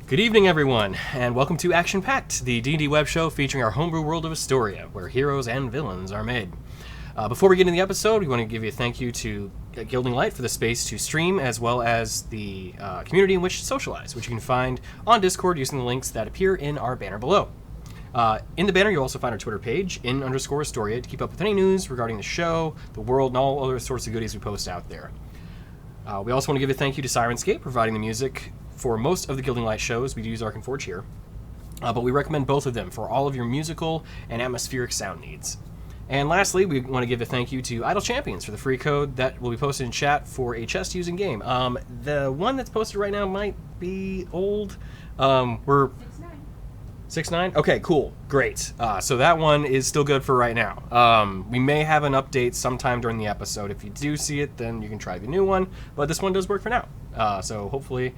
Good evening, everyone, and welcome to Action Pact, the D&D web show featuring our homebrew world of Istoria, where heroes and villains are made. Before we get into the episode, we want to give you a thank you to Gilding for the space to stream, as well as the community in which to socialize, which you can find on Discord using the links that appear in our banner below. In the banner, you'll also find our Twitter page, _Istoria, to keep up with any news regarding the show, the world, and all other sorts of goodies we post out there. We also want to give a thank you to Sirenscape, providing the music for most of the Gilding Light shows. We do use Arkenforge here, but we recommend both of them for all of your musical and atmospheric sound needs. And lastly, we want to give a thank you to Idle Champions for the free code that will be posted in chat for a chest-using game. The one that's posted right now might be old. We're 6.9? Okay, cool. Great. So that one is still good for right now. We may have an update sometime during the episode. If you do see it, then you can try the new one. But this one does work for now. So hopefully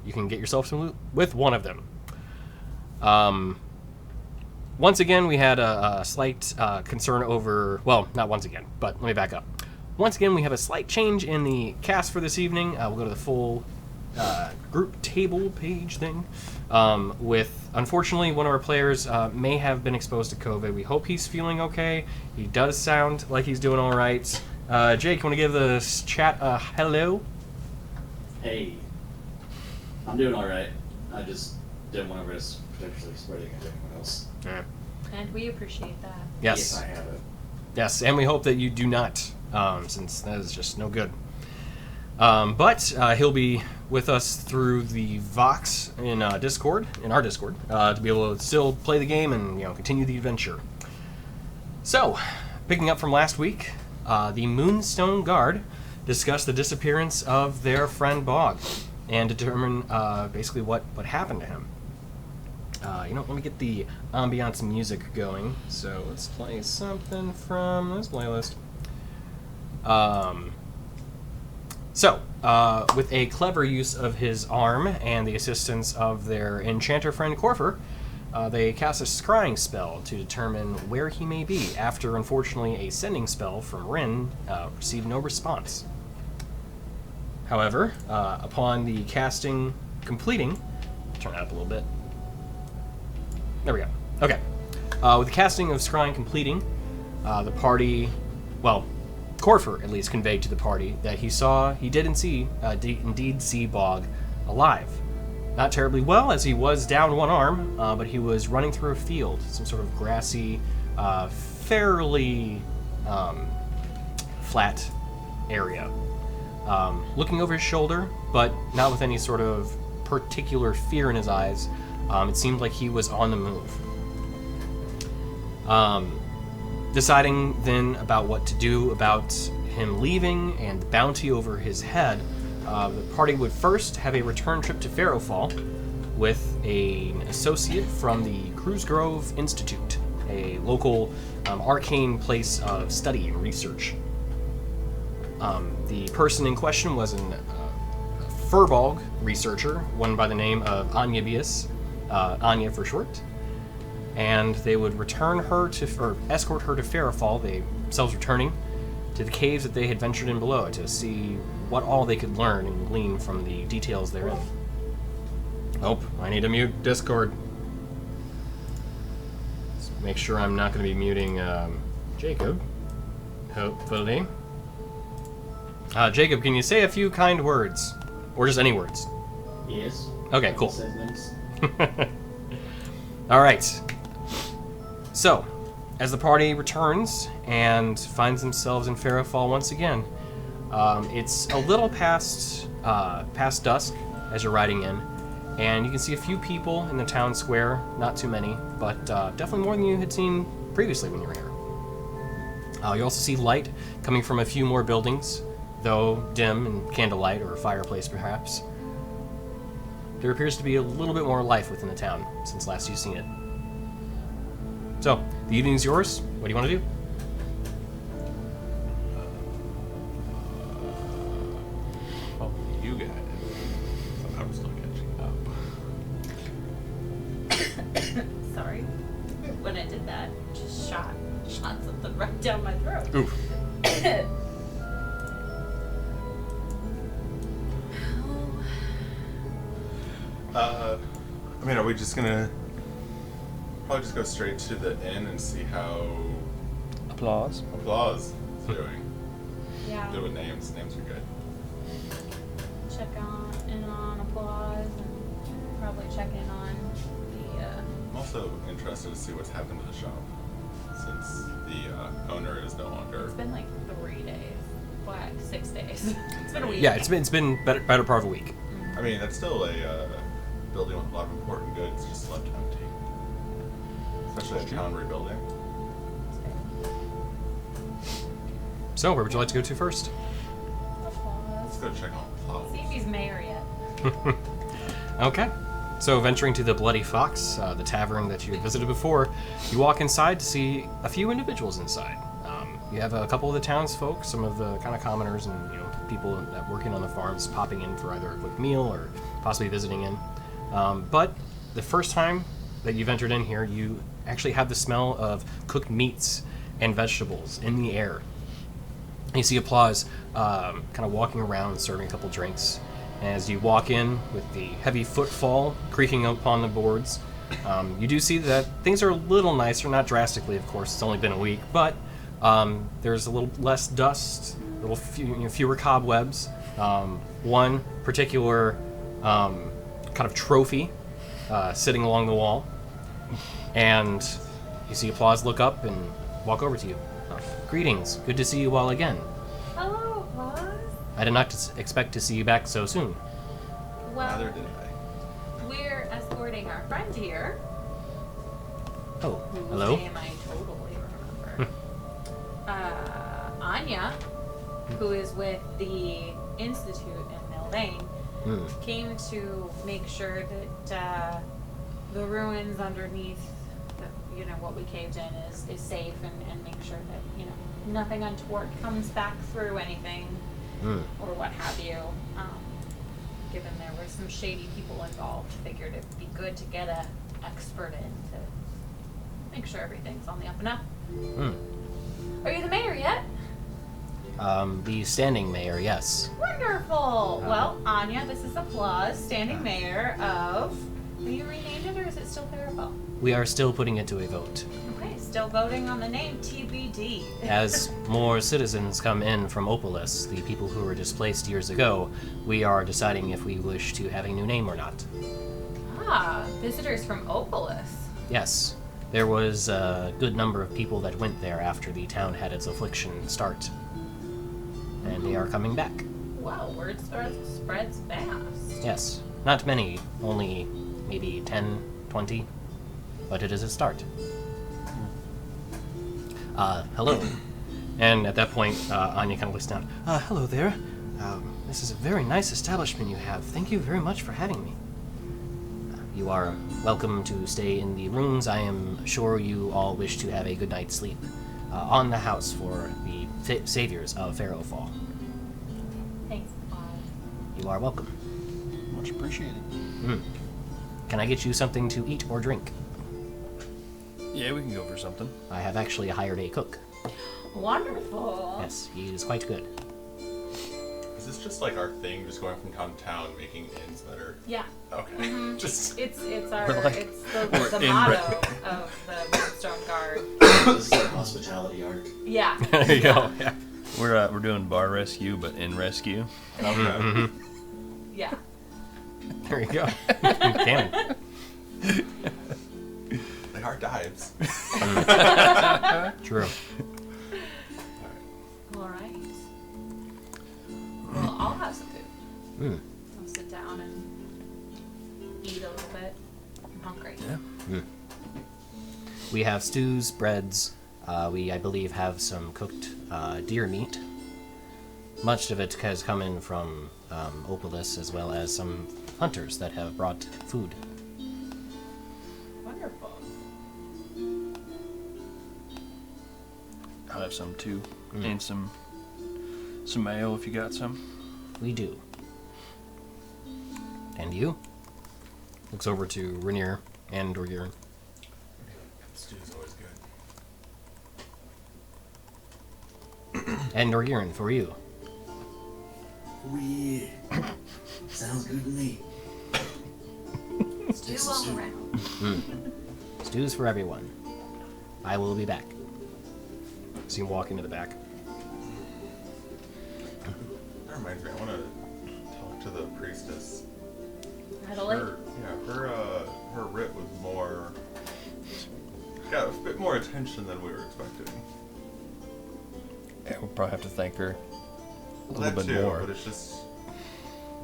you can get yourself some loot with one of them. Once again, we had a slight concern over... Well, not once again, but let me back up. Once again, we have a slight change in the cast for this evening. We'll go to the full group table page thing. Unfortunately, one of our players may have been exposed to COVID. We hope he's feeling okay. He does sound like he's doing all right. Jake, want to give the chat a hello? Hey. I'm doing all right. I just didn't want to risk potentially spreading it to anyone else. Yeah. And we appreciate that. Yes. If I have it. Yes, and we hope that you do not, since that is just no good. But he'll be with us through the Vox in Discord, in our Discord, to be able to still play the game and continue the adventure. So, picking up from last week, the Moonstone Guard discussed the disappearance of their friend Bog and determine basically what happened to him. Let me get the ambiance music going. So let's play something from this playlist. With a clever use of his arm and the assistance of their enchanter friend Corfer, they cast a scrying spell to determine where he may be, after, unfortunately, a sending spell from Rin received no response. However, upon the casting completing... Turn it up a little bit. There we go. Okay. With the casting of scrying completing, the party... Well, Corfer, at least, conveyed to the party that he did indeed see Bog alive. Not terribly well, as he was down one arm, but he was running through a field, some sort of grassy, fairly flat area. Looking over his shoulder, but not with any sort of particular fear in his eyes, it seemed like he was on the move. Deciding then about what to do about him leaving and the bounty over his head, the party would first have a return trip to Pharaohfall with an associate from the Cruise Grove Institute, a local arcane place of study and research. The person in question was a Furbolg researcher, one by the name of Anya Bias, Anya for short. And they would escort her to Pharaohfall, they themselves returning to the caves that they had ventured in below to see what all they could learn and glean from the details therein. Oh, I need to mute Discord. Let's make sure I'm not going to be muting Jacob. Hopefully. Jacob, can you say a few kind words? Or just any words? Yes. Okay, cool. Say things. All right. So, as the party returns and finds themselves in Pharaohfall once again, it's a little past dusk as you're riding in, and you can see a few people in the town square. Not too many, but definitely more than you had seen previously when you were here. You also see light coming from a few more buildings, though dim and candlelight or fireplace perhaps. There appears to be a little bit more life within the town since last you've seen it. So, the evening's yours. What do you want to do? Well, you guys. I'm still catching up. Sorry. When I did that, just shot something right down my throat. Oof. I mean, are we just gonna probably just go straight to the inn and see how Applause. Applause is doing? Yeah. Good with names. Names are good. Check in on Applause and probably check in on the. I'm also interested to see what's happened to the shop since the owner is no longer. It's been like 3 days. What? 6 days. It's been a week. Yeah, it's been better part of a week. I mean, that's still a building with a lot of important goods just left empty. Especially a town rebuilding. So, where would you like to go to first? Let's Applause. go check on Applause. See if he's mayor yet. Okay. So, venturing to the Bloody Fox, the tavern that you had visited before, you walk inside to see a few individuals inside. You have a couple of the townsfolk, some of the kind of commoners, and people that working on the farms popping in for either a quick meal or possibly visiting in. But the first time that you've entered in here, you actually have the smell of cooked meats and vegetables in the air. You see Applause kind of walking around, serving a couple drinks. And as you walk in with the heavy footfall creaking upon the boards, you do see that things are a little nicer, not drastically, of course. It's only been a week, but there's a little less dust, a little fewer cobwebs. One particular kind of trophy sitting along the wall, and you see Applause look up and walk over to you. Greetings. Good to see you all again. Hello, Applause. I did not expect to see you back so soon. Well, Neither did I. we're escorting our friend here. Oh, Whose hello. name I totally remember. Anya, who is with the Institute in Gilding, came to make sure that the ruins underneath, what we caved in is safe and make sure that, nothing untoward comes back through anything or what have you. Given there were some shady people involved, figured it'd be good to get an expert in to make sure everything's on the up and up. Are you the mayor yet? The standing mayor, yes. Wonderful! Well, Anya, this is Applause, standing mayor of... Have you renamed it, or is it still Parabel? We are still putting it to a vote. Okay, still voting on the name, TBD. As more citizens come in from Opolis, the people who were displaced years ago, we are deciding if we wish to have a new name or not. Ah, visitors from Opolis. Yes, there was a good number of people that went there after the town had its affliction start. And they are coming back. Wow, word spreads fast. Yes, not many, only maybe 10, 20, but it is a start. Hello. And at that point, Anya kind of looks down. Hello there. This is a very nice establishment you have. Thank you very much for having me. You are welcome to stay in the rooms. I am sure you all wish to have a good night's sleep on the house for the saviors of Pharaoh Fall. Thanks, Applause. You are welcome. Much appreciated. Can I get you something to eat or drink? Yeah, we can go for something. I have actually hired a cook. Wonderful. Yes, he is quite good. Is this just like our thing, just going from town to town, making inns better? Yeah. Okay. Just It's our We're like- it's we're the in motto of the Moonstone Guard. This is our hospitality arc. Yeah. There you go. Yeah. We're doing bar rescue, but in rescue. okay. Yeah. There you go. Canon. They are dives. True. All right. Well, I'll have some food. I'll sit down and eat a little bit. I'm hungry. Yeah. We have stews, breads. We, I believe, have some cooked deer meat. Much of it has come in from Opolis, as well as some hunters that have brought food. Wonderful. I'll have some too. And some mayo if you got some. We do. And you? Looks over to Rainier and Dorgier. Stew's always good. And Dorgier, for you. Oh yeah. Sounds good to me. Stew all around. Stews for everyone. I will be back. See him walk into the back. That reminds me, I want to talk to the priestess. Adelaide? Her writ was more... Got a bit more attention than we were expecting. Yeah, we'll probably have to thank her a little That bit too, more. but it's just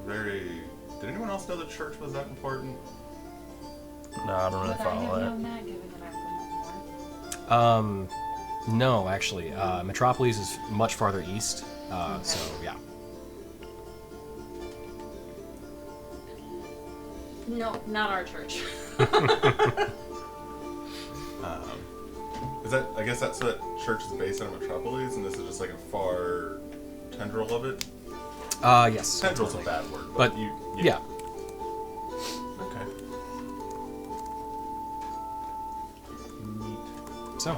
very... Did anyone else know the church was that important? No, I don't really Would I have follow known that. that, given that I've been more? No, actually. Metropolis is much farther east. So, yeah. No, not our church. Is that? I guess that's what church is based on Metropolis, and this is just like a far tendril of it. Yes. Tendril's a bad word, But, but you. yeah. Okay. Neat. So,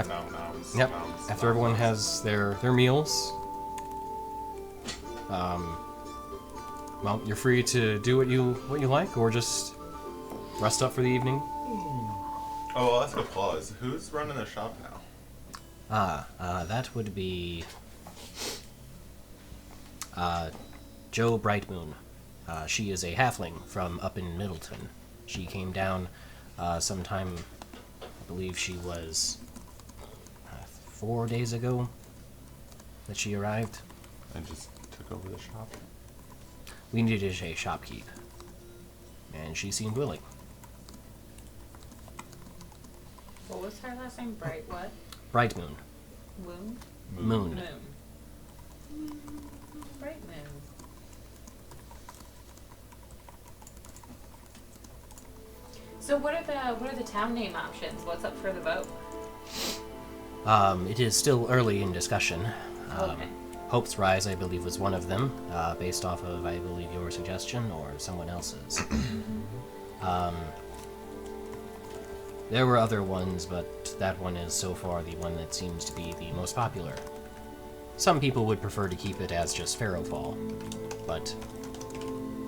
Noms. yep. Noms, After everyone noms. has their meals, well, you're free to do what you like, or just rest up for the evening. Oh, well, that's a pause. Who's running the shop now? That would be Joe Brightmoon. She is a halfling from up in Middleton. She came down sometime, I believe she was 4 days ago that she arrived. And just took over the shop. We needed a shopkeep, and she seemed willing. What was her last name? Bright what? Brightmoon. Wound? Moon. Moon. Bright Moon. So what are the town name options? What's up for the vote? It is still early in discussion. Okay. Hope's Rise, I believe, was one of them, based off of, I believe, your suggestion or someone else's. There were other ones, but that one is so far the one that seems to be the most popular. Some people would prefer to keep it as just Pharaohfall, but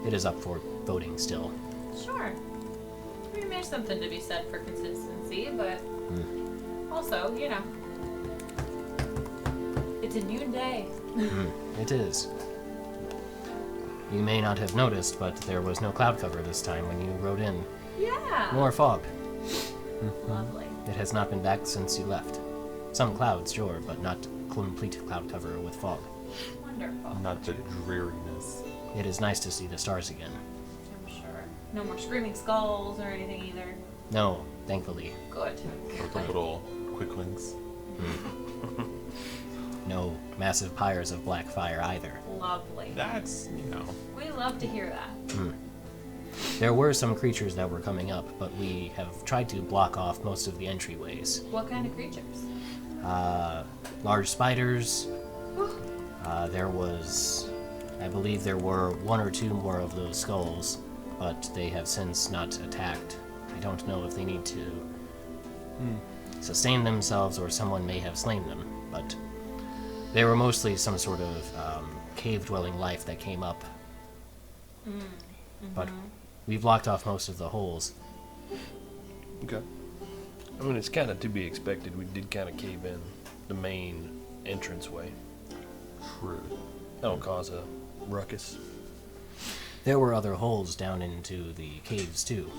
it is up for voting still. Sure. I mean, there's something to be said for consistency, but also, you know, it's a new day. It is. You may not have noticed, but there was no cloud cover this time when you rode in. Yeah. Nor fog. Lovely. It has not been back since you left. Some clouds, sure, but not complete cloud cover with fog. Wonderful. Not the dreariness. It is nice to see the stars again. I'm sure. No more screaming skulls or anything either. No, thankfully. Good. With the little quicklings. No massive pyres of black fire either. Lovely. That's, We love to hear that. There were some creatures that were coming up, but we have tried to block off most of the entryways. What kind of creatures? Large spiders. There was... I believe there were one or two more of those skulls, but they have since not attacked. I don't know if they need to sustain themselves or someone may have slain them, but they were mostly some sort of cave-dwelling life that came up. But we blocked off most of the holes. Okay. I mean, it's kind of to be expected. We did kind of cave in the main entranceway. true. That'll cause a ruckus. There were other holes down into the caves too,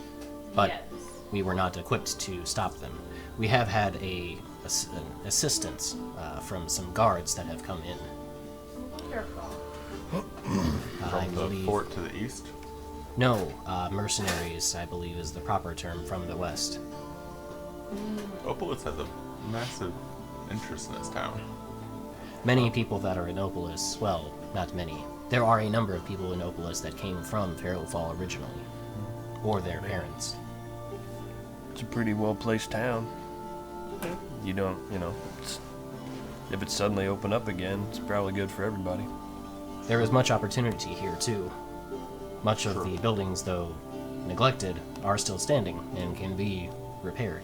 but Yes. we were not equipped to stop them. We have had an assistance from some guards that have come in. Wonderful. I From the believe... fort to the east? No, mercenaries, I believe, is the proper term from the west. Opolis has a massive interest in this town. Many people that are in Opolis, well, not many. There are a number of people in Opolis that came from Pharaohfall originally, or their parents. It's a pretty well-placed town. You don't, if it suddenly open up again, it's probably good for everybody. There is much opportunity here too. Much of the buildings, though neglected, are still standing and can be repaired.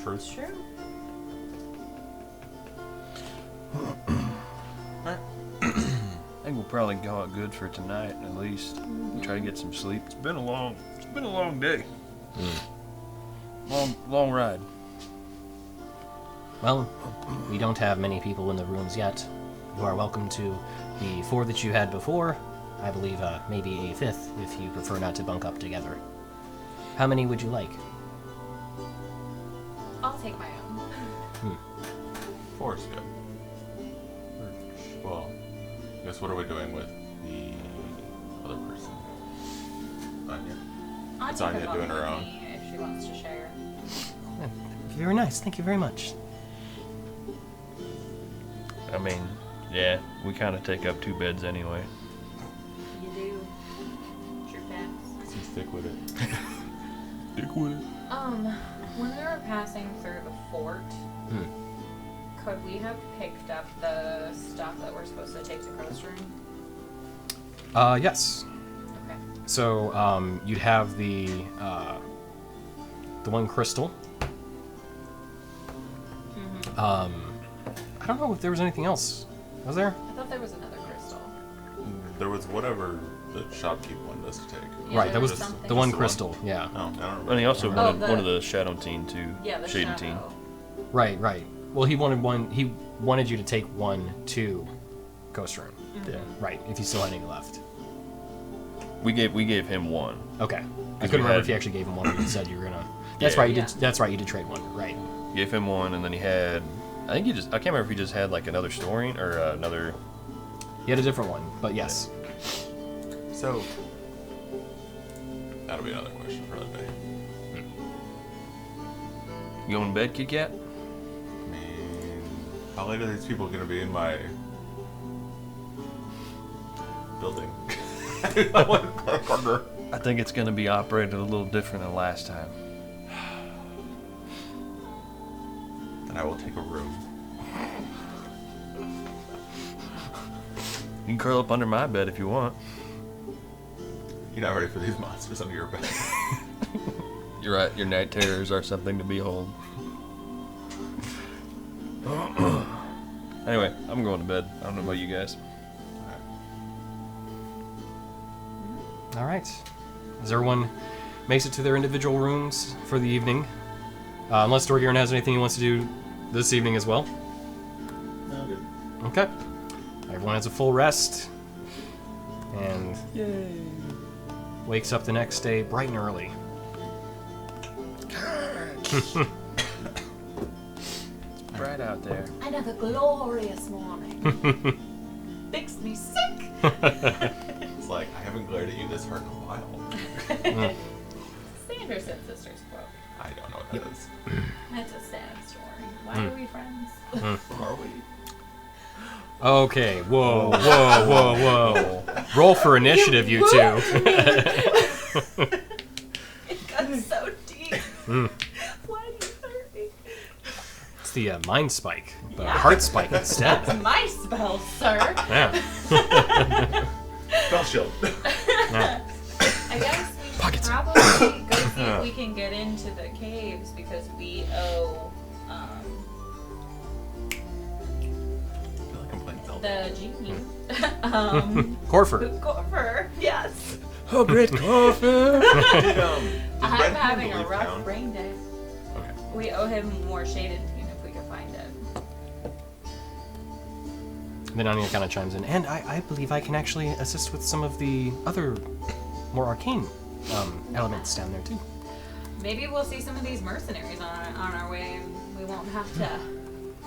True. True. I think we'll probably call it good for tonight, at least. Try to get some sleep. It's been a long been a long day. Long ride. Well, we don't have many people in the rooms yet. You are welcome to the 4 that you had before. I believe maybe a 5th if you prefer not to bunk up together. How many would you like? I'll take my own. 4's good. Well, I guess what are we doing with the other person? Anya. I'll It's take Anya her doing her with own. me if she wants to share. Very nice. Thank you very much. I mean, yeah, we kind of take up 2 beds anyway. You do. True facts. So stick with it. Stick with it. When we were passing through the fort, could we have picked up the stuff that we're supposed to take to Coastering? Yes. Okay. So, you'd have the 1 crystal. I don't know if there was anything else. Was there? I thought there was another crystal. There was whatever the shopkeep wanted us to take. Yeah, Right, there that was was something. the 1 Just the one? crystal. Yeah. Oh, I don't remember. And he also Oh, wanted one of the Shadow Teen too. Yeah, the Shade shadow. Teen. Right, right. Well, he wanted one. He wanted you to take 1 to Ghost Room. Mm-hmm. Yeah. Right, if you still had any left. We gave him 1. Okay. I we couldn't remember had- if you actually gave him 1 or you said you were gonna. That's Yeah. right. You did. Yeah. That's right. You did trade 1. Right. Gave him 1, and then he had. I think he just. I can't remember if he just had like another story or another. He had a different one, but yes. So, that'll be another question for another day. You going to bed, Kit Kat? I mean, how late are these people going to be in my building? I think it's going to be operated a little different than last time. Then I will take a room. You can curl up under my bed if you want. You're not ready for these monsters under your bed. You're right. Your night terrors are something to behold. Anyway, I'm going to bed. I don't know about you guys. All right. As everyone makes it to their individual rooms for the evening, unless Dorgiran has anything he wants to do this evening as well. No, good. Okay. Everyone has a full rest and wakes up the next day bright and early. It's bright out there. Another glorious morning. Makes me sick. It's like, I haven't glared at you this hard in a while. Sanderson sisters quote. I don't know what that is. That's a sad story. Why are we friends? Are we? Okay. Whoa, whoa, whoa, whoa. Roll for initiative, you two. It got so deep. Why do you hurt me? It's the mind spike, the Yeah. heart spike instead. That's my spell, sir. Yeah. Spell shield. Yeah. I guess we should Pockets. probably go see if we can get into the caves because we owe I feel like I'm playing Zelda. the genie. Corford. Corfer, yes. Oh, great coffee! Did I'm Red having a Handle leave rough town? brain day. Okay. We owe him more shaded team if we could find it. Then Anya kind of chimes in, and I believe I can actually assist with some of the other more arcane elements down there too. Maybe we'll see some of these mercenaries on our way and we won't have to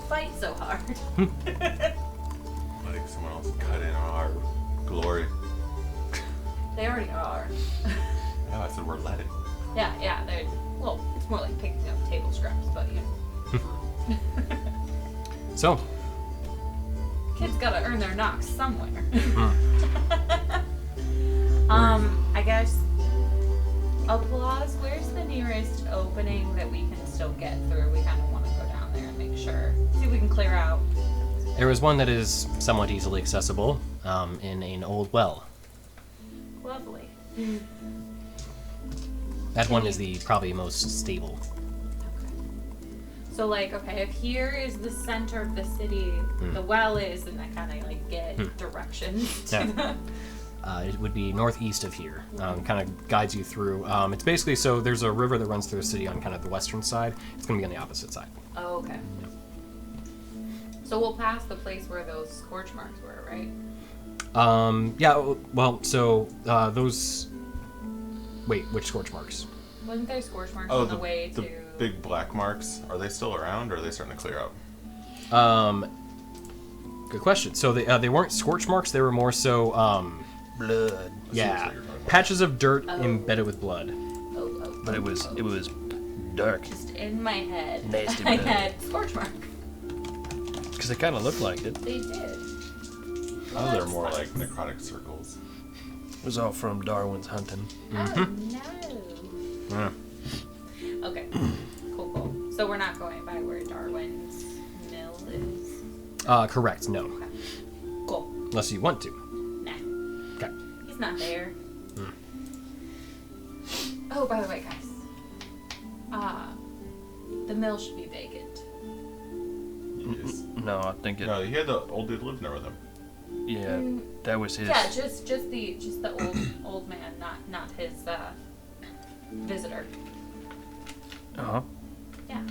fight so hard. Letting someone else cut in on our glory. They already are. No, I said we're letting. Yeah, they're, well, it's more like picking up table scraps, but you know. So, Kids gotta earn their knocks somewhere. I guess, applause, where's the nearest opening that we can still get through? We kind of want to go down there and make sure. See if we can clear out. there is one that is somewhat easily accessible in an old well. Lovely. That one is the probably most stable. Okay. So, like, okay, if here is the center of the city, the well is, and I kind of, like, get directions to Yeah. the... It would be northeast of here. Kind of guides you through. It's basically, so there's a river that runs through the city on kind of the western side. It's going to be on the opposite side. Oh, okay. So we'll pass the place where those scorch marks were, right? Yeah, well, so those... Wait, which scorch marks? Wasn't there scorch marks Oh, on the way the to... big black marks. Are they still around, or are they starting to clear up? Good question. So they weren't scorch marks, they were more so, Blood. yeah, what you're talking about. patches of dirt embedded with blood. Oh. But it was dark. Just in my head. Nasty I blood. had scorch mark. Because it kind of looked like it. They did. Oh, they're more like necrotic circles. It was all from Darwin's hunting. Oh, no. Yeah. Okay. Cool. So we're not going by where Darwin's mill is? Correct, no. Okay. Cool. Unless you want to. Nah. Okay. He's not there. Oh, by the way, guys. The mill should be vacant. No, I think it. No, he had the old dude living there with him. Yeah, that was his. Yeah, just the old man, not his visitor. Uh huh. Yeah.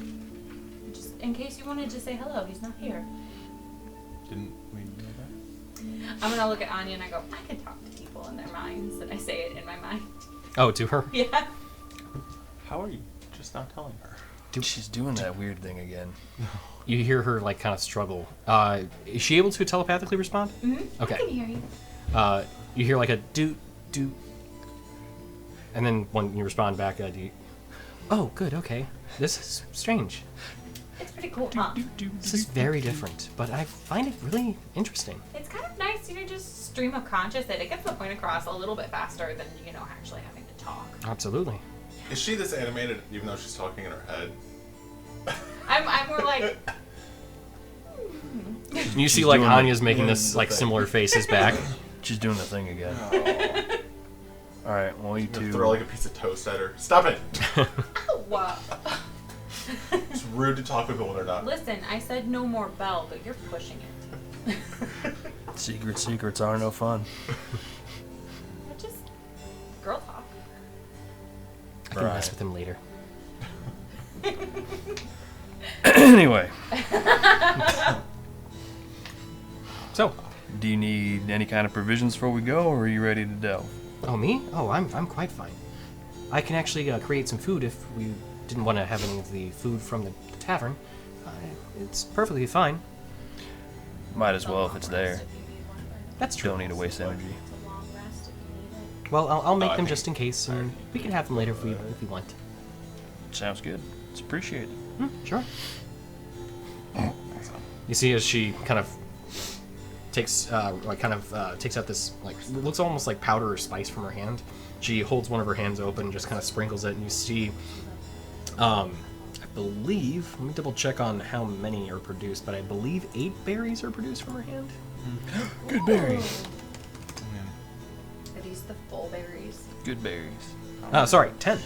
Just in case you wanted to say hello, he's not here. Didn't we know that? I'm gonna look at Anya and I go, I can talk to people in their minds, and I say it in my mind. Oh, to her? Yeah. How are you just not telling her? She's doing that weird thing again. You hear her, like, kind of struggle. Is she able to telepathically respond? Mm-hmm. Okay. I can hear you. You hear, like, a doot, doot. And then when you respond back, do you... Oh, good, okay. This is strange. It's pretty cool, huh? This is very different, but I find it really interesting. It's kind of nice, just stream of conscious that it gets the point across a little bit faster than, actually having to talk. Absolutely. Is she this animated even though she's talking in her head? I'm more like, You see, She's like, doing the- Anya's making doing this, the like, thing. similar faces back. She's doing the thing again. Oh. All right, well, you two. Throw like a piece of toast at her. Stop it! wow. It's rude to talk with people when they're not. Listen, I said no more bell, but you're pushing it. Secrets are no fun. It's just girl talk. I can mess with him later. Anyway, So, do you need any kind of provisions before we go, or are you ready to delve? oh, me? Oh, I'm quite fine. I can actually create some food if we didn't want to have any of the food from the tavern. It's perfectly fine. Might as well if it's there. That's true. Don't need to waste energy. It's a long rest if you need it. Well, I'll make I them think- just in case, and we can have them later if we want. Sounds good. It's appreciated. Sure. You see, as she kind of takes, takes out this, like, looks almost like powder or spice from her hand. She holds one of her hands open and just kind of sprinkles it, and you see, I believe, let me double check on how many are produced, but I believe 8 berries are produced from her hand. Good berries. Are these the full berries? Good berries. Sorry, 10.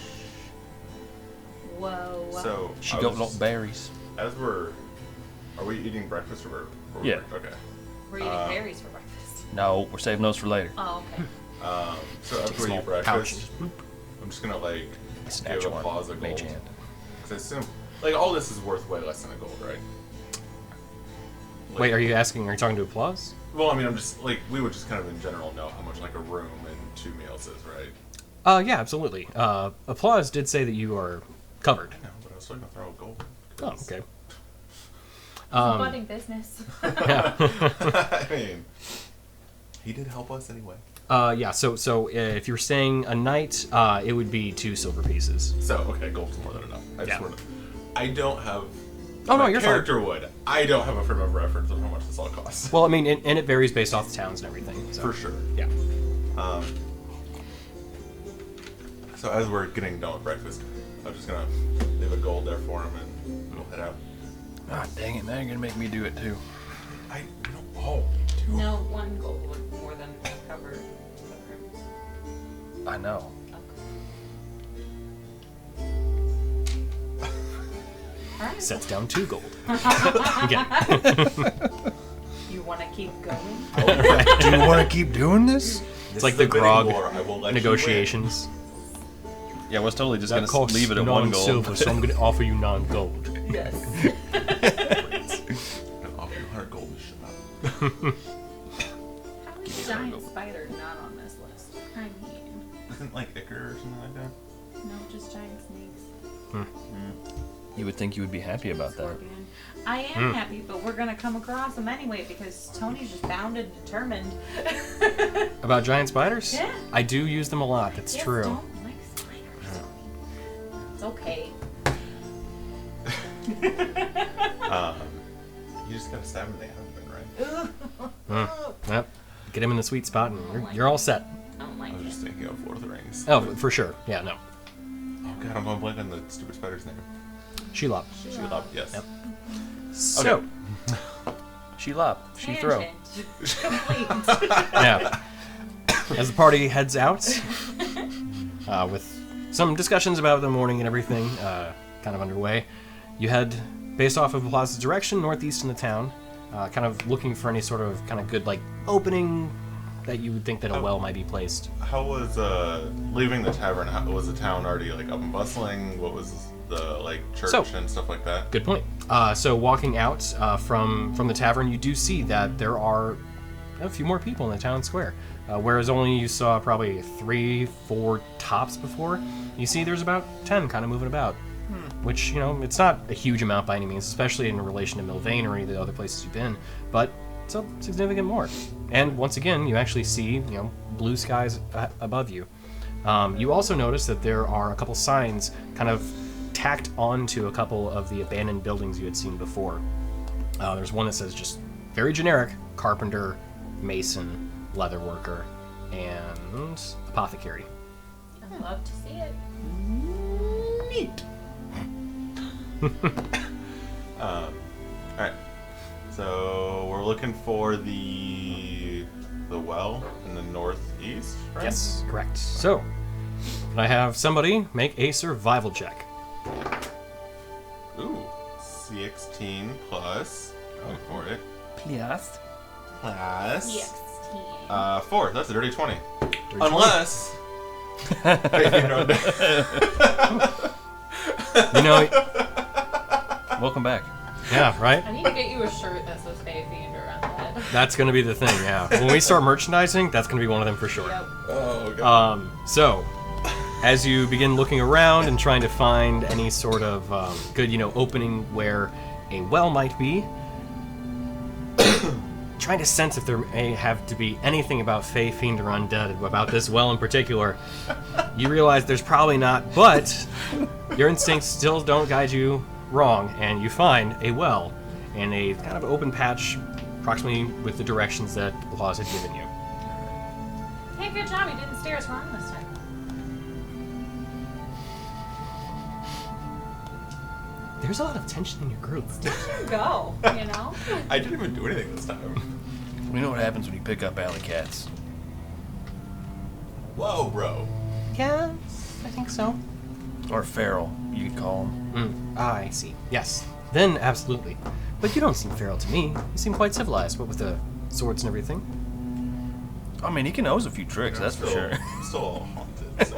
Whoa. So, She I got was- no berries. As we're... Are we eating breakfast or Yeah. Okay. We're eating berries for breakfast. No, we're saving those for later. Oh, okay. So after we small eat breakfast, pouch and just boop. I'm just gonna like Snatch give one. applause a Mage gold. hand. Because I assume like all this is worth way less than a gold, right? Like, Wait, are you talking to Applause? Well, I mean, I'm just like we would just kind of in general know how much like a room and 2 meals is, right? Yeah, absolutely. Applause did say that you are covered. No, but I was still gonna throw a gold. Oh, okay. Budding business. I mean, he did help us anyway. Yeah, so if you're staying a night, it would be 2 silver pieces. So okay, gold's more than enough. I just Yeah. want to. I don't have. Oh, no, my you're fine. character would. I don't have a frame of reference of how much this all costs. Well, I mean, and it varies based off the towns and everything. So. For sure. Yeah. So as we're getting done with breakfast, I'm just gonna leave a gold there for him and we'll head out. Ah, dang it! Now you're gonna make me do it too. I don't. Oh, two. No, 1 gold would more than cover the rooms. I know. Alright. Sets down 2 gold. Again. You want to keep going? Do you want to keep doing this? It's like the bidding grog war. I will let you negotiations. Yeah, I was totally just That gonna costs leave it at 1 gold. silver, so I'm going to offer you 9 gold. Yes. win. I'll offer you 100 gold to shut up. How is giant spider not on this list? I mean, Isn't like Icar or something like that? no, just giant snakes. You would think you would be happy about that. Scorpion. I am happy, but we're gonna come across them anyway because Tony's just bound and determined. About giant spiders? Yeah. I do use them a lot, that's Kids true. don't like spiders. It's okay. You just gotta stab him in the abdomen, right? Yep. Get him in the sweet spot and you're all set. I don't like I was it. just thinking of Lord of the Rings. Oh, for sure. Yeah, no. Oh god, I'm going blank on the stupid spider's name. Shelob. Shelob, yes. Yep. So, She lop. She throw. Tangent. Complete. yeah. As the party heads out, with some discussions about the morning and everything kind of underway, you head based off of the plaza's direction northeast in the town, kind of looking for any sort of kind of good like opening that you would think that a well might be placed. How was leaving the tavern? How, was the town already like up and bustling? What was the like church So- and stuff like that? Good point. So walking out from the tavern, you do see that there are a few more people in the town square. Whereas only you saw probably 3, 4 tops before, you see there's about 10 kind of moving about. Which, you know, it's not a huge amount by any means, especially in relation to Milvain or any of the other places you've been, but it's a significant more. And once again, you actually see, you know, blue skies above you. You also notice that there are a couple signs kind of tacked onto a couple of the abandoned buildings you had seen before. There's one that says just very generic, carpenter, mason, leather worker, and apothecary. I'd love to see it. Neat. Alright. So we're looking for the well in the northeast, right? Yes, correct. So, can I have somebody make a survival check? Ooh. 16 plus. Wait for it. Yes. Plus. Yes. 4. That's a dirty 20. Dirty 20. Unless. You know, Welcome back. yeah, right? I need to get you a shirt that says Fey Fiend around that. That's going to be the thing, yeah. When we start merchandising, that's going to be one of them for sure. Yep. Oh, God. So, as you begin looking around and trying to find any sort of good, you know, opening where a well might be, trying to sense if there may have to be anything about Fey, Fiend, or Undead about this well in particular, you realize there's probably not, but your instincts still don't guide you wrong, and you find a well in a kind of open patch, approximately with the directions that Laws had given you. Hey, good job. You didn't steer us wrong this time. There's a lot of tension in your group. Go, you know? I didn't even do anything this time. We know what happens when you pick up alley cats. Whoa, bro. Yeah, I think so. Or feral, you could call them. I see. Yes. Then, absolutely. But you don't seem feral to me. You seem quite civilized, what with the swords and everything. I mean, he can nose a few tricks, that's for sure. Still haunted. So.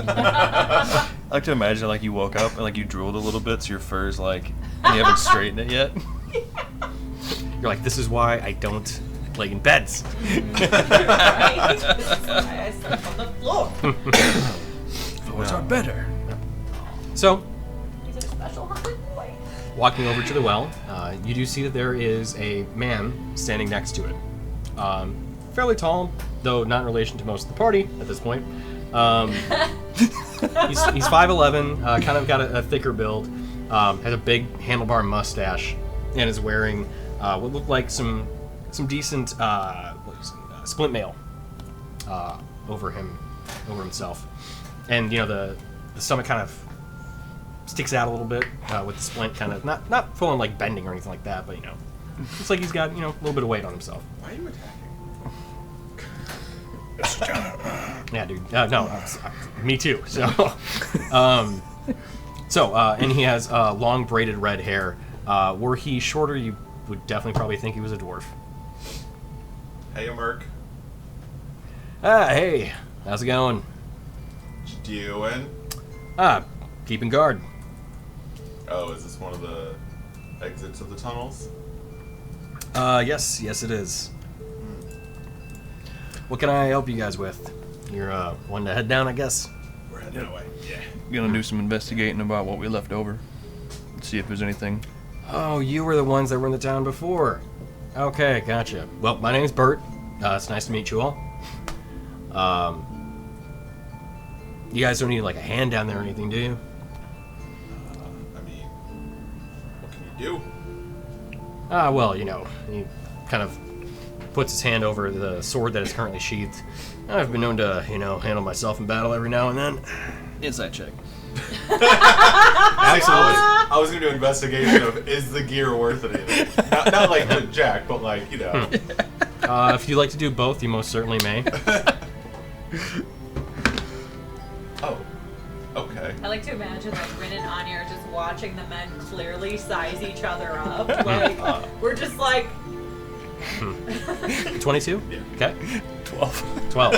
I like to imagine like you woke up and like you drooled a little bit, so your fur's like you haven't straightened it yet. You're like, this is why I don't lay in beds. Right? This is why I sleep on the floor. Floors are better. So, He's a special haunted boy. walking over to the well, you do see that there is a man standing next to it. Fairly tall, though not in relation to most of the party at this point. He's 5'11", kind of got a thicker build, has a big handlebar mustache, and is wearing what looked like some decent splint mail over himself, and you know the stomach kind of sticks out a little bit with the splint kind of not full on like bending or anything like that, but you know it's like he's got, you know, a little bit of weight on himself. Why are you attacking? Yeah, dude. No, me too. So, and he has long braided red hair. Were he shorter, you would definitely probably think he was a dwarf. Hey, Merc. Hey. How's it going? What you doing? Keeping guard. Oh, is this one of the exits of the tunnels? Yes it is. What can I help you guys with? You're, wanting to head down, I guess? We're heading away. Yeah. Gonna do some investigating about what we left over. See if there's anything. Oh, you were the ones that were in the town before. Okay, gotcha. Well, my name's Bert. It's nice to meet you all. You guys don't need, like, a hand down there or anything, do you? I mean, what can you do? Well, you know, he kind of puts his hand over the sword that is currently sheathed. I've been known to, you know, handle myself in battle every now and then. Insight check. Absolutely. I was going to do investigation of is the gear worth anything? Not like the Jack, but like, you know. If you'd like to do both, you most certainly may. Oh, okay. I like to imagine like Rin and Anya are just watching the men clearly size each other up. Like we're just like 22? Yeah. Okay. 12. 12.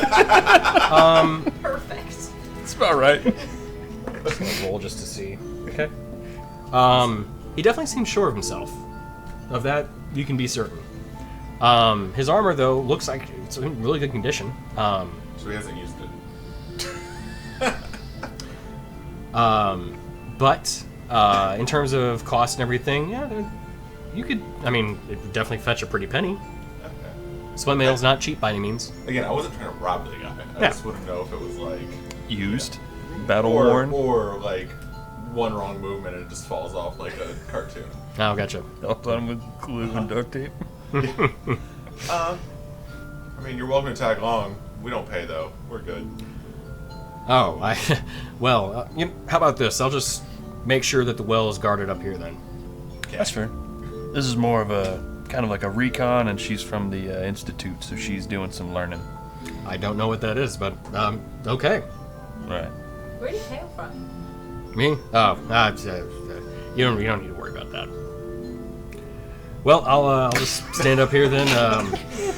perfect. That's about right. Just gonna roll just to see. Okay. He definitely seems sure of himself. Of that, you can be certain. His armor, though, looks like it's in really good condition. So he hasn't used it. But in terms of cost and everything, yeah, you could. I mean, it would definitely fetch a pretty penny. Okay. Split mail's not cheap by any means. Again, I wasn't trying to rob the guy. I Yeah. just wouldn't know if it was like Used. Battle or worn. like one wrong movement and it just falls off like a cartoon. Oh, gotcha. Helped on with glue and duct tape. I mean, you're welcome to tag along. We don't pay though. We're good. Oh, well, how about this? I'll just make sure that the well is guarded up here then. Okay. That's fair. This is more of a kind of like a recon, and she's from the institute, so she's doing some learning. I don't know what that is, but okay. Right. Where do you hail from? Me? Oh, you don't need to worry about that. Well, I'll just stand up here then.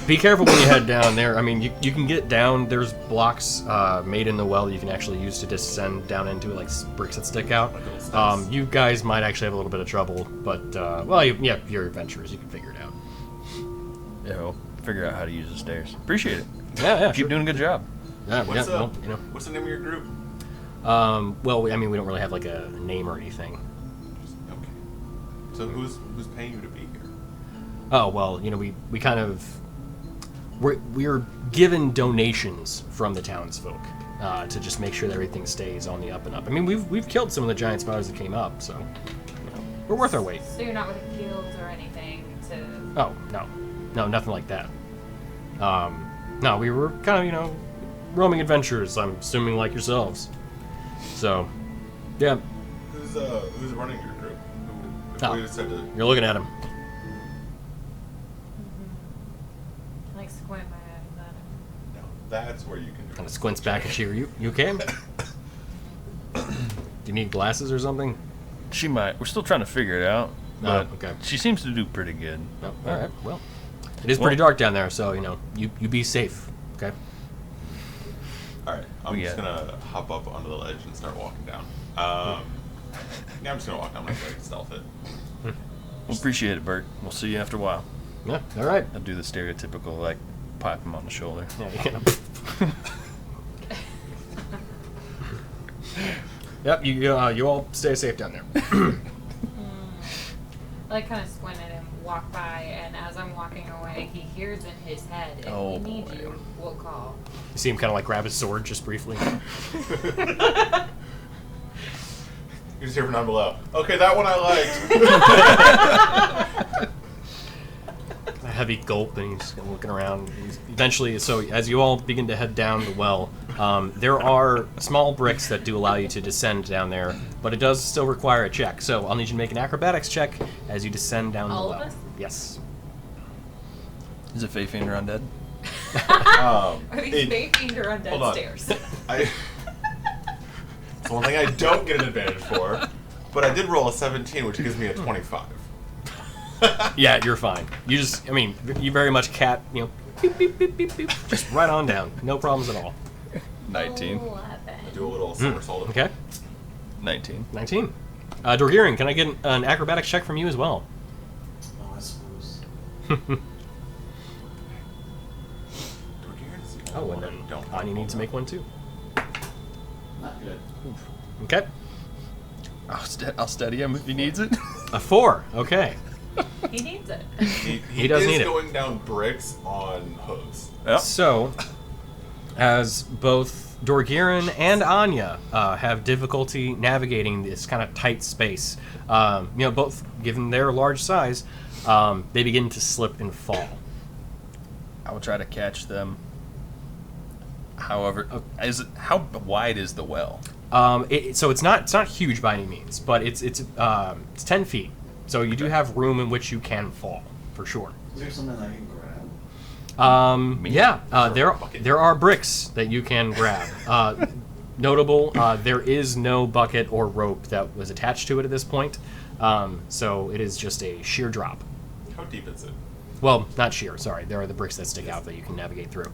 Be careful when you head down there. I mean, you can get down. There's blocks made in the well that you can actually use to descend down into, like bricks that stick out. Like little steps. You guys might actually have a little bit of trouble, but well, you're adventurers. You can figure it out. Yeah, we'll figure out how to use the stairs. Appreciate it. Yeah, Keep doing a good job. Yeah, What's well, you know. What's the name of your group? Well, I mean, we don't really have like a name or anything. Okay. So who's paying you to be here? Oh, well, you know, we kind of we're given donations from the townsfolk to just make sure that everything stays on the up and up. I mean, we've killed some of the giant spiders that came up, so you know, we're worth our weight. So you're not with the guilds or anything to. Oh no, nothing like that. No, we were kind of, you know, roaming adventurers. I'm assuming like yourselves. So, yeah, Who's running your group? Oh. We just had to. you're looking at him. Like squint my eyes at him. No, that's where you can do. Kind of squints back at you. You okay? Do you need glasses or something? She might. We're still trying to figure it out. But okay. she seems to do pretty good. No. All right. Well, it is pretty dark down there, so you know, you be safe. Okay. All right, I'm Yeah. just gonna hop up onto the ledge and start walking down. Yeah, I'm just gonna walk down. I'm not gonna stealth it. Well, appreciate it, Bert. We'll see you after a while. Yeah. All right. I'll do the stereotypical, like, pipe him on the shoulder. Yeah, you can. Yep. You all stay safe down there. I like kind of squint at him, walk by, and as I'm walking away, he hears in his head, if Oh, we need boy. you, we'll call. You see him kind of like grab his sword just briefly. You just hear from down below. Okay, that one I liked. A heavy gulp, and he's looking around. Eventually, so as you all begin to head down the well, there are small bricks that do allow you to descend down there, but it does still require a check. So I'll need you to make an acrobatics check as you descend down All the of well. us? Yes. Is it Faye Fiender undead? Are these it- babies or hold on. undead stairs? It's one thing I don't get an advantage for, but I did roll a 17, which gives me a 25. Yeah, you're fine. You just, I mean, you very much beep, beep, beep, beep, beep. Just right on down. No problems at all. 19. 11. Do a little somersault. Okay. 19. 19. Dorgirin, can I get an acrobatics check from you as well? Oh, I suppose. Oh, and then Anya needs to make one too. Not good. Okay. I'll steady him if he needs it. A 4. Okay. He needs it. He does need it. going down bricks on hooves. Yep. So, as both Dorgirin and Anya have difficulty navigating this kind of tight space, both given their large size, they begin to slip and fall. I will try to catch them. However, how wide is the well? So it's not huge by any means, but it's 10 feet. So you do have room in which you can fall for sure. Is there something I can grab? There are bricks that you can grab. Notable, there is no bucket or rope that was attached to it at this point, so it is just a sheer drop. How deep is it? Well, not sheer. Sorry, there are the bricks that stick out that you can navigate through.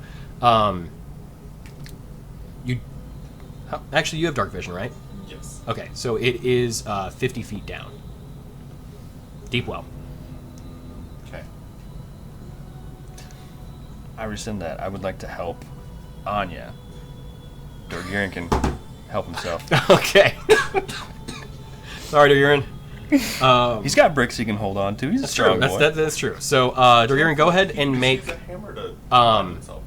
Actually, you have dark vision, right? Yes. Okay, so it is 50 feet down. Deep well. Okay. I rescind that. I would like to help Anya. Dorgirin can help himself. Okay. Sorry, Dorgirin. He's got bricks he can hold on to. He's a That's strong true. boy. That's true. So, Dorgirin, go ahead and Use make. a hammer to himself.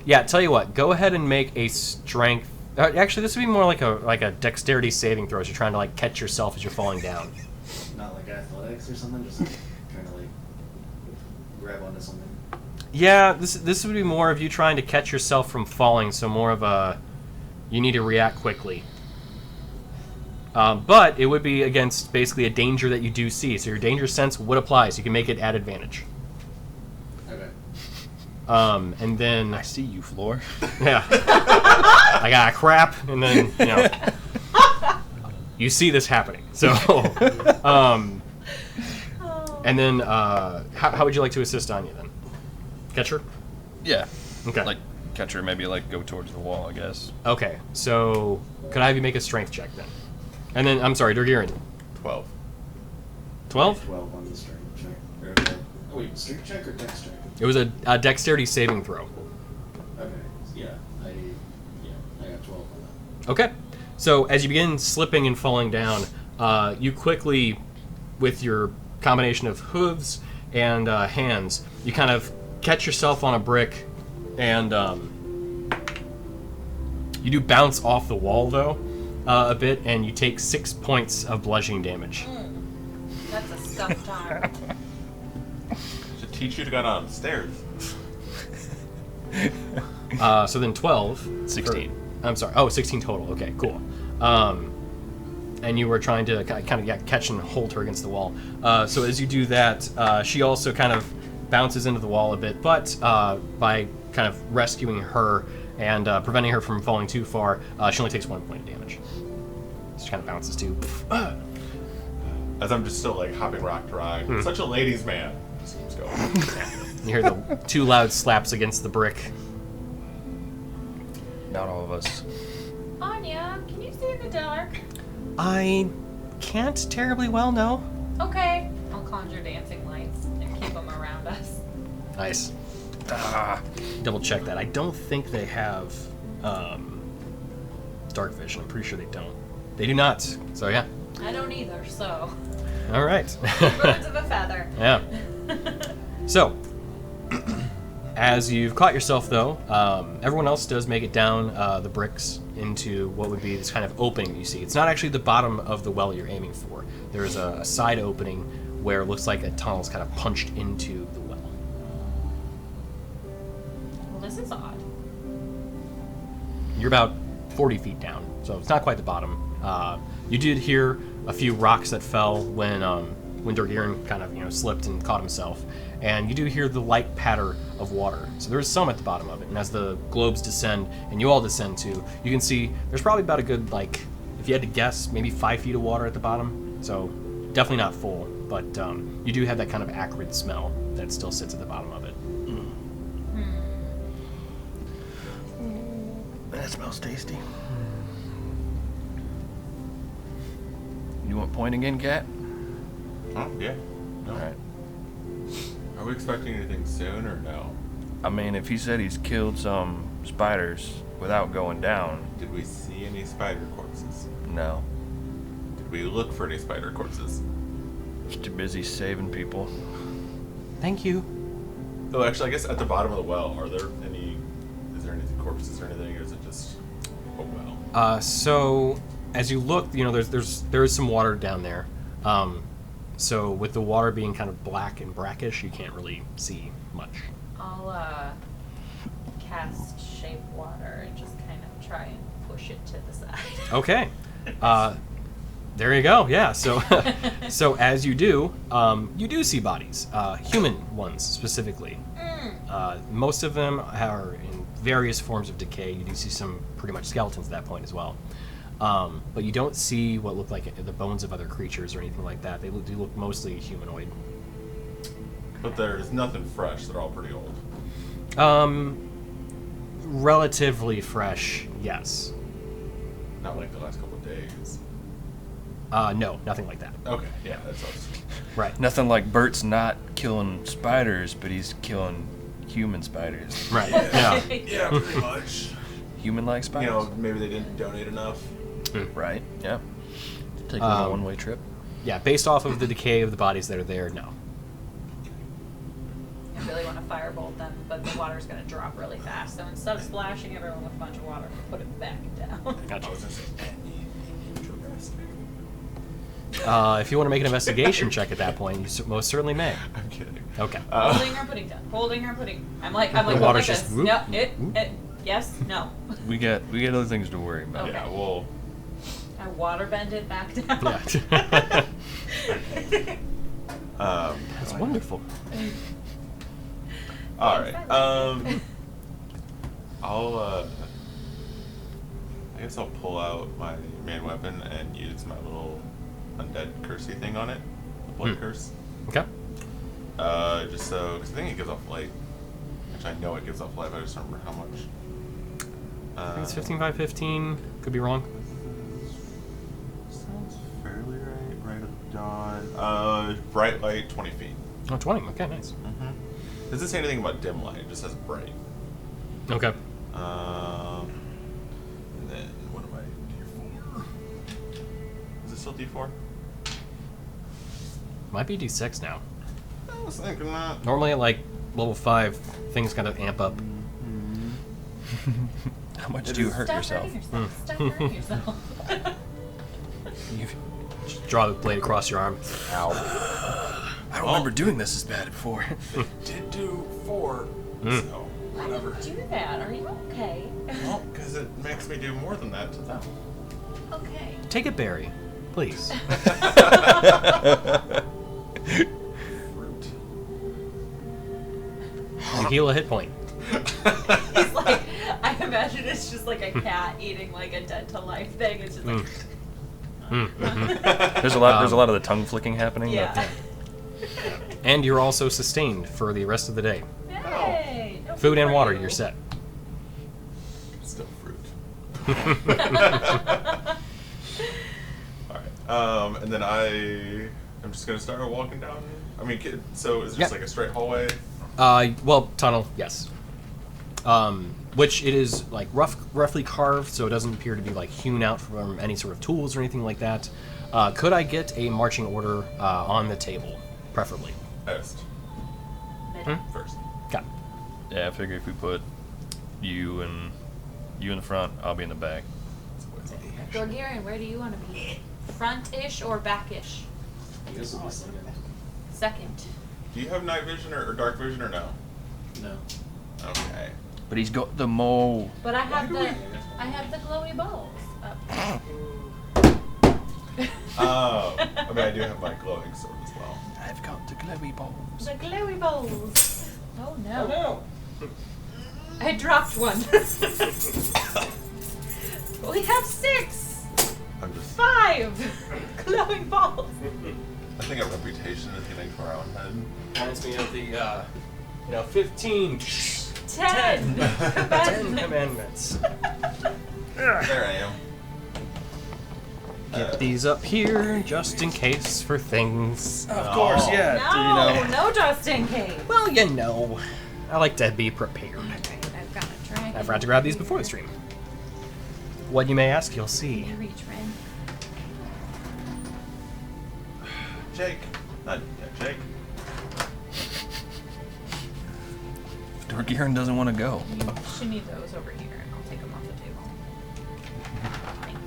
Yeah, tell you what. Go ahead and make a strength. Actually, this would be more like a dexterity saving throw. As you're trying to catch yourself as you're falling down. Not like athletics or something, just trying to grab onto something. Yeah, this would be more of you trying to catch yourself from falling. So more of a, you need to react quickly. But it would be against basically a danger that you do see. So your danger sense would apply. So you can make it at advantage. Okay. And then I see you, Floor. yeah, I got a crap, and then you see this happening. So, and then how would you like to assist Anya then? Catch her? Yeah. Okay. Like, catch her, maybe, go towards the wall, I guess. Okay. So could I have you make a strength check then? And then I'm sorry, Dorgirin. 12. 12? 12 on the strength check. Wait, strength check or dex check? It was a dexterity saving throw. Okay. Yeah, I got 12 on that. Okay. So as you begin slipping and falling down, you quickly, with your combination of hooves and hands, you kind of catch yourself on a brick, and you do bounce off the wall though a bit, and you take 6 points of bludgeoning damage. That's a stuffed arm. Should teach you to go down stairs. So then 12. 16. I'm sorry. Oh, 16 total. Okay, cool. And you were trying to kind of catch and hold her against the wall. So as you do that, she also kind of bounces into the wall a bit, but by kind of rescuing her and preventing her from falling too far, she only takes 1 point of damage. She kind of bounces too. As I'm just still hopping rock to rock. Such a ladies' man. Just keeps going. You hear the 2 loud slaps against the brick. Not all of us. Anya, can you see in the dark? I can't terribly well, no. Okay. I'll conjure dancing lights and keep them around us. Nice. Double check that. I don't think they have dark vision. I'm pretty sure they don't. They do not. So yeah. I don't either, so. All right. Birds of a feather. Yeah. So, as you've caught yourself, though, everyone else does make it down the bricks into what would be this kind of opening you see. It's not actually the bottom of the well you're aiming for. There's a side opening where it looks like a tunnel's kind of punched into the well. Well, this is odd. You're about 40 feet down, so it's not quite the bottom. You did hear a few rocks that fell when Dorgirin kind of slipped and caught himself, and you do hear the light patter of water. So there's some at the bottom of it, and as the globes descend, and you all descend too, you can see there's probably about a good, if you had to guess, maybe 5 feet of water at the bottom. So definitely not full, but you do have that kind of acrid smell that still sits at the bottom of it. That smells tasty. You want point again, Cat? Huh? Yeah. No. All right. Are we expecting anything soon or no? I mean, if he said he's killed some spiders without going down, Did we see any spider corpses? no. Did we look for any spider corpses? Just too busy saving people. Thank you. Oh, actually, I guess at the bottom of the well, is there any corpses or anything, or is it just a well? So as you look, there is some water down there. So with the water being kind of black and brackish, you can't really see much. I'll cast shape water and just kind of try and push it to the side. Okay. There you go. Yeah. So, so as you do see bodies, human ones specifically. Most of them are in various forms of decay. You do see some pretty much skeletons at that point as well. But you don't see what look like the bones of other creatures or anything like that. They do look mostly humanoid. But there's nothing fresh. They're all pretty old. Relatively fresh, yes. Not like the last couple of days. No, nothing like that. Okay, yeah, that's all. Right. Nothing like Bert's not killing spiders, but he's killing human spiders. Right. Yeah. Yeah, pretty much. Human-like You spiders? know, maybe they didn't donate enough. Right, yeah. Take a little one-way trip. Yeah, based off of the decay of the bodies that are there, no. I really want to firebolt them, but the water's going to drop really fast. So instead of splashing everyone with a bunch of water, put it back down. Gotcha. I was gonna say, interesting. If you want to make an investigation check at that point, you most certainly may. I'm kidding. Okay. Holding or putting down. Holding or putting. I'm like The holding water's this. just whoop, No, whoop. yes, no. We got other things to worry about. Okay. Yeah, well, I water bend it back down. Yeah. That's wonderful. all right. I guess I'll pull out my main weapon and use my little undead cursey thing on it, the blood curse. Okay. Just so, because I think it gives off light. Which I know it gives off light, but I just don't remember how much. I think it's 15 by 15. Could be wrong. Sounds fairly right. Right at dawn. Bright light, 20 feet. Oh, 20. Okay, nice. Mm-hmm. Doesn't say anything about dim light. It just says bright. Okay. And then what am I? D4. Is it still D4? Might be D6 now. I was thinking that. Normally at like level 5, things kind of amp up. How much do you hurt Stop yourself? hurting yourself. Stop hurting yourself. You just draw the blade across your arm. Ow. I don't remember doing this as bad before. Did do 4. So, Why whatever. did you do that? Are you okay? Well, because it makes me do more than that to them. Okay. Take a berry, please. Fruit. You heal a hit point. He's like, I imagine it's just like a cat eating like a dead to life thing. It's just like, There's a lot of the tongue flicking happening. yeah. And you're also sustained for the rest of the day. Hey, no Food and for water, you. you're set. Still fruit. Alright. And then I'm just going to start walking down. I mean, so is it just Yeah. like a straight hallway? Well, tunnel, yes. Which it is like roughly carved, so it doesn't appear to be like hewn out from any sort of tools or anything like that. Could I get a marching order on the table, preferably? First. First. Got it. Yeah, I figure if we put you in the front, I'll be in the back. Gorgarian, where do you want to be? Front-ish or back-ish? This will be second. Second. Do you have night vision or dark vision or no? No. Okay. But he's got the mole. But I have do the we- I have the glowy balls. Oh. I mean, I do have my glowing sword as well. I've got the glowy balls. The glowy balls. Oh no. Oh no! I dropped one. We have 6. I'm just. 5 glowing balls. I think a reputation is getting to our own head. Reminds me of the, 15 10 10 commandments. There I am. Get these up here just in case for things. Of course, yeah. No, just in case. Well, you know, I like to be prepared. Alright, I've got a dragon. I forgot to grab these before the stream. What you may ask, you'll see. You reach, Ren. Jake. Not Jake. Dorgiran doesn't want to go. You should need those over here, and I'll take them off the table. Thank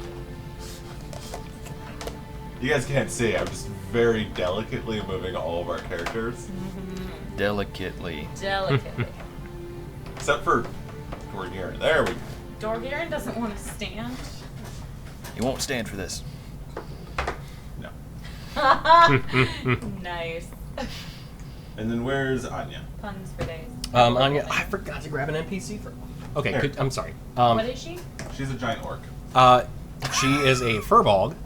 you. You guys can't see. I'm just very delicately moving all of our characters. Delicately. Delicately. Except for Dorgier. There we go. Dorgiran doesn't want to stand. He won't stand for this. No. Nice. And then where's Anya? Puns for days. Anya, I forgot to grab an NPC for. Okay, Here. I'm sorry. What is she? She's a giant orc. She is a furbog,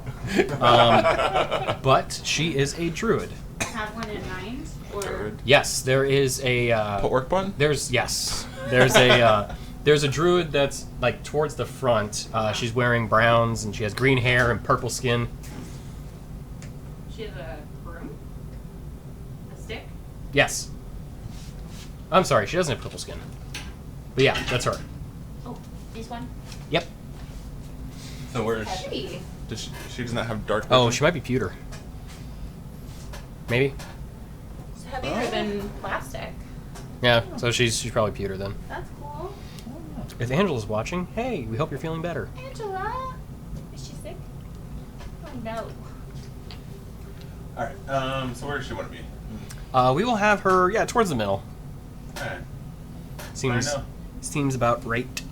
but she is a druid. Have one in mind? Or Yes, there is a. orc bun? There's a druid that's like towards the front. She's wearing browns and she has green hair and purple skin. she has a broom? A stick? Yes. I'm sorry, she doesn't have purple skin. But yeah, that's her. Oh, this one? Yep. So where is she? Heavy. Does she does not have dark vision? Oh, she might be pewter. Maybe. It's heavier than plastic. Yeah. So she's probably pewter then. That's cool. If Angela's watching, hey, we hope you're feeling better. Angela! Is she sick? Oh no. Alright, so where does she want to be? We will have her, towards the middle. Alright. Seems I know. seems about right.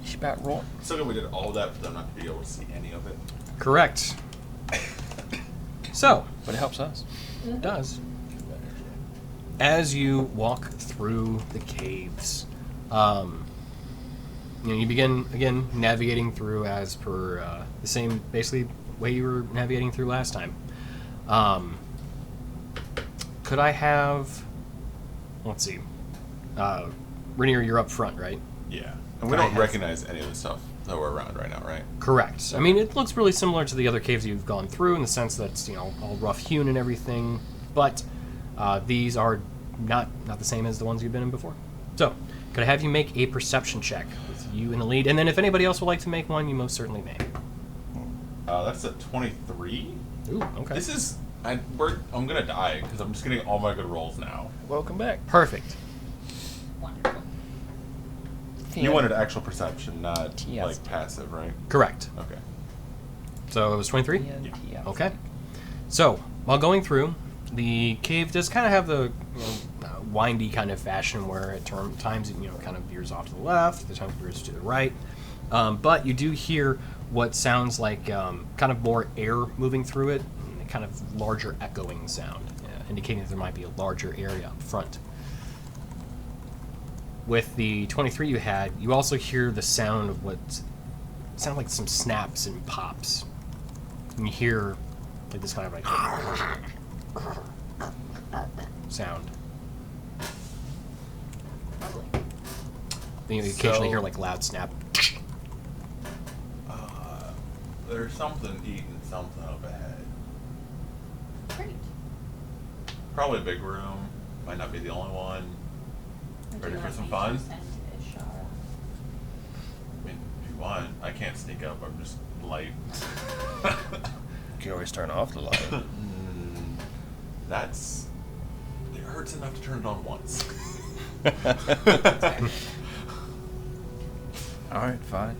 She's about roll. So good we did all that for them not to be able to see any of it. Correct. So, But it helps us. it does. As you walk through the caves, you begin again navigating through as per the same basically way you were navigating through last time. Could I have? Let's see. Rainier, you're up front, right? Yeah. And we I don't have- recognize any of the stuff that we're around right now, right? Correct. I mean, it looks really similar to the other caves you've gone through in the sense that it's all rough hewn and everything, but these are not the same as the ones you've been in before. So, could I have you make a perception check with you in the lead, and then if anybody else would like to make one, you most certainly may. That's a 23. Ooh, okay. This is I'm gonna die because I'm just getting all my good rolls now. Welcome back. Perfect. Wonderful. You wanted actual perception, not Yes. like passive, right? Correct. Okay. So it was 23? Yeah. Okay. So, while going through, the cave does kind of have the windy kind of fashion where at times it kind of veers off to the left, at times it veers to the right. But you do hear what sounds like kind of more air moving through it, and a kind of larger echoing sound, indicating that there might be a larger area up front. With the 23 you had, you also hear the sound of what sound like some snaps and pops. And you hear like this kind of like sound. Then you occasionally hear like loud snap. There's something eating something up ahead. Great. Probably a big room. Might not be the only one. Ready for some fun? I mean, if you want, I can't sneak up. I'm just light. You can always turn off the light. That's. It hurts enough to turn it on once. Alright, fine.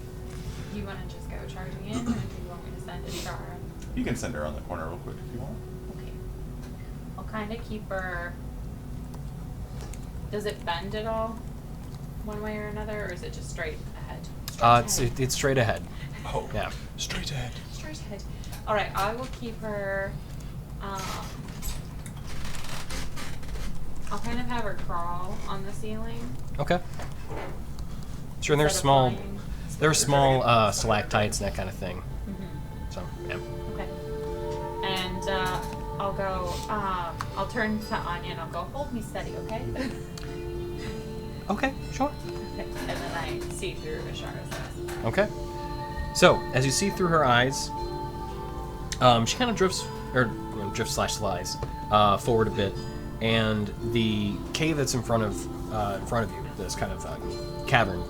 You want to just go charging in, or do you want me to send a char? You can send her on the corner real quick if you want. Okay. I'll kind of keep her. Does it bend at all, one way or another, or is it just straight ahead? It's straight ahead. Oh, Yeah. straight ahead. Straight ahead. All right, I will keep her. I'll kind of have her crawl on the ceiling. Okay. Sure, and there's instead of small, flying. there's small stalactites and that kind of thing. So, yeah. Okay. And I'll go. I'll turn to Anya and I'll go. Hold me steady, okay? Okay, sure. And then I see through Ashara's eyes. Okay. So, as you see through her eyes, she kind of drifts / slides forward a bit, and the cave that's in front of you, this kind of cavern,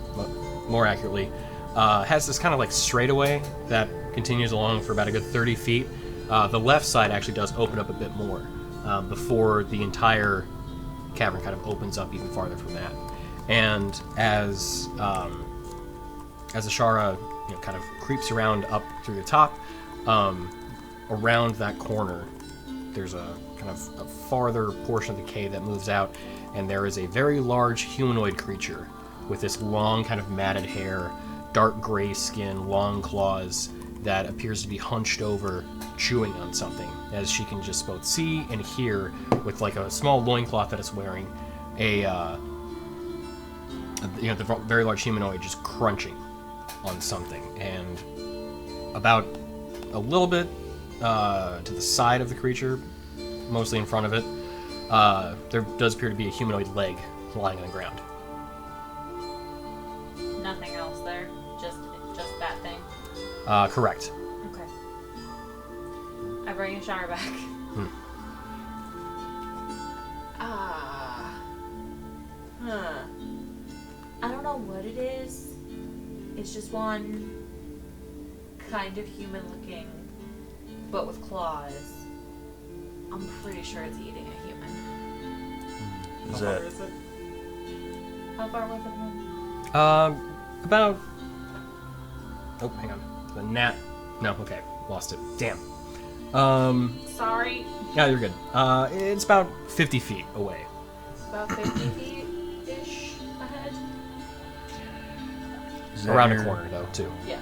more accurately, has this kind of like straightaway that continues along for about a good 30 feet. The left side actually does open up a bit more before the entire cavern kind of opens up even farther from that. And as Ashara kind of creeps around up through the top, around that corner, there's a kind of a farther portion of the cave that moves out, and there is a very large humanoid creature with this long kind of matted hair, dark gray skin, long claws that appears to be hunched over, chewing on something, as she can just both see and hear with like a small loincloth that it's wearing, the very large humanoid just crunching on something. And about a little bit to the side of the creature, mostly in front of it, there does appear to be a humanoid leg lying on the ground. Nothing else there. Just that thing. Correct. Okay. I bring Ashara back. I don't know what it is. It's just one kind of human looking, but with claws. I'm pretty sure it's eating a human. Is How that? far is it? How far was it from? About... Oh, hang on. The gnat... No, okay. Lost it. Damn. Sorry. Yeah, you're good. It's about 50 feet away. About 50 feet-ish ahead. Is that Around a your- corner, though, too. Yeah.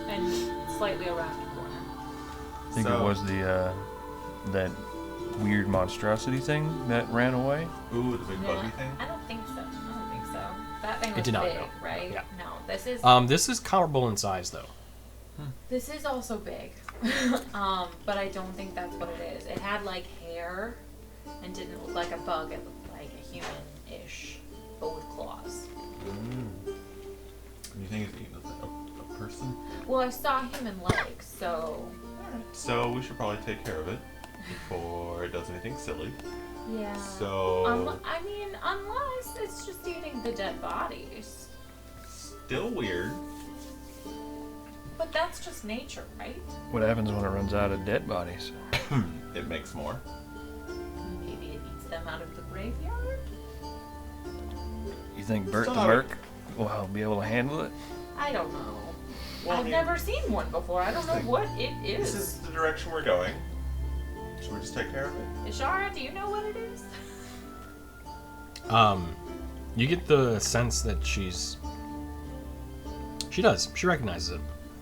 And slightly around the corner. I think it So- was the that weird monstrosity thing that ran away. Ooh, the big buggy thing? I don't think so. That thing was did not, big, no. right? Yeah. No, this is This is comparable in size, though. this is also big. But I don't think that's what it is. It had like hair and didn't look like a bug. It looked like a human-ish, but with claws. You think it's eating a person? Well, I saw human legs, so So we should probably take care of it before it does anything silly. yeah. So I mean, unless it's just eating the dead bodies. still weird. But that's just nature, right? What happens when it runs out of dead bodies? It makes more. Maybe it eats them out of the graveyard? You think Bert the Stop. Merc will be able to handle it? I don't know. Well, I've never seen one before. I don't know what it This is. is the direction we're going. Should we just take care of it? Ishara, do you know what it is? You get the sense that she does. She recognizes it.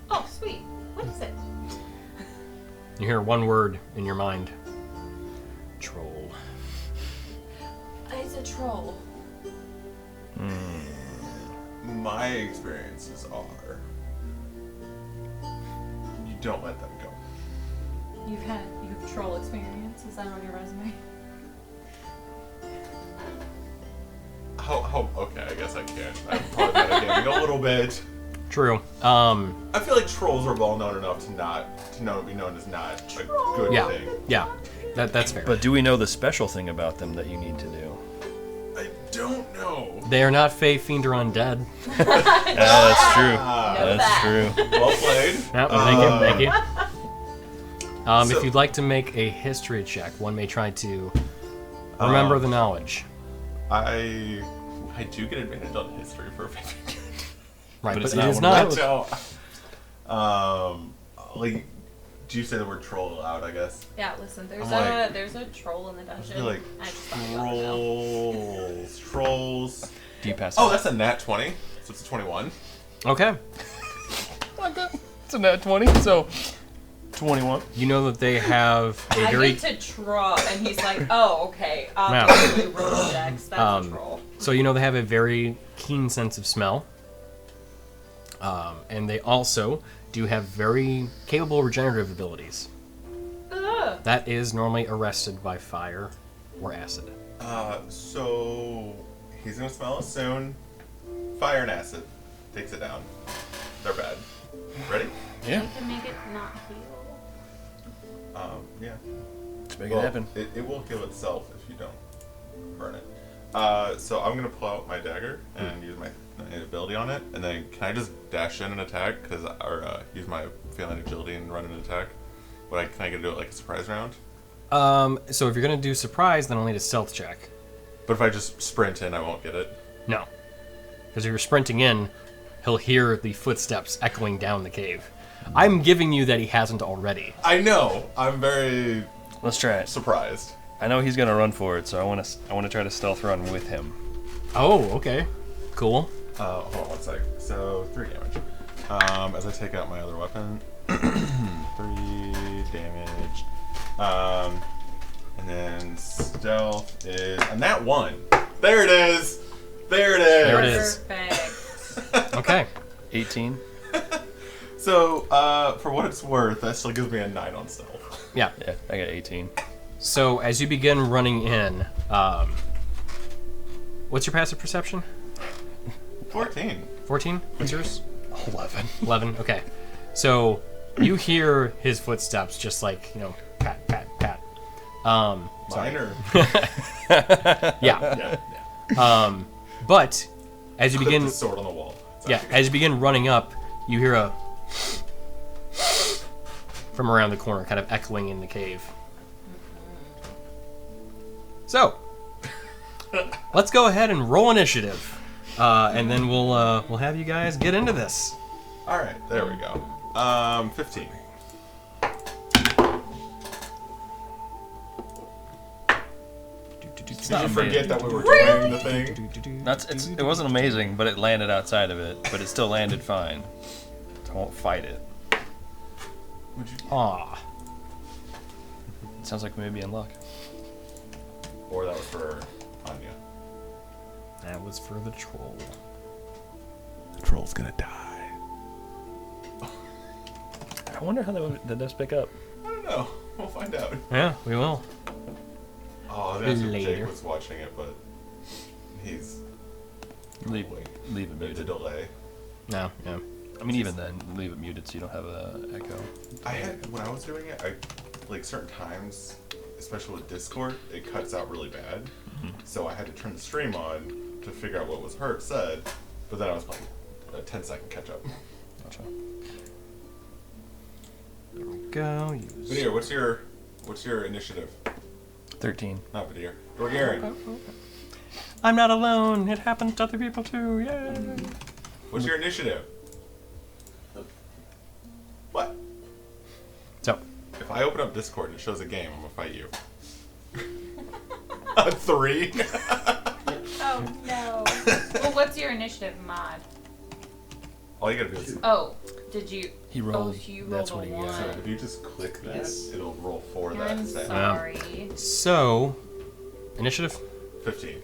Oh, sweet. What is it? You hear one word in your mind. Troll. It's a troll. My experiences are you don't let them go. You have troll experience. Is that on your resume? Okay, I guess I can. I'm probably metagaming a little bit. True. I feel like trolls are well known enough to be known as not a good Yeah. thing. Yeah. That's fair. But do we know the special thing about them that you need to do? I don't know. They are not Fey, Fiend, or Undead. That's true. Know That's that. true. Well played. Yep, thank you. So- If you'd like to make a history check, one may try to remember the knowledge. I do get advantage on history for a 50. Right, But but it's it not is one not. No. Like, do you say the word troll aloud? I guess. Yeah, listen, there's I'm there's a troll in the I dungeon. feel like I just thought you ought to know. trolls. Do you pass? Oh, that's a nat 20. So it's a 21. Okay. It's a nat 20, so 21. You know that they have a I very. get to draw, and he's like, "Oh, okay. Yeah. Obviously, roll checks. That's a troll." So you know they have a very keen sense of smell. And they also do have very capable regenerative abilities. Ugh. That is normally arrested by fire or acid. So He's gonna smell us soon. Fire and acid. Takes it down. They're bad. Ready? Yeah. You can make it not heal. Yeah. Let's make it happen. It will heal itself if you don't burn it. So I'm gonna pull out my dagger and use my ability on it, and then can I just dash in and attack? Or use my failing agility and run an attack? Can I get to do it like a surprise round? So if you're gonna do surprise, then I'll need a stealth check. But if I just sprint in, I won't get it. No, because if you're sprinting in, he'll hear the footsteps echoing down the cave. I'm giving you that he hasn't already. I know. I'm very Let's try it. surprised. I know he's gonna run for it, so I want to try to stealth run with him. Oh, okay, cool. Hold on one sec. So 3 damage. As I take out my other weapon, 3 damage. And then stealth is, and that 1. There it is. There it is. There it is. Perfect. Okay. 18. So for what it's worth, that still gives me a 9 on stealth. Yeah. Yeah, I got 18. So as you begin running in, what's your passive perception? 14. 14? What's yours? 11. 11. Okay. So you hear his footsteps, just like, pat, pat, pat. Sorry. Minor. Yeah. Yeah. But as you Clip begin, the sword on the wall. It's yeah, actually as you begin running up, you hear a from around the corner, kind of echoing in the cave. So let's go ahead and roll initiative, and then we'll have you guys get into this. All right, there we go. 15. Did you forget that we were doing the thing? It wasn't amazing, but it landed outside of it. But it still landed fine. I won't fight it. Would you? Aw. Sounds like maybe in luck. Or that was for Anya. That was for the troll. The troll's gonna die. I wonder how did this pick up? I don't know. We'll find out. Yeah, we will. Oh, that's if Later. Jake was watching it, but he's Leave probably it there's a muted. delay. No, yeah. I mean, even then, leave it muted so you don't have a echo. I had when I was doing it, like certain times, especially with Discord, it cuts out really bad. So I had to turn the stream on to figure out what was said, but then I was playing a 10-second catch up. Gotcha. There we go. Use. Vadir, what's your initiative? 13. Not Vadir. Gorgarian. I'm not alone. It happens to other people too. Yay! What's your initiative? What? So, If I open up Discord and it shows a game, I'm gonna fight you. A 3? Oh no. Well, what's your initiative mod? All you gotta do is. Oh, did you? He rolled. Oh, you That's rolled what a he got. So one. if you just click that, Yes. it'll roll for that. I'm instead. sorry. so initiative. 15.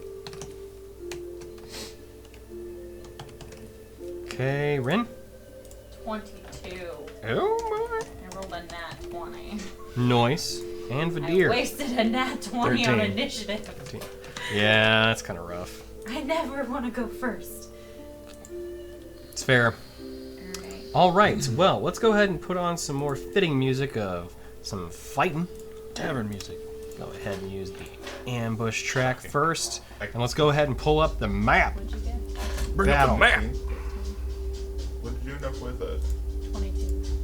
Okay, Rin. 22. Oh I rolled a nat 20. my. Noise and I Vadir. wasted a nat 20 on 13. initiative. Yeah, that's kind of rough. I never want to go first. It's fair. Alright. All right. Well, let's go ahead and put on some more fitting music of some fighting. Tavern music. Go ahead and use the ambush track first, and let's go ahead and pull up the map. What'd you get? Bring Battle. up the map. What did you end up with? 22.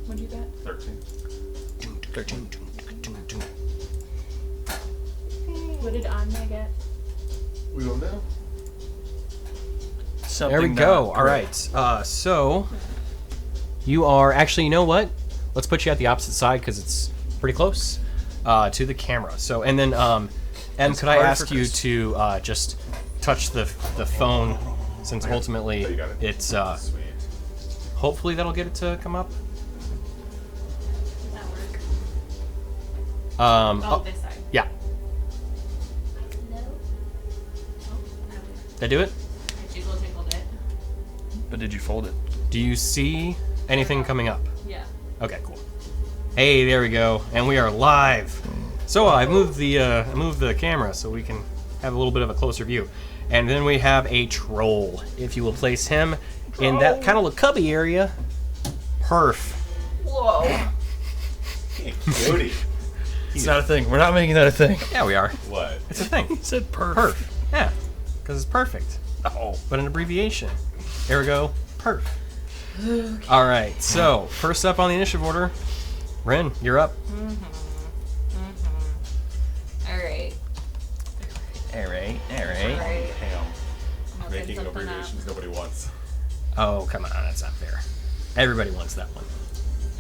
What'd you get? 13. 13. What did Anya get? We don't know. There we go. All right. So you are actually. You know what? Let's put you at the opposite side because it's pretty close to the camera. So and then Em, could I hard ask for you Chris. to just touch the phone since ultimately Oh, you got it? it's Sweet. hopefully that'll get it to come up. Does that work? Oh, This side. yeah. No. Oh, Did I do it? I jiggle tickled it. But did you fold it? Do you see anything coming up? Yeah. Okay, cool. Hey, there we go, and we are live. So I moved the camera so we can have a little bit of a closer view. And then we have a troll. If you will place him in that kind of cubby area. Perf. Whoa. Cutie. It's not a thing. We're not making that a thing. Yeah, we are. What? It's a thing. He said perf. Perf. Yeah, because it's perfect. Oh. But an abbreviation. Ergo, perf. All right, so first up on the initiative order, Ren, you're up. Alright. Alright. Alright. Ham. I'm looking Making something up. abbreviations nobody wants. Oh, come on, that's not fair. Everybody wants that one.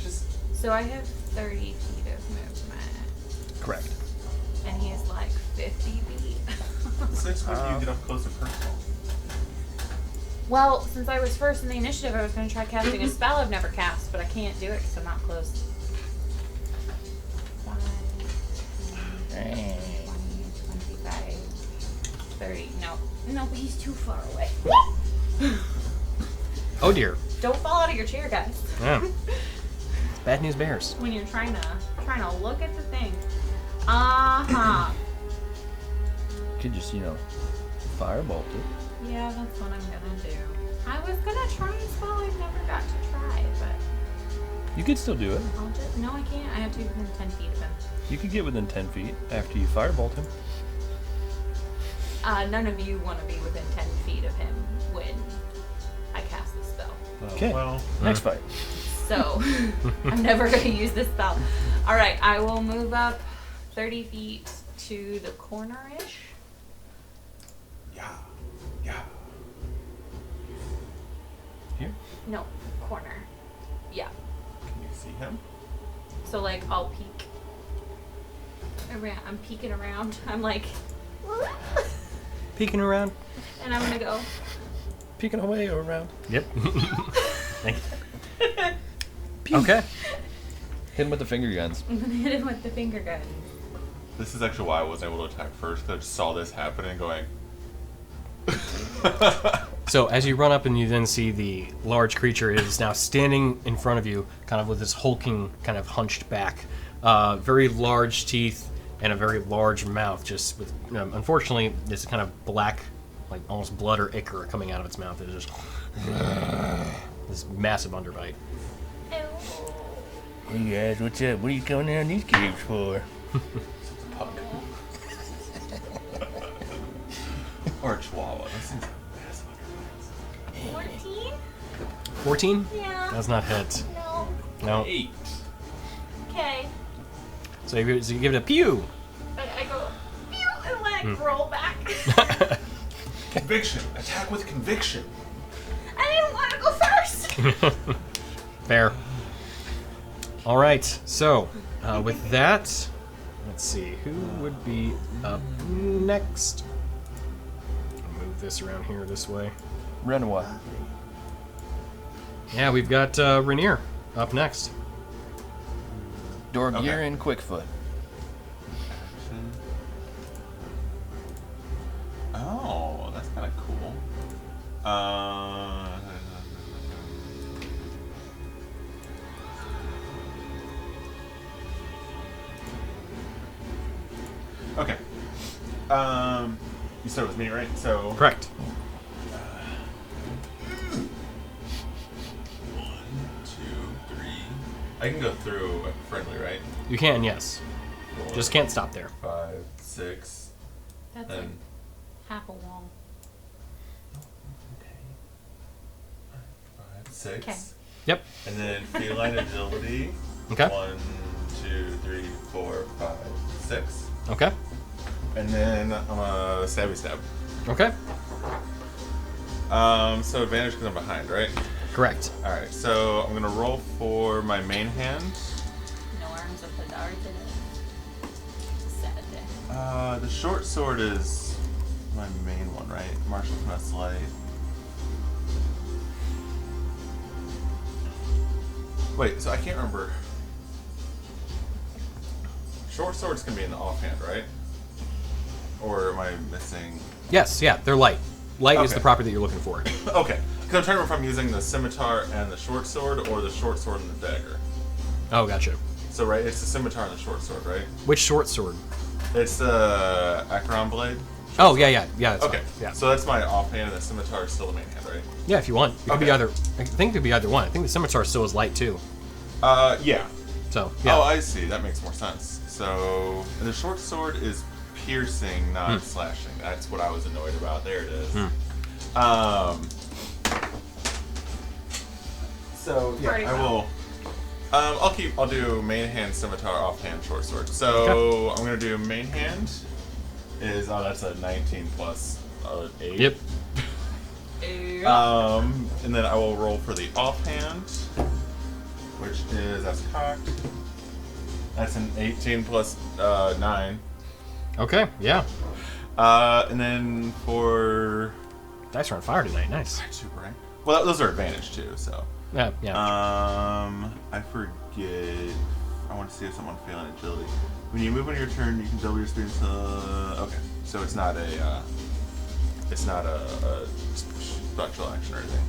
Just So I have 30 feet of movement. Correct. And he is like 50 feet. since when do you get up close and personal? Well, since I was first in the initiative, I was going to try casting a spell I've never cast, but I can't do it because I'm not close. 5, 10, 20, 25, 30. No, but he's too far away. Oh dear. Don't fall out of your chair, guys. Yeah. Bad news bears. When you're trying to look at the thing. Uh-huh. Could just, firebolt it. Yeah, that's what I'm gonna do. I was gonna try a spell I've never got to try, but You could still do it. I'll just... No, I can't. I have to be within 10 feet of him. You could get within 10 feet after you firebolt him. None of you want to be within 10 feet of him when I cast the spell. Okay. Well, Next fight. So, I'm never going to use this spell. Alright, I will move up 30 feet to the corner-ish. yeah. Here? No, corner. Yeah. Can you see him? So, like, I'll peek. Around. I'm peeking around. I'm like... Peeking around. And I'm going to go... Peeking away or around. Yep. Okay. Hit him with the finger guns. I'm going to hit him with the finger gun. This is actually why I wasn't able to attack first, because I just saw this happening going. So as you run up and you then see the large creature is now standing in front of you, kind of with this hulking, kind of hunched back, very large teeth and a very large mouth, just with, unfortunately, this kind of black, like almost blood or ichor coming out of its mouth. It's just this massive underbite. Hey guys, what's up? What are you coming down these caves for? Pug. Or a chihuahua. Those things are massive underbites. 14? 14? Yeah. Does not hit. No. No. 8. Okay. So you give it a pew. I go, pew, and let it roll back. Conviction. Attack with conviction. I didn't want to go first. Fair. All right. So with that, let's see who would be up next. I'll move this around here this way. Renoir. Yeah, we've got Rainier up next. Dorgir Okay. and Quickfoot. Oh, that's kind of cool. Okay. You start with me, right? So. Correct. 1, 2, 3. I can go through friendly, right? You can, yes. 4, Just can't stop there. 5, 6, That's like and half a wall. okay. 5, 6. Okay. Yep. And then feline agility. Okay. 1, 2, 3, 4, 5, 6. Okay. And then I'm a stabby stab. Okay. So advantage because I'm behind, right? Correct. All right. So I'm gonna roll for my main hand. No arms of the dart today. Sad. The short sword is my main one, right? Martial finesse light. Wait, so I can't remember. Short sword's gonna be in the offhand, right? Or am I missing? Yes, yeah, they're light. Light is Okay. the property that you're looking for. Okay, because I'm trying to remember if I'm using the scimitar and the short sword, or the short sword and the dagger. Oh, gotcha. So right, it's the scimitar and the short sword, right? Which short sword? It's the Acheron blade, Oh, yeah. That's Okay. fine. Yeah. So that's my offhand, and the scimitar is still the main hand, right? Yeah, if you want. It could be Okay. either. I think it could be either one. I think the scimitar still is light too. Yeah. So, yeah. Oh, I see. That makes more sense. So, and the short sword is piercing, not slashing. That's what I was annoyed about. There it is. So yeah, Party I foul. will. I'll do main hand, scimitar, offhand, short sword. So I'm gonna do main hand. That's a 19 plus 8. Yep. And then I will roll for the offhand, which is that's cocked. That's an 18 plus 9. Okay, yeah. And then for Dice are on fire tonight. Nice. super right. Well, those are advantage too. So Yeah. I forget. I want to see if someone failing agility. When you move on your turn, you can double your speed. Okay, so it's not a special action or anything.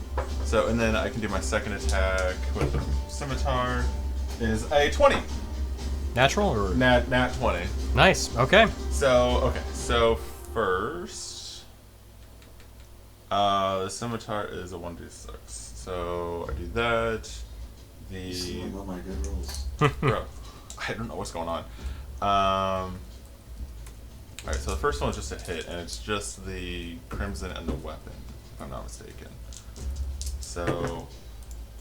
So and then I can do my second attack with the scimitar. Is a 20. Natural or Nat 20. nice. Okay. So first, the scimitar is a 1d6. So I do that. See, I love my good rolls. Bro, I don't know what's going on. Alright, so the first one is just a hit, and it's just the crimson and the weapon, if I'm not mistaken. So,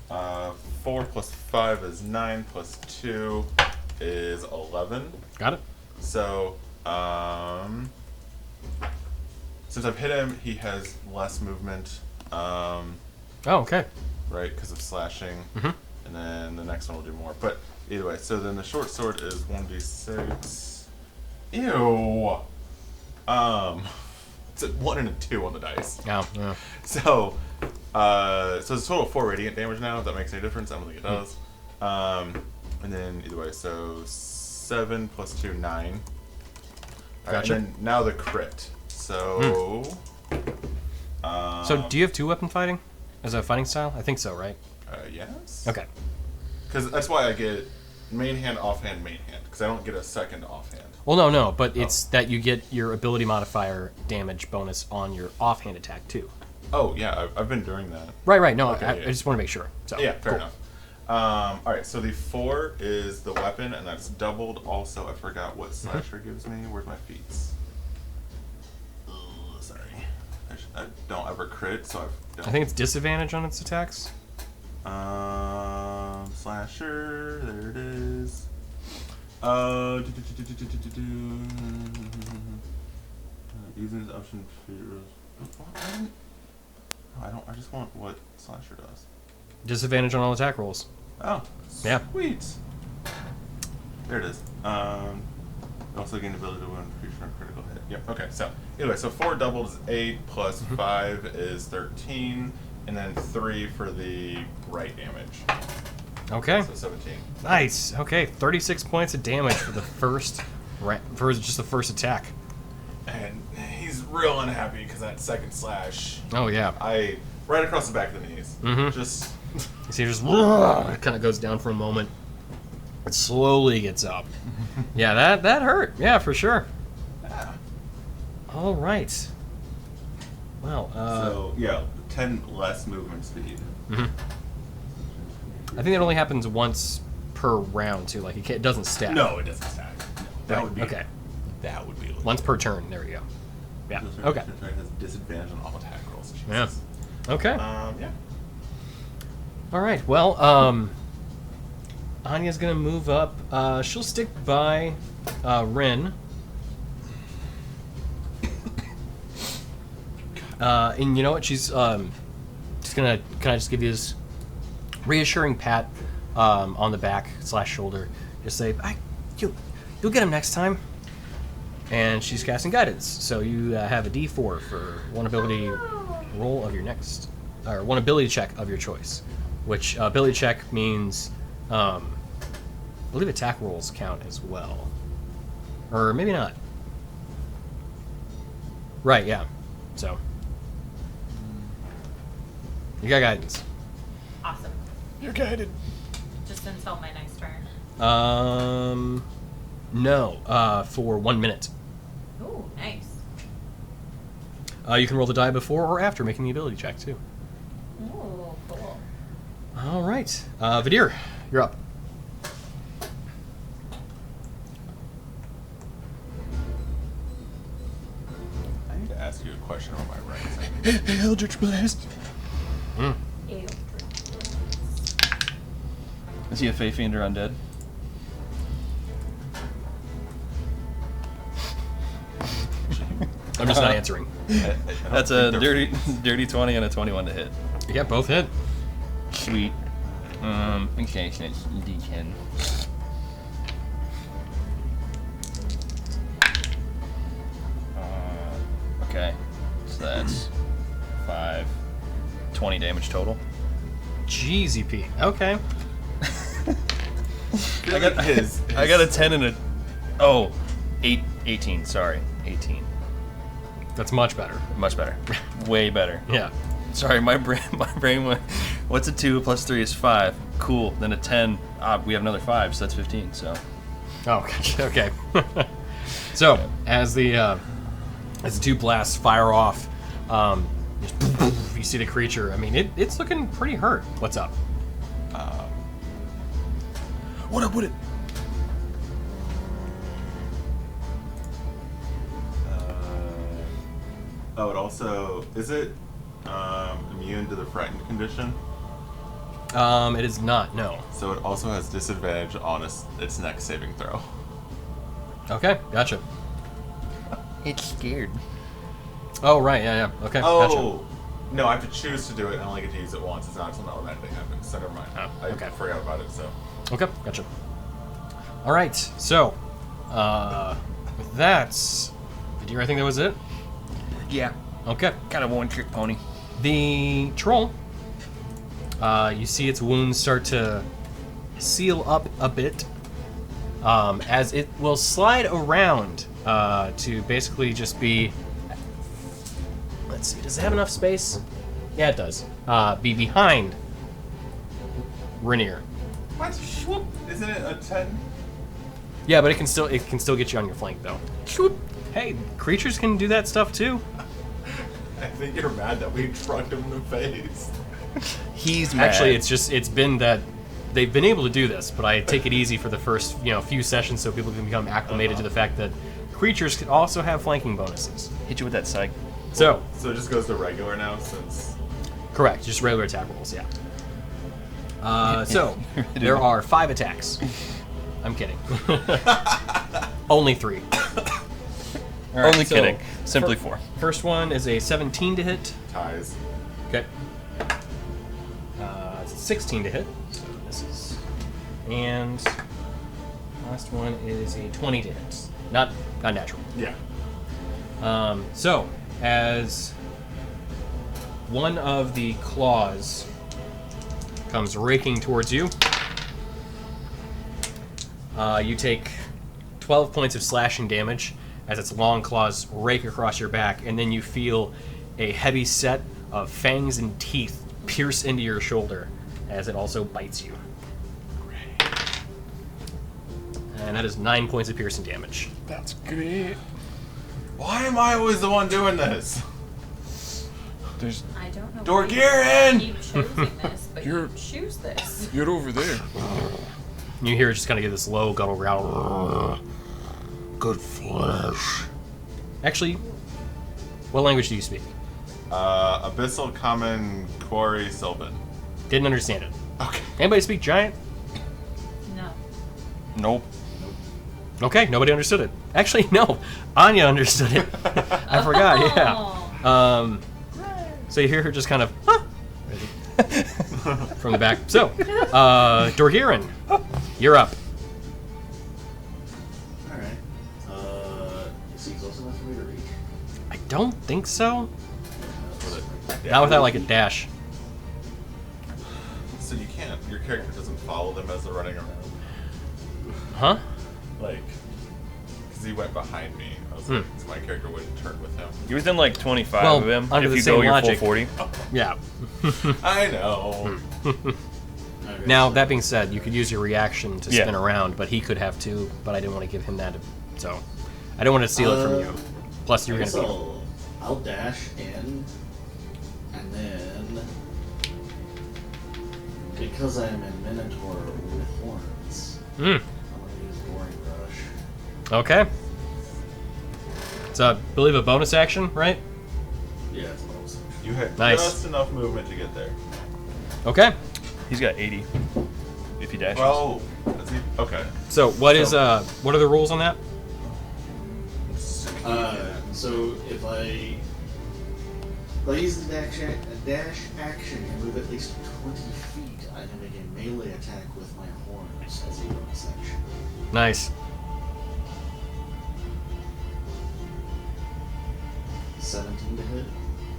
4 plus 5 is 9, plus 2 is 11. Got it. So, since I've hit him, he has less movement, Oh, okay. right, because of slashing. Mhm. And then the next one will do more. But either way, so then the short sword is 1d6. Ew. It's a 1 and a 2 on the dice. Yeah. Yeah. So it's a total of 4 radiant damage now. If that makes any difference, I don't think it does. And then either way, so 7 plus 2, 9. All right, Gotcha. and then now the crit. So. So, do you have 2-weapon fighting as a fighting style? I think so, right? Yes. Okay. Because that's why I get main hand, offhand, main hand. Because I don't get a second offhand. Well, no, but it's that you get your ability modifier damage bonus on your offhand attack too. Oh yeah, I've been doing that. Right. No, Okay, I yeah. just want to make sure. So, Yeah, fair cool. enough. All right, so the 4 is the weapon, and that's doubled. Also, I forgot what slasher gives me. Where's my feats? Ugh, sorry, I don't ever crit, so I I think it's disadvantage on its attacks. Slasher, there it is. Using this option. I don't. I just want what slasher does. Disadvantage on all attack rolls. Oh, Yeah. sweet. There it is. Also gain the ability to win creature on critical hit. Yep. Okay. So anyway, so 4 doubled is 8 plus 5 is 13, and then 3 for the right damage. Okay. So 17. Nice. Okay, 36 points of damage for the first, for just the first attack. And he's real unhappy because that second slash, Oh yeah. right across the back of the knees. Mhm. Just. You see, it just it kind of goes down for a moment. It slowly gets up. Yeah, that hurt. Yeah, for sure. Yeah. All right. Well, So yeah, 10 less movement speed. mhm. I think that only happens once per round too. Like it doesn't stack. No, it doesn't stack. No, that Right, would be okay. That would be Once per turn. There we go. Yeah. Okay. It has disadvantage on all attack rolls. Yeah. Jesus. Okay. Yeah. All right. Well, Anya's gonna move up. She'll stick by Ren. And you know what? She's just gonna. Can I just give you this reassuring pat on the back / shoulder? Just say, "You'll get him next time." And she's casting guidance, so you have a D4 for one ability roll of your next, or one ability check of your choice. Which ability check means, I believe attack rolls count as well, or maybe not. Right? Yeah. So you got guidance. Awesome. You're guided. Just until my next turn. No. For 1 minute. Ooh, nice. You can roll the die before or after making the ability check, too. Ooh, cool. All right. Vidir, you're up. I need to ask you a question on my right. Eldritch Blast. Ew. Is he a Fey Fiend or undead? I'm just not answering. That's a dirty 20 and a 21 to hit. Yeah, both hit. Sweet. Okay, so it's D10. Okay, so that's 20 damage total. GZP. Okay. I got a 10 and a 18. Sorry, 18. That's much better. Much better. Way better. Yeah. Sorry, my brain went. What's a 2 plus 3 is 5. Cool. Then a 10. We have another 5, so that's 15. So. Oh, gotcha. Okay. So as the two blasts fire off, you see the creature. I mean, it's looking pretty hurt. What's up? What up with it? Oh, it also is it immune to the frightened condition? It is not. No. So it also has disadvantage on its next saving throw. Okay. Gotcha. It's scared. Oh right. Yeah. Yeah. Okay. Oh, no, I have to choose to do it, and I only get to use it once. It's not until an automatic thing happens. So never mind. Oh, I okay. forgot about it. So. Gotcha. Okay. Gotcha. All right. So, with that, Vidir, I think that was it. Yeah. Okay. Kind of one trick pony. The troll, you see its wounds start to seal up a bit as it will slide around to basically just be... Let's see, does it have enough space? Yeah, it does. Be behind Rainier. What? Swoop. Isn't it a 10? Yeah, but it can still get you on your flank though. Swoop. Hey, creatures can do that stuff too. I think you're mad that we trucked him in the face. He's mad. Actually, it's been that they've been able to do this, but I take it easy for the first few sessions so people can become acclimated to the fact that creatures can also have flanking bonuses. Hit you with that psych. So it just goes to regular now since. correct, just regular attack rolls, yeah. So there are 5 attacks. I'm kidding. Only 3. All right, Only so kidding. Simply 4. First one is a 17 to hit. Ties. Okay. It's a 16 to hit. So this is, and last one is a 20 to hit. Not natural. Yeah. So as one of the claws comes raking towards you, you take 12 points of slashing damage as its long claws rake across your back, and then you feel a heavy set of fangs and teeth pierce into your shoulder as it also bites you. And that is 9 points of piercing damage. That's great. Why am I always the one doing this? There's. I don't know. Dorgirin! You choosing this, but You're- you choose this. You're over there. You hear it just kind of get this low guttural growl. Good flesh. Actually, what language do you speak? Abyssal Common Quarry Sylvan. Didn't understand it. Okay. Anybody speak giant? No. Nope. Okay, nobody understood it. Actually, no. Anya understood it. I forgot, yeah. So you hear her just kind of from the back. So, Dorgirin, you're up. Alright. Is he close enough for me to reach? I don't think so. Yeah. Not without like a dash. So you can't. Your character doesn't follow them as they're running around. Huh? Like, because he went behind me. I was like, so my character wouldn't turn with him. You're within like 25 Well, of him. under If the you same go your logic. full 40. Yeah. I know. Okay, Now, so- that being said, you could use your reaction to Yeah. spin around, but he could have too, but I didn't want to give him that. So, I don't want to steal it from you. Plus, you're I going guess to be... I'll dash in, and then because I'm a minotaur with horns, I'm gonna use boring brush. Okay. It's I believe a bonus action, right? Yeah, it's a bonus. You had Nice. just enough movement to get there. Okay. He's got 80. If he dashes. Oh, okay. So what are the rules on that? So if I use the dash action and move at least 20 feet, I can make a melee attack with my horns as a bonus action. Nice. 17 to hit.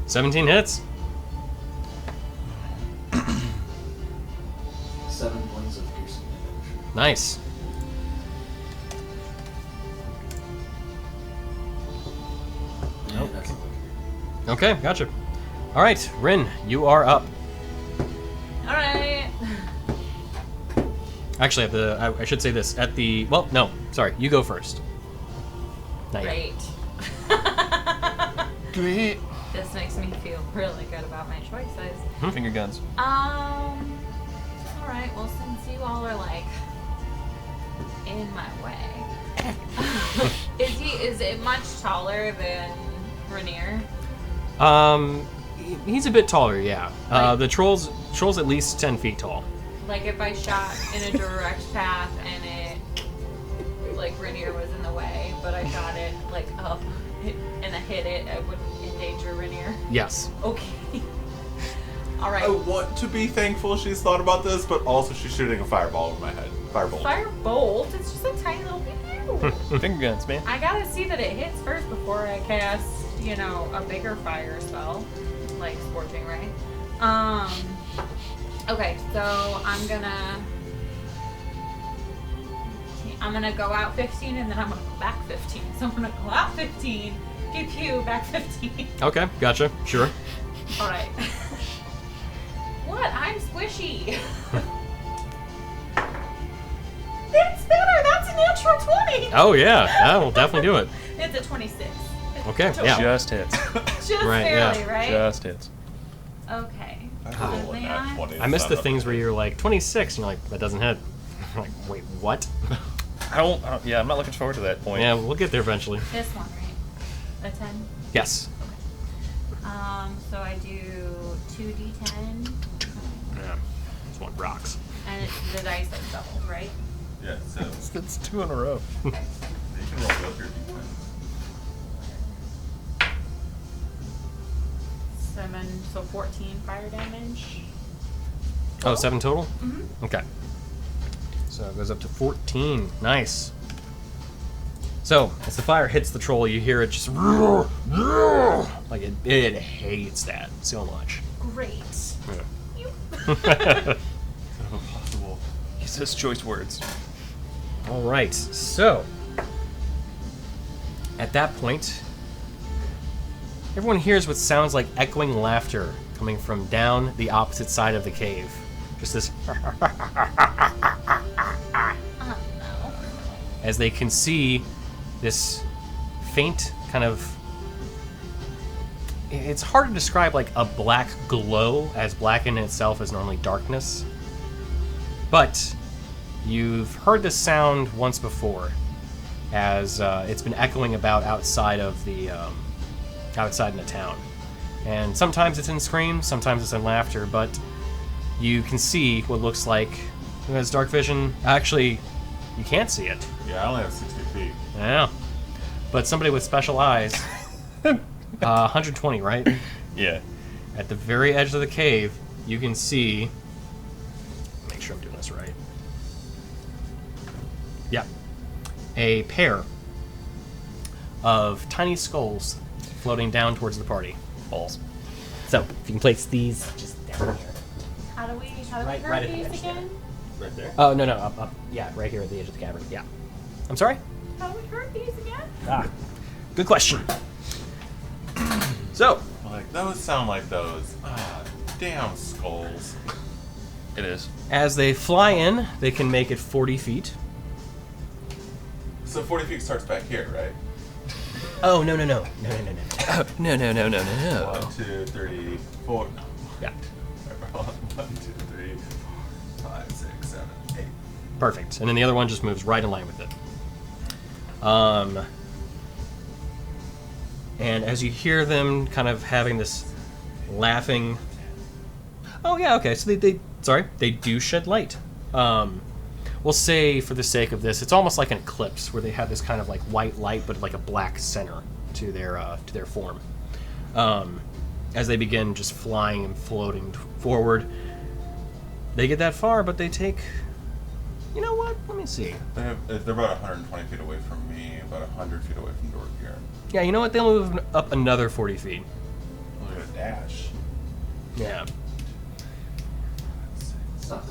17 hits. 7 points of piercing damage. Nice. And that's all. Okay, gotcha. All right, Rin, you are up. All right. Actually, I should say this sorry, you go first. Not yet. Great. This makes me feel really good about my choices. Finger guns. All right. Well, since you all are like in my way, is it much taller than Rainier? He's a bit taller, yeah. Like- The troll's at least 10 feet tall. Like if I shot in a direct path and it, like Rainier was in the way, but I shot it like up and I hit it, I wouldn't endanger Rainier. Yes. Okay. All right. I want to be thankful she's thought about this, but also she's shooting a fireball over my head. Firebolt. Firebolt. It's just a tiny little pew. Finger guns, man. I gotta see that it hits first before I cast, a bigger fire spell, like Scorching Ray. Okay, so I'm gonna go out 15 and then I'm gonna go back 15. So I'm gonna go out 15, pew pew, back 15. Okay, gotcha. Sure. All right. What? I'm squishy. That's better. That's a natural 20. Oh yeah, that will definitely do it. It's a 26. Okay, yeah. Just hits. Just Right, barely, yeah. right? Just hits. Okay. I roll a nat 20, I missed so the I'm things not where you're like 26 and you're like, that doesn't hit. I'm like, wait, what? Yeah, I'm not looking forward to that point. Yeah, we'll get there eventually. This one, right? A 10? Yes. So I do 2d10, Yeah. This one rocks. and the dice are doubled, right? Yeah, so That's 2 in a row. you can roll both your d10s. 7, so 14 fire damage. Oh, 7 total? Mm-hmm. Okay. So it goes up to 14. Nice. So, as the fire hits the troll, you hear it just like it hates that so much. Great. Yeah. Impossible. He says choice words. All right. So, at that point, everyone hears what sounds like echoing laughter coming from down the opposite side of the cave. Just this No. as they can see this faint kind of, it's hard to describe like a black glow, as black in itself is normally darkness, but you've heard this sound once before, as it's been echoing about outside of the outside in the town, and sometimes it's in screams, sometimes it's in laughter, but you can see what looks like, who has dark vision, actually you can't see it. Yeah, I only have 60 feet. Yeah. But somebody with special eyes, 120, right? Yeah. At the very edge of the cave, you can see, make sure I'm doing this right. Yeah. A pair of tiny skulls floating down towards the party. Balls. So, if you can place these just down here. How do we Right hurt at the these edge there. again? Right there. Oh, no, up. Yeah, right here at the edge of the cavern. Yeah. I'm sorry? How do we hurt these again? Ah, good question. So, Like, those sound like those. Ah, damn skulls. It is. as they fly in, they can make it 40 feet. So 40 feet starts back here, right? Oh, no. No. 1, 2, 3, 4. No. Yeah. 1, 2, 3, 4, 5, 6, 7, 8. Perfect. And then the other one just moves right in line with it. And as you hear them kind of having this laughing... Oh, yeah, okay. So they do shed light. We'll say, for the sake of this, it's almost like an eclipse, where they have this kind of like white light, but like a black center to their form. As they begin just flying and floating forward, they get that far, but they take... You know what? Let me see. They're about 120 feet away from me, about 100 feet away from Dork here. Yeah, you know what? They'll move up another 40 feet. Look at a dash. Yeah. It's not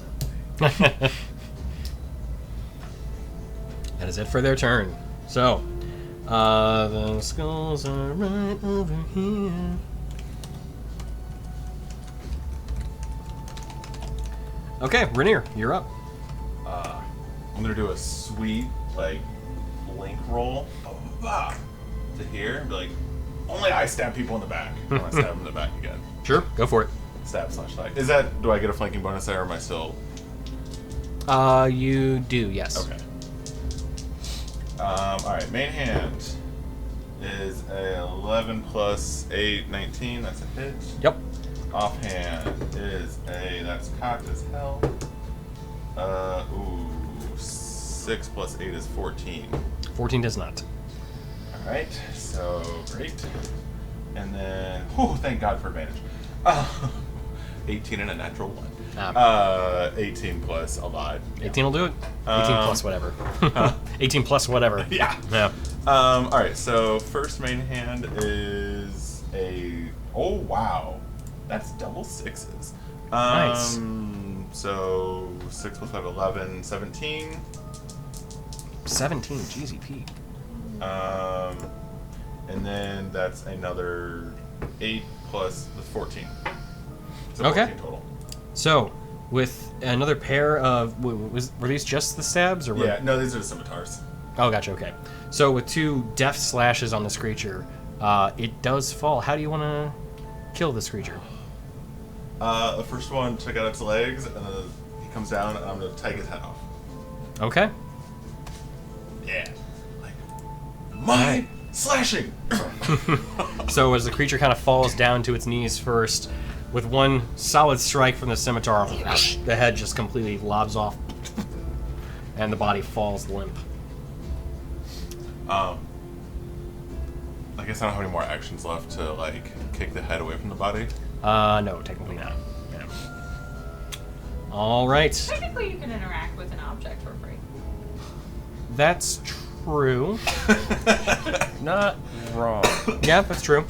that way. That is it for their turn. So, the skulls are right over here. Okay, Rainier, you're up. I'm gonna do a sweet, like, link roll to here and be like, only I stab people in the back. I want to stab them in the back again. Sure, go for it. Stab / light. Is that, do I get a flanking bonus there or am I still? You do, yes. Okay. Alright, main hand is a 11 plus 8, 19. That's a hit. Yep. Offhand is that's cocked as hell. 6 plus 8 is 14. 14 does not. Alright, so great. And then, thank God for advantage. 18 and a natural 1. 18 plus a lot. 18 will do it. 18 plus whatever. 18 plus whatever. Yeah. Yeah. Alright, so first main hand is oh wow. That's double 6s. Nice. So 6 plus 5, 11, 17. 17, GZP. And then that's another 8 plus the 14. So Okay. 14 total. So, with another pair of... Were these just the stabs? Or were, Yeah, no, these are the scimitars. Oh, gotcha, okay. So, with 2 deft slashes on this creature, it does fall. How do you want to kill this creature? The first one took out its legs, and then he comes down, and I'm going to take his head off. Okay. Yeah. Like, my slashing! So as the creature kind of falls down to its knees first, with one solid strike from the scimitar, the head just completely lobs off, and the body falls limp. I guess I don't have any more actions left to, like, kick the head away from the body. No, technically not. Yeah. All right. Technically, you can interact with an object for free. That's true. Not wrong. Yeah, that's true.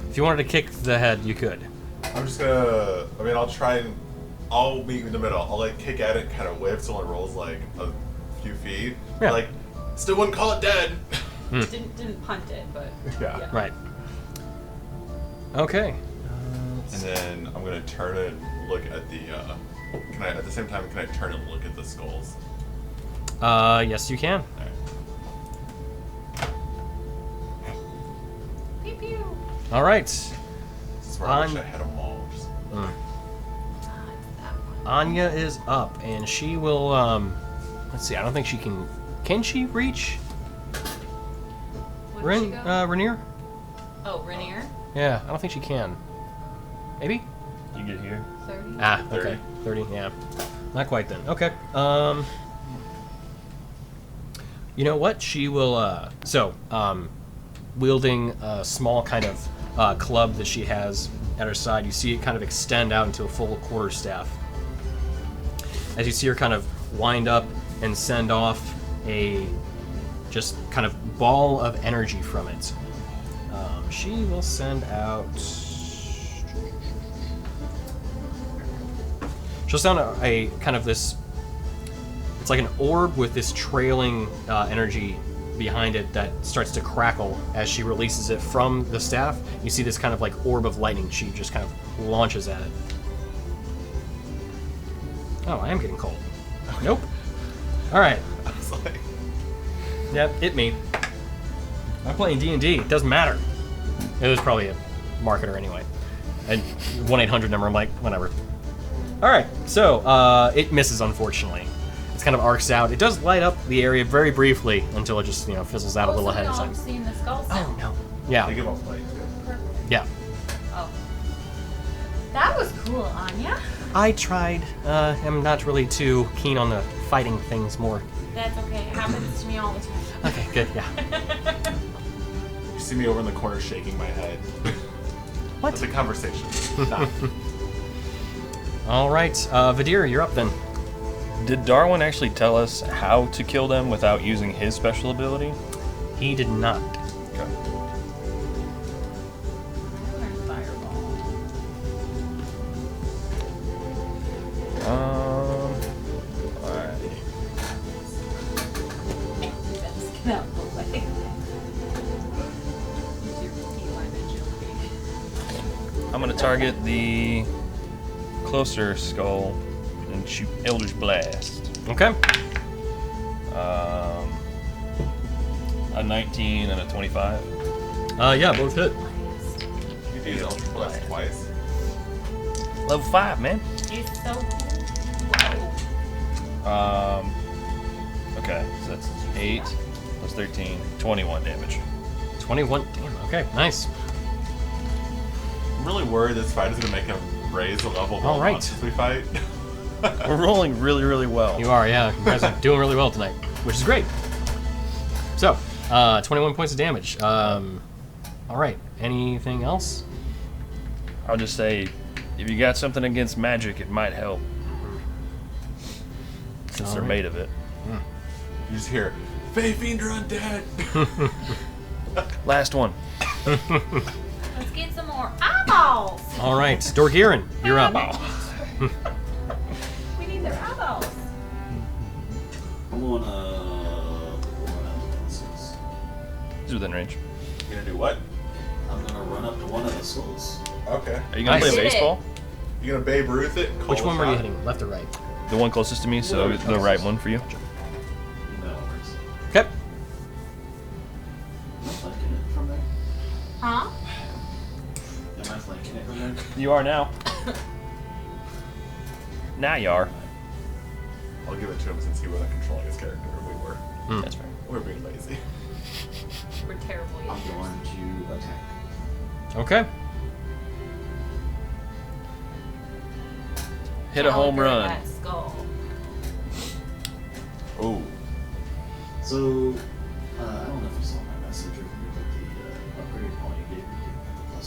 If you wanted to kick the head, you could. I'm just gonna, I'll meet you in the middle. I'll, like, kick at it, kind of whip so it rolls, like, a few feet. Yeah. Like, still wouldn't call it dead. Didn't punt it, but Yeah. Right. Okay. And then I'm gonna turn and look at the, at the same time, can I turn and look at the skulls? Yes, you can. Alright. pew pew. All right. This is where I wish I had them all. Just, Mm. It's that one. Anya is up, and she will, let's see, I don't think she can... Can she reach Where did she go? Rainier? Oh, Rainier? Yeah, I don't think she can. Maybe? You get here. 30? Ah, 30. okay. 30, yeah. Not quite then. Okay. You know what? She will, wielding a small kind of club that she has at her side, you see it kind of extend out into a full quarterstaff. As you see her kind of wind up and send off a just kind of ball of energy from it. She will send out... She'll send a kind of this... It's like an orb with this trailing energy behind it that starts to crackle as she releases it from the staff. You see this kind of like orb of lightning. She just kind of launches at it. Oh, I am getting cold. Nope. All right. I was like, Yep, hit me. I'm playing D&D. It doesn't matter. It was probably a marketer anyway. And 1-800 number, I'm like, whatever. Alright, so, it misses, unfortunately. It's kind of arcs out. It does light up the area very briefly until it just, fizzles out a little ahead of time. Seen the skulls now. Oh, no. Yeah. They give off light too. Perfect. Yeah. Oh. That was cool, Anya. I tried. I'm not really too keen on the fighting things more. That's okay. It happens to me all the time. Okay, good, yeah. You see me over in the corner shaking my head. What? It's a conversation. Stop. Alright, Vadir, you're up then. Did Darwin actually tell us how to kill them without using his special ability? He did not. Okay. I learned fireball. Alright. Let's get out of the way. Use your feline agility. I'm gonna target the closer skull and shoot Eldritch Blast. Okay. A 19 and a 25. Yeah, both hit. You can use Ultra Blast twice. Level 5, man. It's so Okay, so that's 8 plus 13, 21 damage. 21. Damn, okay, nice. I'm really worried this fight is going to make him raise the level of all All right. monsters we fight. We're rolling really, really well. You are, yeah. You guys are doing really well tonight, which is great. So, 21 points of damage. Alright, anything else? I'll just say, if you got something against magic, it might help. Since they're Alright. made of it. You just hear, Fae Fiend are undead! Last one. Let's get some more eyeballs. Alright, Dorgirin, you're up. We need their eyeballs. I'm gonna run up to one of the skulls. He's within range. You gonna do what? I'm gonna run up to one of the skulls. Okay. Are you gonna Nice. play Did it. baseball? You gonna Babe Ruth it? Which Call one a were you shot? hitting? Left or right? The one closest to me, so Whatever. the right one for you. No worries. Okay. Am I flanking it from there? Huh? Am I flanking it from there? You are now. Now you are. I'll give it to him since he wasn't controlling his character. We were. That's fair. We're being lazy. We're terrible I'm users. going to attack. Okay. Hit a home Caliber run. That skull. Oh. So, I don't know if you saw my message over here, but the upgrade point you gave me gave me the +1.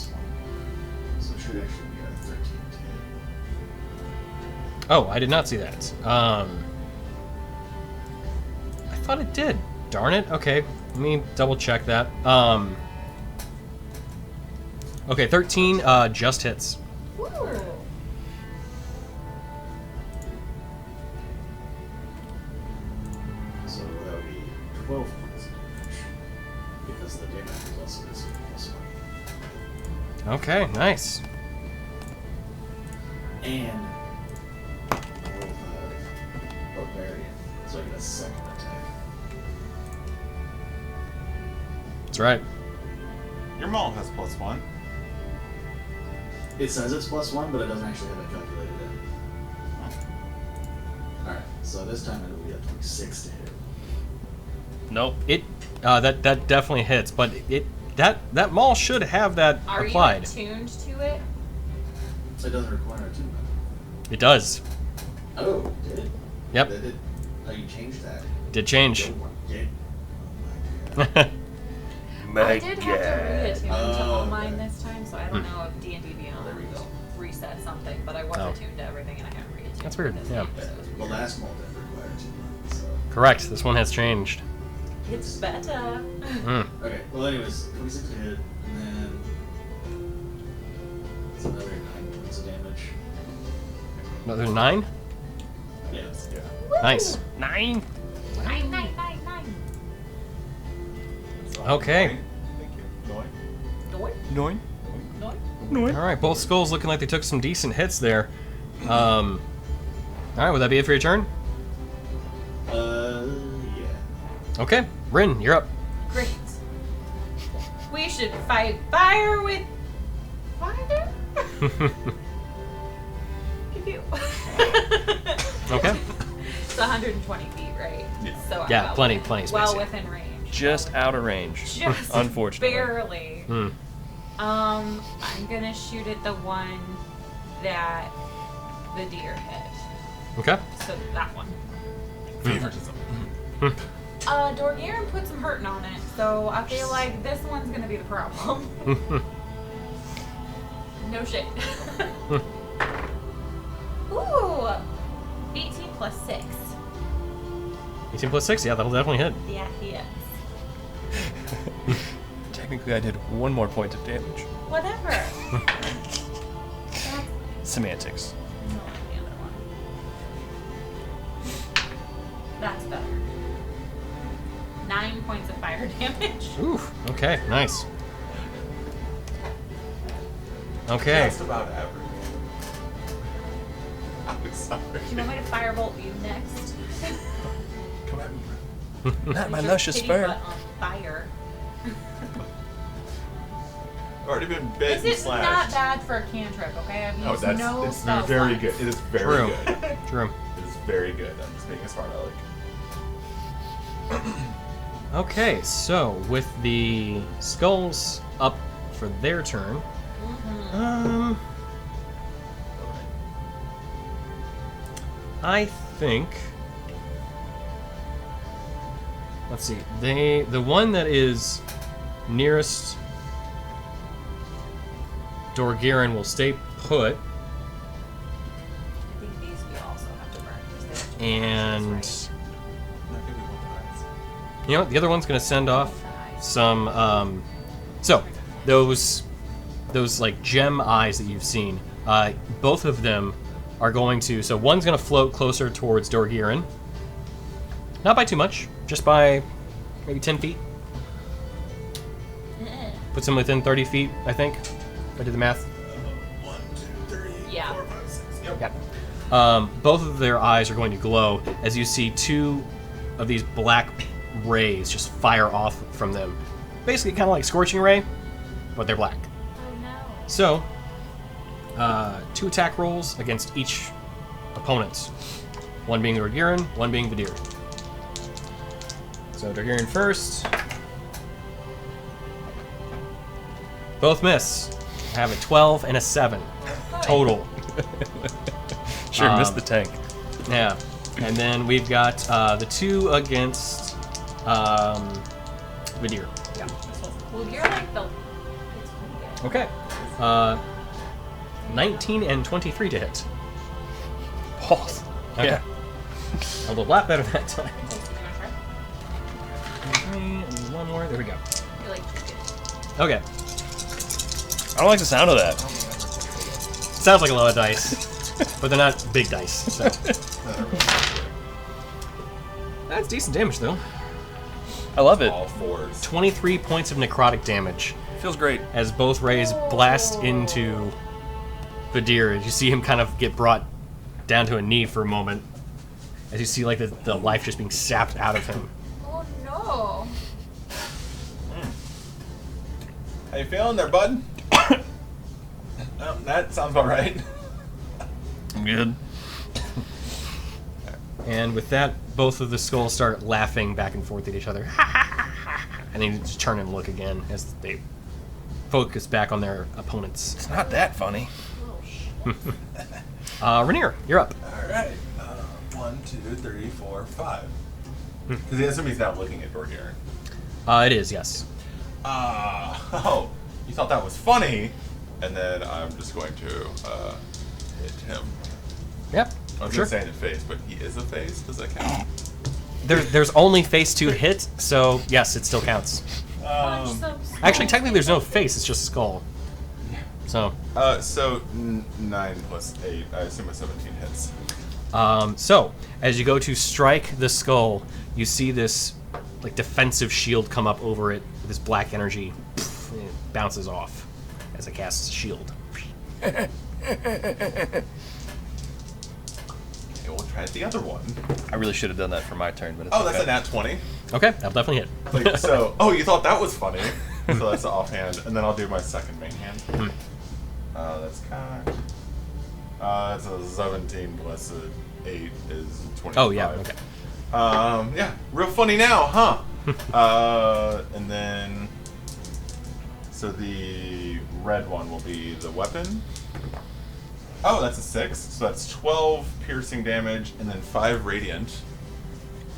So it should actually be a 13 to hit. Oh, I did not see that. I thought it did. Darn it. Okay, let me double check that. Okay, 13 just hits. Woo. So that would be 12 points of damage. Because the damage is also this +1. Okay, nice. And I rolled Barbarian, so I get a second attack. That's right. Your maul has +1. It says it's +1, but it doesn't actually have it calculated in. Alright, so this time it'll be a 26 to hit. Nope. It that definitely hits, but that maul should have that Are applied. you attuned to it? So it doesn't require attunement. It does. Oh, did it? Yep. Did it? Oh, you changed that. Did change. Yeah. Oh my god. I did have to reattune to Oh, all mine okay. this time, so I don't know if D&D There we Beyond go. reset something, but I was Oh. attuned to everything and I haven't reattuned. That's weird, this yeah. game, so it was The weird. last mold didn't require attunement, so. Correct. This one has changed. It's better. Mm. Okay, well, anyways, 26 to hit, and then. It's another 9 points of damage. Another 9. Yes. Yeah. Nice. 9. Nine. Okay. Thank you. Noi. Doink, 9. doink. All right. Both skulls looking like they took some decent hits there. All right. Would that be it for your turn? Yeah. Okay. Rin, you're up. Great. We should fight fire with fire. Pew. Okay. It's 120 feet, right? Yeah. So I'm Yeah, well plenty within, space, well yeah. within range. Just out of range. Just Unfortunately. barely. Hmm. I'm gonna shoot at the one that the deer hit. Okay. So that one. Favoritism. Dorgiran put some hurting on it, so I feel like this one's gonna be the problem. No shit. Ooh! 18 plus 6. 18 plus 6, yeah, that'll definitely hit. Yeah, he is. Technically, I did 1 more point of damage. Whatever. That's Semantics. not the other one. That's better. 9 points of fire damage. Oof. Okay, nice. Okay. Just about average. I'm sorry. Do you want me to firebolt you next? Come at me. Not my Your luscious pity fur. butt on fire. I've already been bit This and is not slashed. bad for a cantrip, okay? I've used Oh, that's no it's spell very slots. good. It is very True. good. True. It is very good. I'm just being a smart aleck. Okay, so with the skulls up for their turn, I think. Let's see. The one that is nearest Dorgiran will stay put, I think these we also have to burn. 'Cause they're and right. Not gonna be one eyes. you know what? The other one's gonna send off some. So those like gem eyes that you've seen. Both of them are going to. So one's gonna float closer towards Dorgiran. Not by too much, just by maybe 10 feet. Puts him within 30 feet, I think. If I did the math. 1, 2, 3, Yeah. 4, 5, 6. Yep. Yep. Both of their eyes are going to glow as you see 2 of these black rays just fire off from them. Basically, kind of like Scorching Ray, but they're black. Oh no. So, 2 attack rolls against each opponent. One being Dorgiran, one being Vidir. So Dorgiran first. Both miss. I have a 12 and a 7 total. Sure, missed the tank. Yeah. And then we've got the 2 against Vidir. Yeah. Well, you're like the. It's pretty good. Okay. 19 and 23 to hit. Oh, Okay. yeah. A lot better that time. Okay, so you wanna try? And one more. There we go. You're like, good. Okay. I don't like the sound of that. Sounds like a lot of dice, but they're not big dice. So. That's decent damage, though. I love it. All 4s. 23 points of necrotic damage Feels great. as both rays blast into Vidir. As you see him kind of get brought down to a knee for a moment, as you see like the life just being sapped out of him. Oh no. How you feeling there, bud? Oh, that sounds about right. I'm good. And with that, both of the skulls start laughing back and forth at each other. And then you just turn and look again as they focus back on their opponents. It's not that funny. Rainier, you're up. All right. 1, 2, 3, 4, 5. Because the enemy's now looking at Dorgiran. It is, yes. Oh, you thought that was funny, and then I'm just going to hit him. Yep. I was Sure. gonna say in the face, but he is a face. Does that count? There's only face to hit, so yes, it still counts. Punch some Actually, technically, there's no face; it's just a skull. So, So 9 plus 8. I assume a 17 hits. so as you go to strike the skull, you see this like defensive shield come up over it. This black energy and it bounces off as it casts a shield. Okay, we'll try the other one. I really should have done that for my turn, but it's Oh, that's okay. a nat 20. Okay, that'll definitely hit. Like, so, oh, you thought that was funny? So that's the offhand, and then I'll do my second main hand. That's cocked. It's a 17 plus a 8 is 25. Oh, yeah, okay. Yeah, real funny now, huh? And then, so the red one will be the weapon. Oh, that's a 6, so that's 12 piercing damage, and then 5 radiant.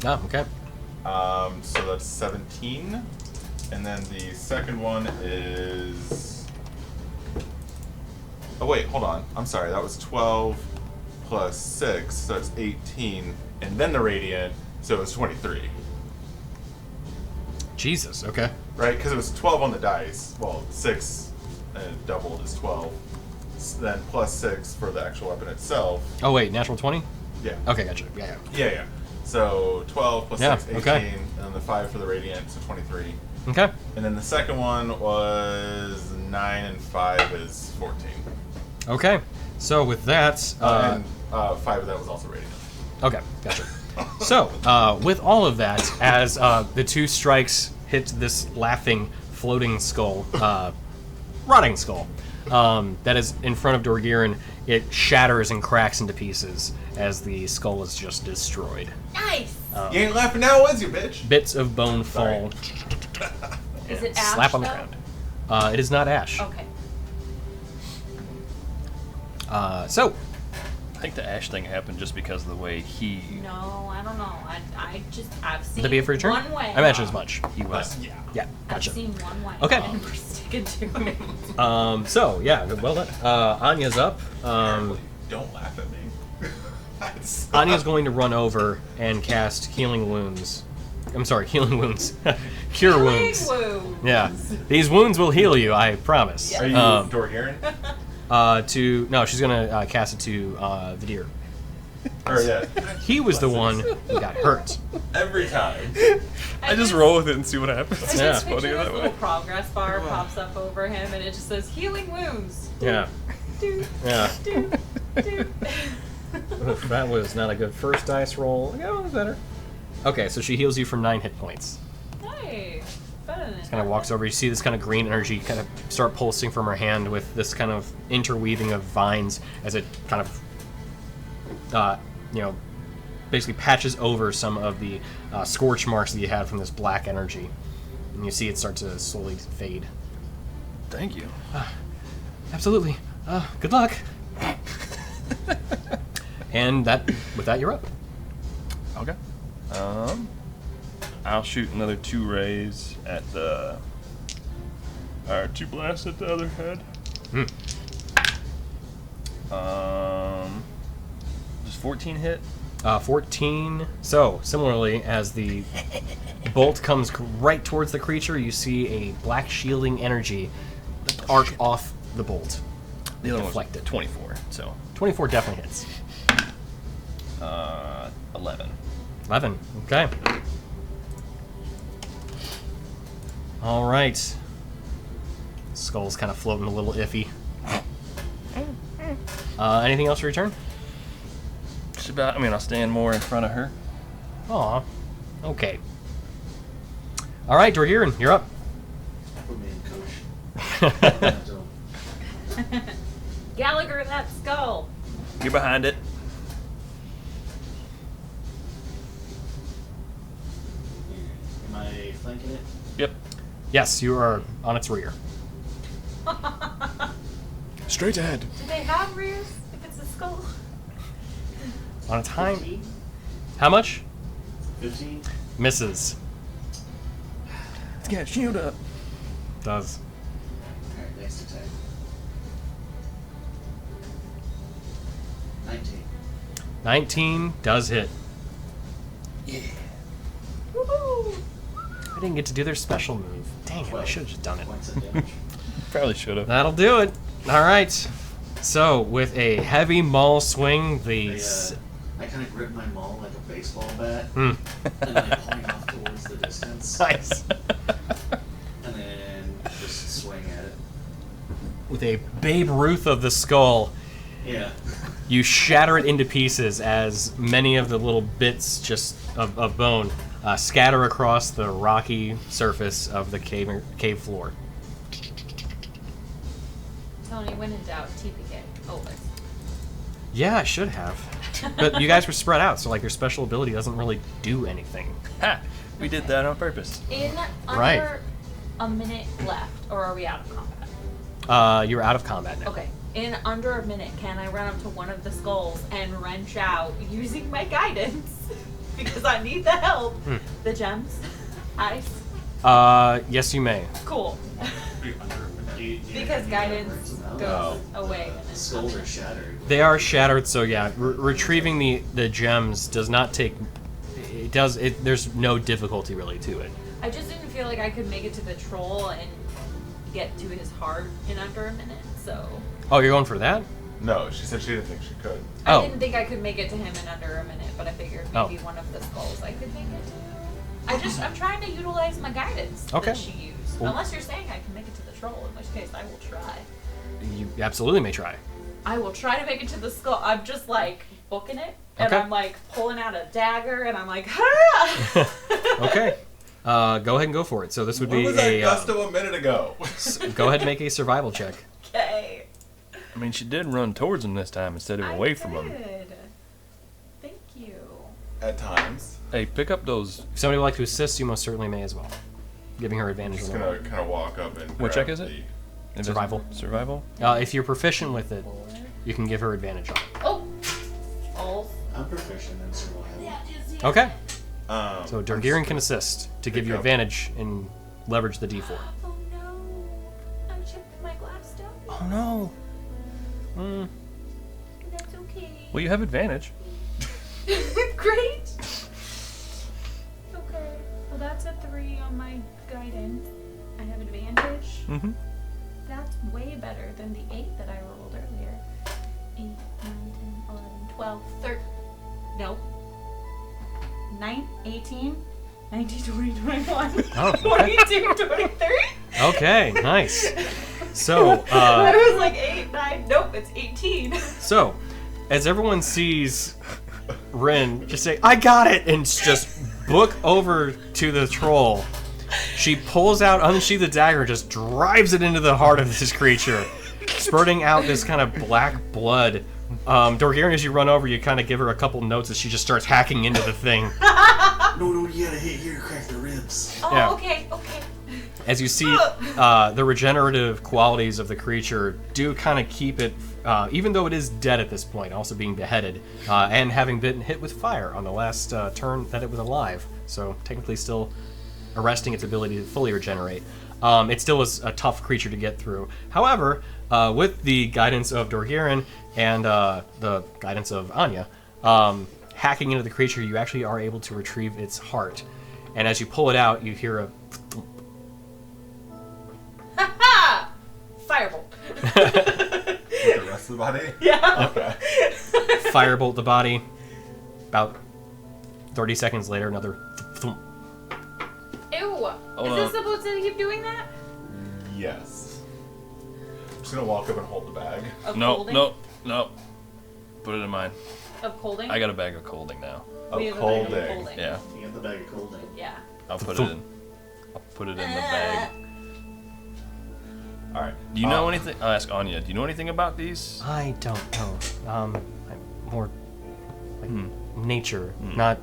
Oh, okay. So that's 17. And then the second one is... Oh wait, hold on. I'm sorry, that was 12 plus 6, so that's 18. And then the radiant, so it was 23. Jesus, okay. Right? Because it was 12 on the dice. Well, 6 and doubled is 12. Then plus 6 for the actual weapon itself. Oh, wait, natural 20? Yeah. Okay, gotcha. Yeah. Yeah. So 12 plus Yeah, 6, 18. okay. And then the 5 for the radiant, so 23. Okay. And then the second one was 9 and 5 is 14. Okay. So with that... And 5 of that was also radiant. Okay, gotcha. So, with all of that, as the 2 strikes hit this laughing, floating skull, rotting skull, that is in front of Dorgirin, it shatters and cracks into pieces as the skull is just destroyed. Nice. You ain't laughing now, was you, bitch? Bits of bone fall. Is and it ash? slap on the though? ground. It is not ash. Okay. So, I think the ash thing happened just because of the way he No, I don't know. I've seen would that be it for your turn? one way. I imagine as much. he was. Yeah, I've gotcha. seen one way. Okay. And we're sticking to it. So, yeah, well done. Anya's up. Don't laugh at me. Anya's going to run over and cast Healing Wounds. I'm sorry, Healing Wounds. Cure Wounds. Wounds. Yeah. These wounds will heal you, I promise. Are you Dorgirin? No, she's going to cast it to the deer. Or yeah. He was the one who got hurt. Every time. I just roll with it and see what happens. I Yeah. just Funny picture that this way. little progress bar pops up over him, and it just says healing wounds. Yeah. Do, Yeah. do, do. Oof, that was not a good first dice roll. Yeah, it was better. Okay, so she heals you for 9 hit points. Nice. Better than Kind of walks over. You see this kind of green energy kind of start pulsing from her hand with this kind of interweaving of vines as it kind of, basically patches over some of the scorch marks that you had from this black energy. And you see it start to slowly fade. Thank you. Absolutely. Good luck. And with that, you're up. Okay. I'll shoot another 2 rays at the. Or 2 blasts at the other head. Does 14 hit? 14. So, similarly, as the bolt comes right towards the creature, you see a black shielding energy arc off the bolt. The other Deflect one's it. 24. So 24 definitely hits. 11. 11. Okay. All right. Skull's kind of floating a little iffy. Anything else for your turn? Just about. I mean, I'll stand more in front of her. Aw. Okay. All right, Dorgirin, you're up. Put me in, coach. Gallagher, that skull. Get behind it. Am I flanking it? Yep. Yes, you are on its rear. Straight ahead. Do they have rears if it's a skull? On its hind. 15? How much? 15? Misses. Let's get shield up. Does. Alright, next attack. 19. 19 does hit. Woohoo! I didn't get to do their special move. Dang it, I should have just done it. Points of damage. Probably should have. That'll do it. All right. So, with a heavy maul swing, I kind of grip my maul like a baseball bat, Hmm. and then I point off towards the distance, Nice. and then just swing at it. With a Babe Ruth of the skull, Yeah. you shatter it into pieces as many of the little bits just of bone scatter across the rocky surface of the cave floor. Tony, when in doubt, TPK. Always. Yeah, I should have. But you guys were spread out, so like your special ability doesn't really do anything. Ha! We did that on purpose. In Right. under a minute left, or are we out of combat? You're out of combat now. Okay. In under a minute, can I run up to one of the skulls and wrench out using my guidance? Because I need the help. The gems. Ice. Yes, you may. Cool. Because guidance goes away. The skulls are shattered. They are shattered, so yeah, retrieving the gems does not take. There's no difficulty really to it. I just didn't feel like I could make it to the troll and get to his heart in under a minute, so. Oh, you're going for that? No, she said she didn't think she could. I Oh. didn't think I could make it to him in under a minute, but I figured maybe one of the skulls I could make it to. I'm trying to utilize my guidance Okay. that she used. Well- Unless you're saying I can make it to the troll, in which case I will try. You absolutely may try. I will try to make it to the skull. I'm just like booking it, and Okay. I'm like pulling out a dagger, and I'm like, ah! Okay. Go ahead and go for it. So this would What be was that a. gusto a minute ago? Go ahead and make a survival check. Okay. I mean, she did run towards him this time instead of away from him. Did. Thank you. At times. Hey, pick up those. If somebody would like to assist, you most certainly may as well. Giving her I'm advantage just on the gonna roll. kind of walk up and. What grab check is it? the- Survival. Survival? If you're proficient with it, you can give her advantage on it. Oh. Oh. I'm proficient in survival. Okay. I'm So just Durgirin can gonna assist to give pick you up- advantage and leverage the D4. Oh no. I chipped my gladstone. Oh no. That's okay. Well, you have advantage. Great. Okay. Well, that's a 3 on my guidance. I have advantage. Mm-hmm. That's way better than the 8 that I rolled earlier. 8, 9, 10, 11, 12, 13. No. 9, 18, 19, 20, 21, Oh, okay. 22, 23. Okay, nice. So, I was like 8, 9. Nope, it's 18. So, as everyone sees Rin just say, "I got it," and just book over to the troll, she pulls out, unsheathes the dagger, and just drives it into the heart of this creature, spurting out this kind of black blood. Dorgirin, as you run over, you kind of give her a couple notes as she just starts hacking into the thing. No, you gotta hit here to crack the ribs. Oh, Yeah. okay. As you see, the regenerative qualities of the creature do kind of keep it, even though it is dead at this point, also being beheaded, and having been hit with fire on the last turn that it was alive. So technically still arresting its ability to fully regenerate. It still is a tough creature to get through. However, with the guidance of Dorgirin and the guidance of Anya, hacking into the creature, you actually are able to retrieve its heart. And as you pull it out, you hear a Ha! Firebolt. With the rest of the body? Yeah. Okay. firebolt the body. About 30 seconds later, another thump. Ew. Hold Is this on. supposed to keep doing that? Yes. I'm just gonna walk up and hold the bag. Of No, colding? no. Put it in mine. Of colding? I got a bag of colding now. We Of have a bag of colding. colding. Yeah, You get the bag of colding. Yeah. I'll put it in. I'll put it in the bag. Alright. Do you know anything? I'll ask Anya. Do you know anything about these? I don't know. I'm more like nature, not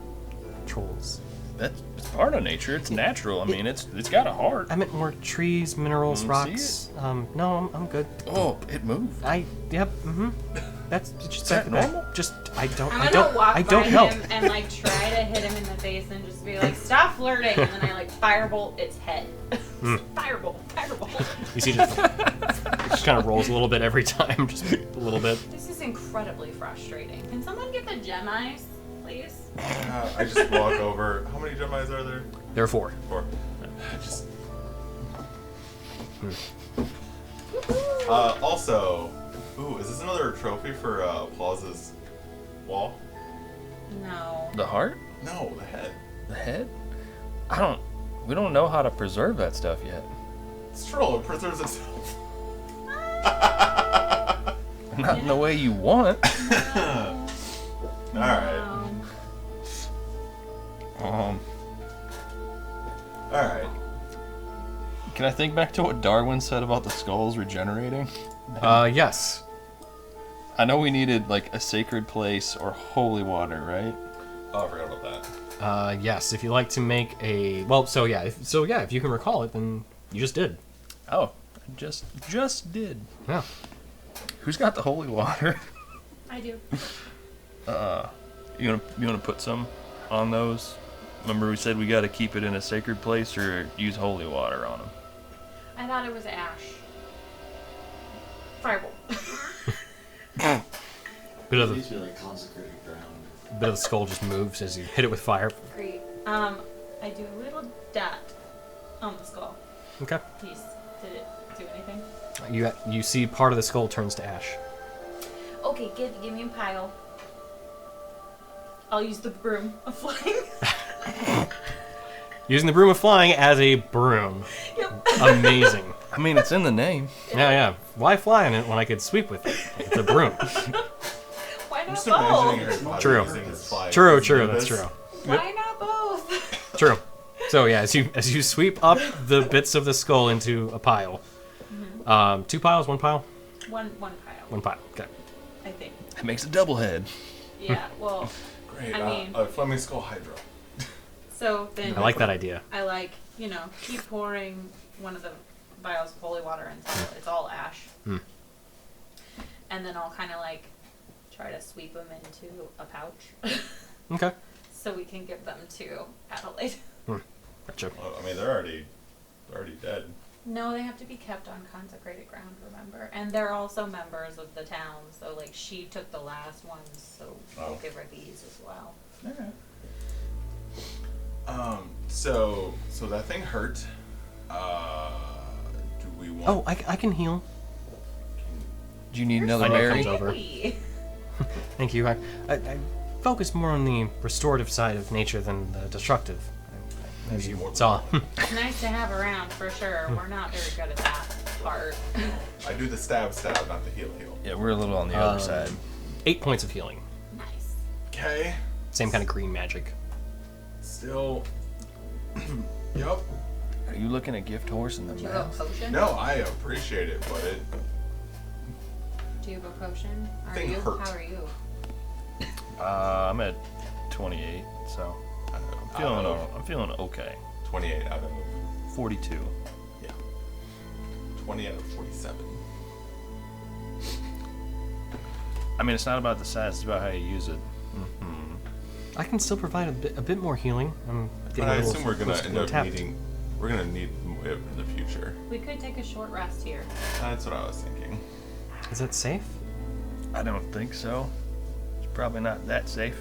trolls. That's it's part of nature. It's natural. I mean, it's got a heart. I meant more trees, minerals, See rocks. No, I'm good. Oh, it moved. Yep. That's just Is that normal? Just I don't I'm I gonna don't walk I by don't help. him and like try to hit him in the face and just be like, "Stop flirting!" And then I like firebolt its head. Firebolt. You see, it just kind of rolls a little bit every time, just a little bit. This is incredibly frustrating. Can someone get the gem eyes, please? I just walk over. How many Gemmis are there? There are 4. 4. Just. Also, is this another trophy for Plaza's wall? No. The heart? No, the head. The head? We don't know how to preserve that stuff yet. It's troll. It preserves itself. Not in the way you want. Alright. No. Can I think back to what Darwin said about the skulls regenerating? Yes. I know we needed like a sacred place or holy water, right? Oh, I forgot about that. Yes. If you like to make a if you can recall it, then you just did. Oh, I just did. Yeah. Who's got the holy water? I do. You wanna put some on those? Remember we said we got to keep it in a sacred place or use holy water on them. I thought it was ash. Fireball. Bit of It needs the to be like consecrated ground. bit of the skull just moves as you hit it with fire. Great. I do a little dot on the skull. Okay. Piece. Did it do anything? You see part of the skull turns to ash. Okay, give me a pile. I'll use the broom of flying. Using the broom of flying as a broom. Yep. Amazing. I mean, it's in the name. Yeah. Why fly on it when I could sweep with it? It's a broom. Why I'm not just imagining both? Harry Potter True. using his flying True, as that's Nimbus. true. Why not both? True. So yeah, as you sweep up the bits of the skull into a pile. 2 piles, 1 pile? One pile. 1 pile. Okay. I think. It makes a double head. Yeah. Well. Great. I mean- Fleming Skull Hydro. So then. I like that idea. I keep pouring one of the vials of holy water until it's all ash. Hmm. And then I'll kind of try to sweep them into a pouch Okay. so we can give them to Adelaide. Gotcha. Well, I mean, they're already dead. No, they have to be kept on consecrated ground, remember? And they're also members of the town, so she took the last ones, so we'll Oh. give her these as well. Okay. So that thing hurt. Do we want? Oh, I can heal. Do you need You're another so berry? comes over. sweet. Thank you. I focus more on the restorative side of nature than the destructive. As you saw. It's nice to have around, for sure. We're not very good at that part. I do the stab, not the heal. Yeah, we're a little on the other side. 8 points of healing. Nice. Okay. Same kind of green magic. Still. Yup. Are you looking at gift horse in the Do you have a mouth? potion? No, I appreciate it, but it. Do you have a potion? Thing hurt. How are you? I'm at 28, so I'm feeling okay. 28 out of 42. 20 out of 47. I mean, it's not about the size; it's about how you use it. I can still provide a bit more healing. I'm But getting I a little assume we're gonna close to end being up tapped. needing. We're gonna need it in the future. We could take a short rest here. That's what I was thinking. Is that safe? I don't think so. It's probably not that safe.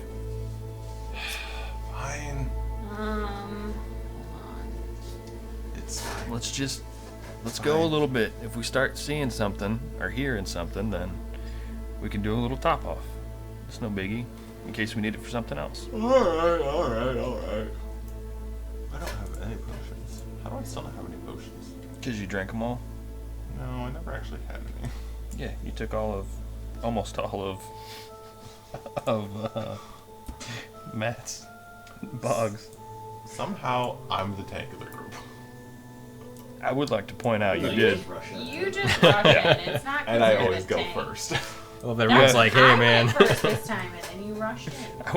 Fine. Hold on. It's fine. Let's go a little bit. If we start seeing something or hearing something, then we can do a little top off. It's no biggie. In case we need it for something else. Alright. I don't have any potions. How do I still not have any potions? Because you drank them all? No, I never actually had any. Yeah, you took almost all of Matt's Boggs. Somehow, I'm the tank of the group. I would like to point out you No, did. just rush in. You just rush in. It's not And I considered always a go tank. first. Well, everyone's like, hey, I man. went first this time, and then you rushed in.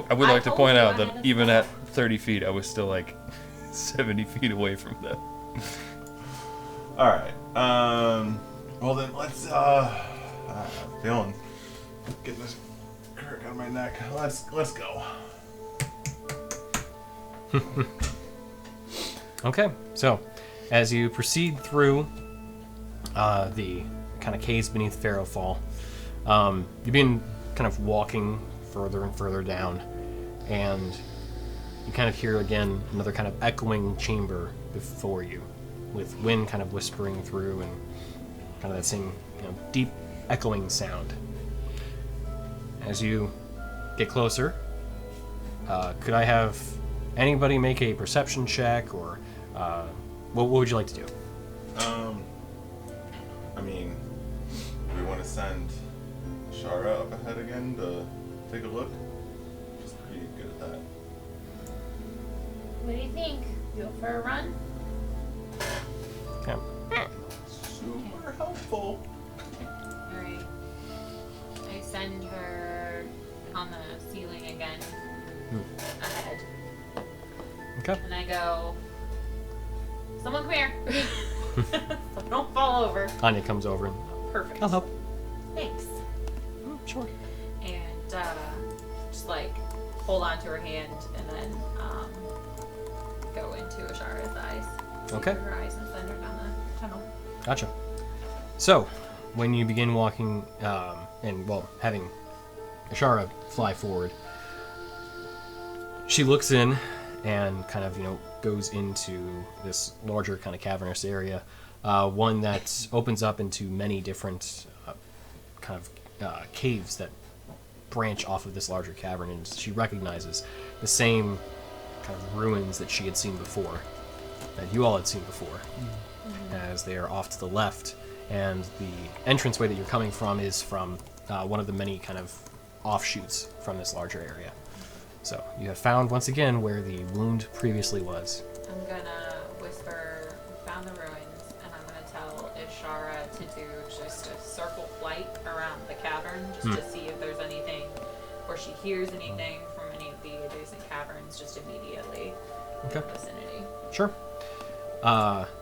I would I like to told point you out I that had a even spell. at 30 feet, I was still like 70 feet away from them. Alright. Well then, let's, I'm feeling, getting this crick out of my neck. Let's go. Okay, so as you proceed through the kind of caves beneath Pharaoh Fall, you've been kind of walking further and further down, and you kind of hear again another kind of echoing chamber before you, with wind kind of whispering through and kind of that same deep echoing sound. As you get closer, could I have anybody make a perception check, or what would you like to do? I mean, do we want to send Shara up ahead again to take a look? She's pretty good at that. What do you think? Go for a run? Yeah. Super helpful. Alright. I send her on the ceiling again. Ahead. Okay. And I go, someone come here. So don't fall over. Anya comes over and Perfect. I'll help. Thanks. Sure. And just like hold on to her hand and then go into Ashara's eyes. See Okay. through her eyes and send her down the tunnel. Gotcha. So, when you begin walking, having Ashara fly forward, she looks in and kind of, goes into this larger kind of cavernous area, one that opens up into many different caves that branch off of this larger cavern, and she recognizes the same kind of ruins that she had seen before, that you all had seen before, as they are off to the left, and the entranceway that you're coming from is from one of the many kind of offshoots from this larger area. So you have found once again where the wound previously was. I'm gonna whisper, we found the ruins, and I'm gonna tell Ishara to do just a circle flight around the cavern, just to see if there's anything, or she hears anything from any of the adjacent caverns just immediately in the vicinity. Sure.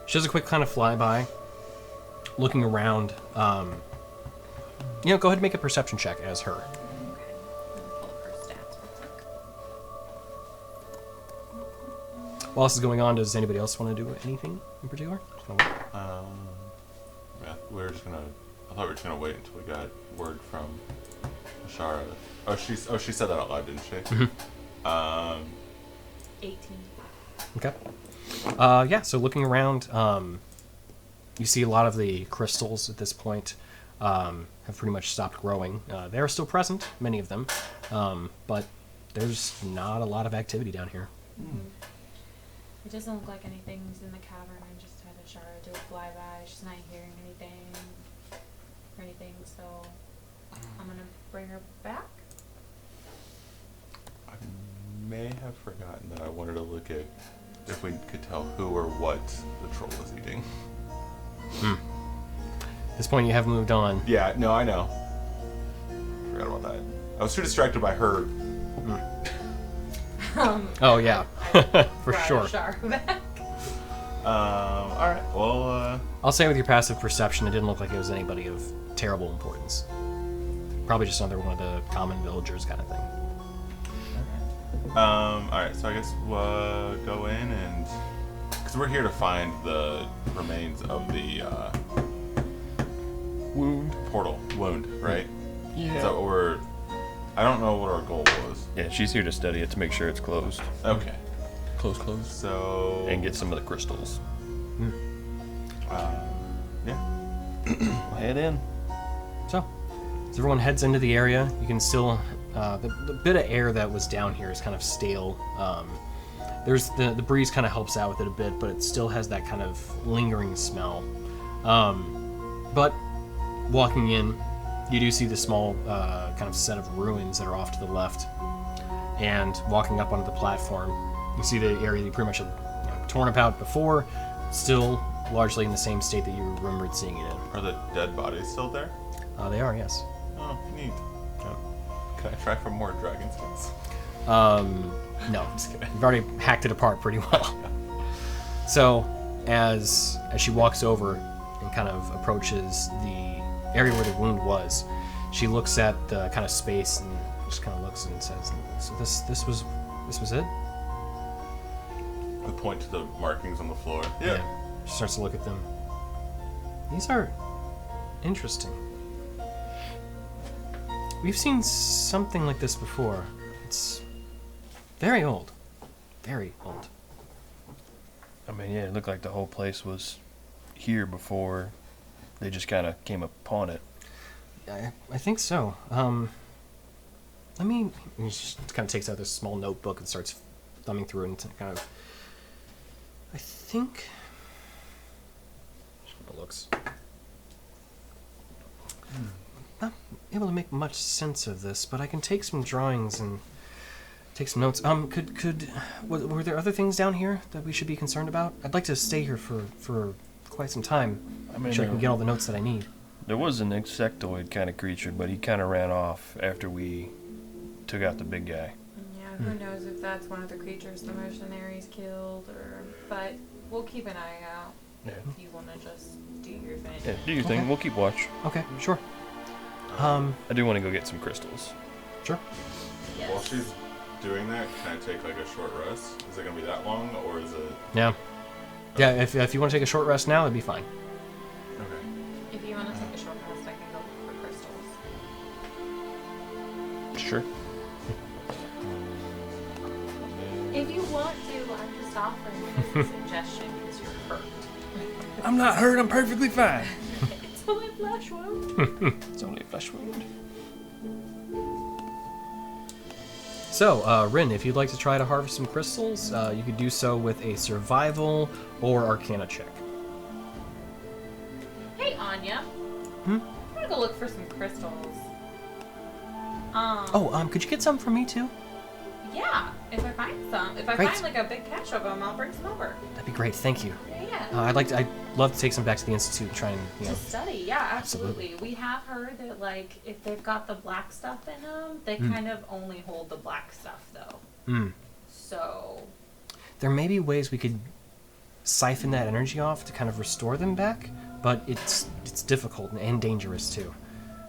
She does a quick kind of flyby, looking around. Go ahead and make a perception check as her. Okay. I'm gonna pull up her stats real quick. While this is going on, does anybody else want to do anything in particular? Yeah, we were just gonna. I thought we were just gonna wait until we got word from Ashara. Oh, she said that out loud, didn't she? 18. Okay. So looking around, you see a lot of the crystals at this point have pretty much stopped growing. They are still present, many of them, but there's not a lot of activity down here. It doesn't look like anything's in the cavern. I just had Ashara do a flyby. She's not hearing anything, so I'm gonna bring her back. I may have forgotten that I wanted to look at if we could tell who or what the troll was eating. At this point, you have moved on. Yeah, no, I know. Forgot about that. I was too distracted by her. Oh, yeah. I For brought sure. Ashara back. Alright, well, I'll say with your passive perception, it didn't look like it was anybody of terrible importance. Probably just another one of the common villagers kind of thing. alright, so I guess we'll go in and. Because we're here to find the remains of the, Wound. portal. Wound, right? Yeah. So we're. I don't know what our goal was. Yeah, she's here to study it to make sure it's closed. Okay. Close. So. And get some of the crystals. Yeah. We'll head in. So, as everyone heads into the area, you can still the bit of air that was down here is kind of stale. There's the breeze kind of helps out with it a bit, but it still has that kind of lingering smell. But walking in, you do see the small kind of set of ruins that are off to the left, and walking up onto the platform, you see the area you pretty much had torn about before, still largely in the same state that you remembered seeing it in. Are the dead bodies still there? They are, yes. Oh, neat. Yeah. Can I try for more dragon skins? No, Just kidding. you've already hacked it apart pretty well. So, as she walks over and kind of approaches the area where the wound was, she looks at the kind of space and just kind of looks and says, "So this was it?" I point to the markings on the floor. Yeah. She starts to look at them. These are interesting. We've seen something like this before. It's very old. Very old. I mean, yeah, it looked like the whole place was here before they just kind of came upon it. I think so. Let me. He just kind of takes out this small notebook and starts thumbing through it and kind of. I think. It looks. Not able to make much sense of this, but I can take some drawings and take some notes. Were there other things down here that we should be concerned about? I'd like to stay here for quite some time. I mean, Sure, I can get all the notes that I need. there was an insectoid kind of creature, but he kind of ran off after we took out the big guy. Yeah, who knows if that's one of the creatures the mercenaries killed, or... But we'll keep an eye out. Yeah. If you want to just do your thing. Yeah, do your thing. Okay. We'll keep watch. Okay, sure. I do want to go get some crystals. Sure. Yes. While she's doing that, can I take like a short rest? Is it gonna be that long, or is it? Yeah. Yeah, if you want to take a short rest now, it'd be fine. Okay. If you want to take a short rest, I can go look for crystals. Sure. If you want to, I'm just offering you a suggestion because you're hurt. I'm not hurt. I'm perfectly fine. It's only a flesh wound. It's only a flesh wound. So, Rin, if you'd like to try to harvest some crystals, you could do so with a survival or arcana check. Hey, Anya. Hmm? I'm gonna go look for some crystals. Could you get some for me too? Yeah, if I find some. If I Great. find like a big cache of them, I'll bring some over. That'd be great, thank you. Yeah. I'd love to take some back to the Institute and try and, To study, yeah, absolutely. Absolutely. We have heard that, like, if they've got the black stuff in them, they kind of only hold the black stuff, though. So, There may be ways we could siphon that energy off to kind of restore them back, but it's difficult and dangerous too.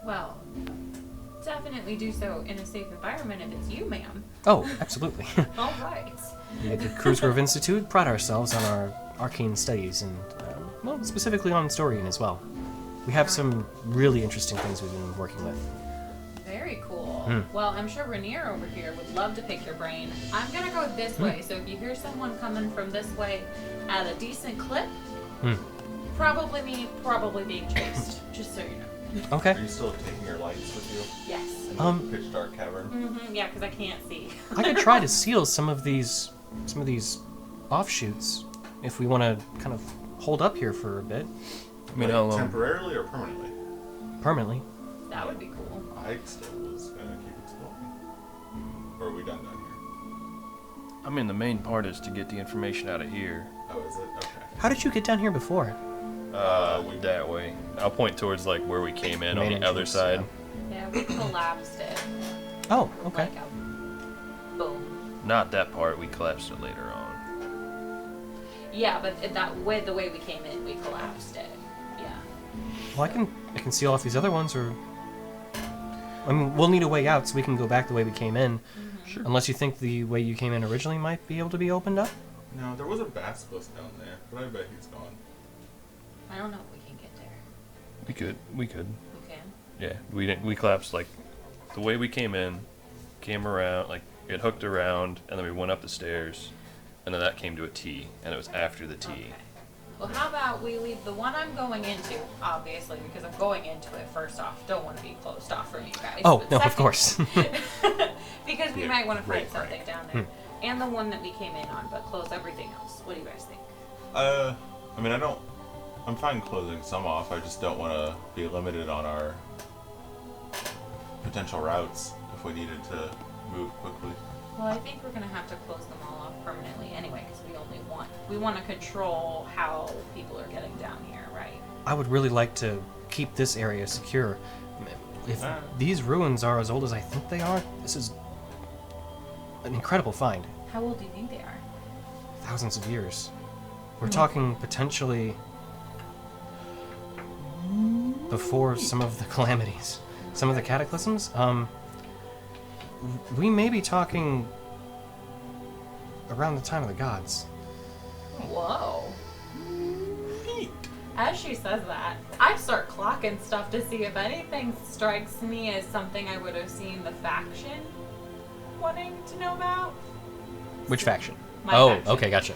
well, definitely do so in a safe environment if it's you, ma'am. Oh, absolutely. All right. At the Cruise Grove Institute, pride ourselves on our arcane studies and, specifically on Istorian as well. We have some really interesting things we've been working with. Very cool. Well, I'm sure Rainier over here would love to pick your brain. I'm gonna go this way, so if you hear someone coming from this way at a decent clip, probably me, probably being chased. Just so you know. Okay. Are you still taking your lights with you Yes. in the pitch dark cavern? Yeah, because I can't see. I could try to seal some of these offshoots if we want to kind of hold up here for a bit I mean, Like, how long? temporarily or permanently? permanently. That would be cool. I still was gonna keep exploring. Or are we done down here? I mean, the main part is to get the information out of here. Oh, is it? Okay. How did you get down here before? That way. I'll point towards like where we came in on Main the other entrance, side. Yeah, we collapsed it. Oh, okay. Like a boom. Not that part. We collapsed it later on. Yeah, but the way we came in, we collapsed it. Yeah. Well, I can seal off these other ones, or I mean, we'll need a way out so we can go back the way we came in. Sure. Unless you think the way you came in originally might be able to be opened up. No, there was a basilisk down there, but I bet he's gone. I don't know if we can get there. We could. We can. Yeah, we didn't. We collapsed like the way we came in, came around, like it hooked around, and then we went up the stairs, and then that came to a T, and it was after the T. Okay. Well, how about we leave the one I'm going into, obviously, because I'm going into it first off. Don't want to be closed off from you guys. Oh, But no, of second- course. because we Yeah, might want to find right, something down there. And the one that we came in on, but close everything else. What do you guys think? I mean, I'm fine closing some off. I just don't want to be limited on our potential routes if we needed to move quickly. Well, I think we're going to have to close them all off permanently anyway, because we want to control how people are getting down here, right? I would really like to keep this area secure. If these ruins are as old as I think they are, this is an incredible find. How old do you think they are? Thousands of years. We're talking potentially before some of the calamities, some of the cataclysms. We may be talking around the time of the gods. Whoa. As she says that, I start clocking stuff to see if anything strikes me as something I would have seen the faction wanting to know about. Which faction? My oh, faction. okay, gotcha.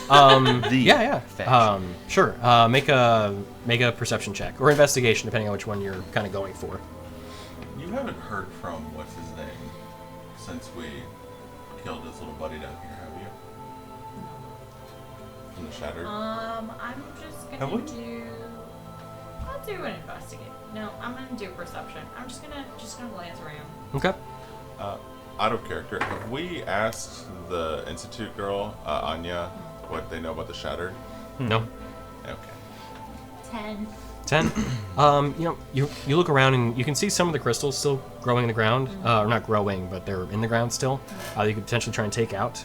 The Yeah. faction. Sure. Make a perception check or investigation, depending on which one you're kind of going for. You haven't heard from what's his name since we killed his little buddy down here, have you? From the Shattered? I'm just Have gonna we? I'll do an investigate. No, I'm gonna do perception. I'm just gonna glance around. Okay. Out of character, have we asked the Institute girl, Anya, what they know about the Shattered? No. Okay. 10. 10. You look around and you can see some of the crystals still growing in the ground. Or not growing, but they're in the ground still. You could potentially try and take out.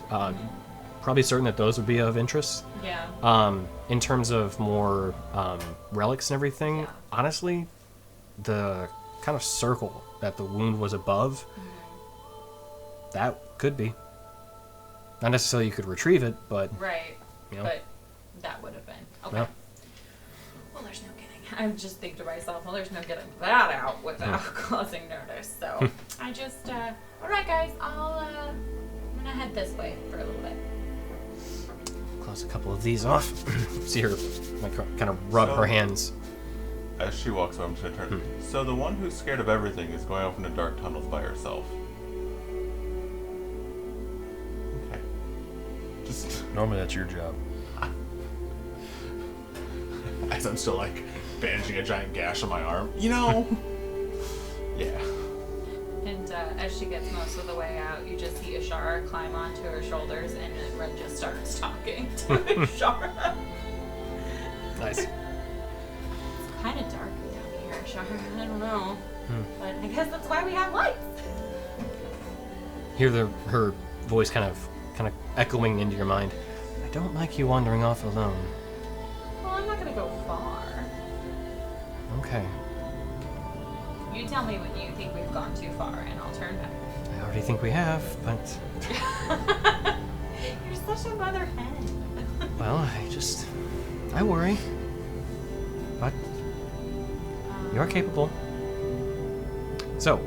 Probably certain that those would be of interest. Yeah. In terms of more relics and everything, Yeah. honestly, the kind of circle that the wound was above, that could be. Not necessarily you could retrieve it, but... Right. You know. But that would have been. Okay. Yeah. Well, there's no getting. I'm just thinking to myself, well, there's no getting that out without causing notice. So I just, all right, guys, I'm gonna head this way for a little bit. Close a couple of these off. See her like kind of rub her hands. As she walks over, I'm just gonna turn. So the one who's scared of everything is going off into dark tunnels by herself. Okay. Just Normally that's your job. as I'm still like bandaging a giant gash on my arm. You know. Yeah. And as she gets most of the way out, you just see Ashara climb onto her shoulders, and then Red just starts talking to Ashara. Nice. It's kind of dark down here, Ashara. I don't know. But I guess that's why we have lights. Hear her voice kind of echoing into your mind. I don't like you wandering off alone. Well, I'm not going to go far. Okay. You tell me when you think we've gone too far, and I'll turn back. I already think we have, but You're such a mother hen. well, I worry. But you're capable. So,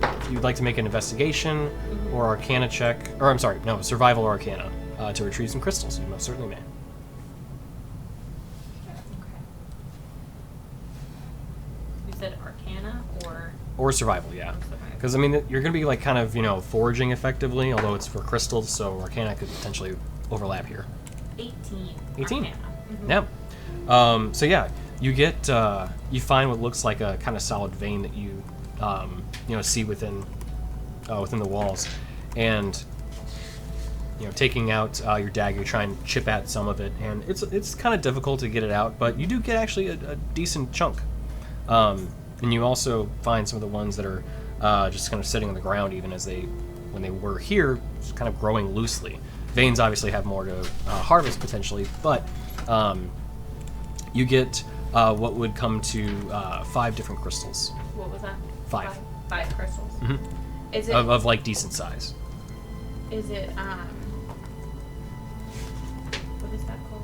if you'd like to make an investigation or Arcana check, or I'm sorry, no, Survival or Arcana, to retrieve some crystals, you most certainly may. You said Arcana or Or Survival, yeah. Survival? Because, I mean, you're going to be, like, kind of, foraging effectively, although it's for crystals, so Arcana could potentially overlap here. 18. 18? Arcana. Yeah. So, yeah, you get, you find what looks like a kind of solid vein that you, see within the walls. And, taking out your dagger, you try and chip at some of it, and it's kind of difficult to get it out, but you do get actually a decent chunk. And you also find some of the ones that are just kind of sitting on the ground, even when they were here, just kind of growing loosely. Veins obviously have more to harvest potentially, but you get what would come to 5 different crystals. What was that? 5. 5 crystals. Mhm. Is it? Of like decent size. Is it? What is that called?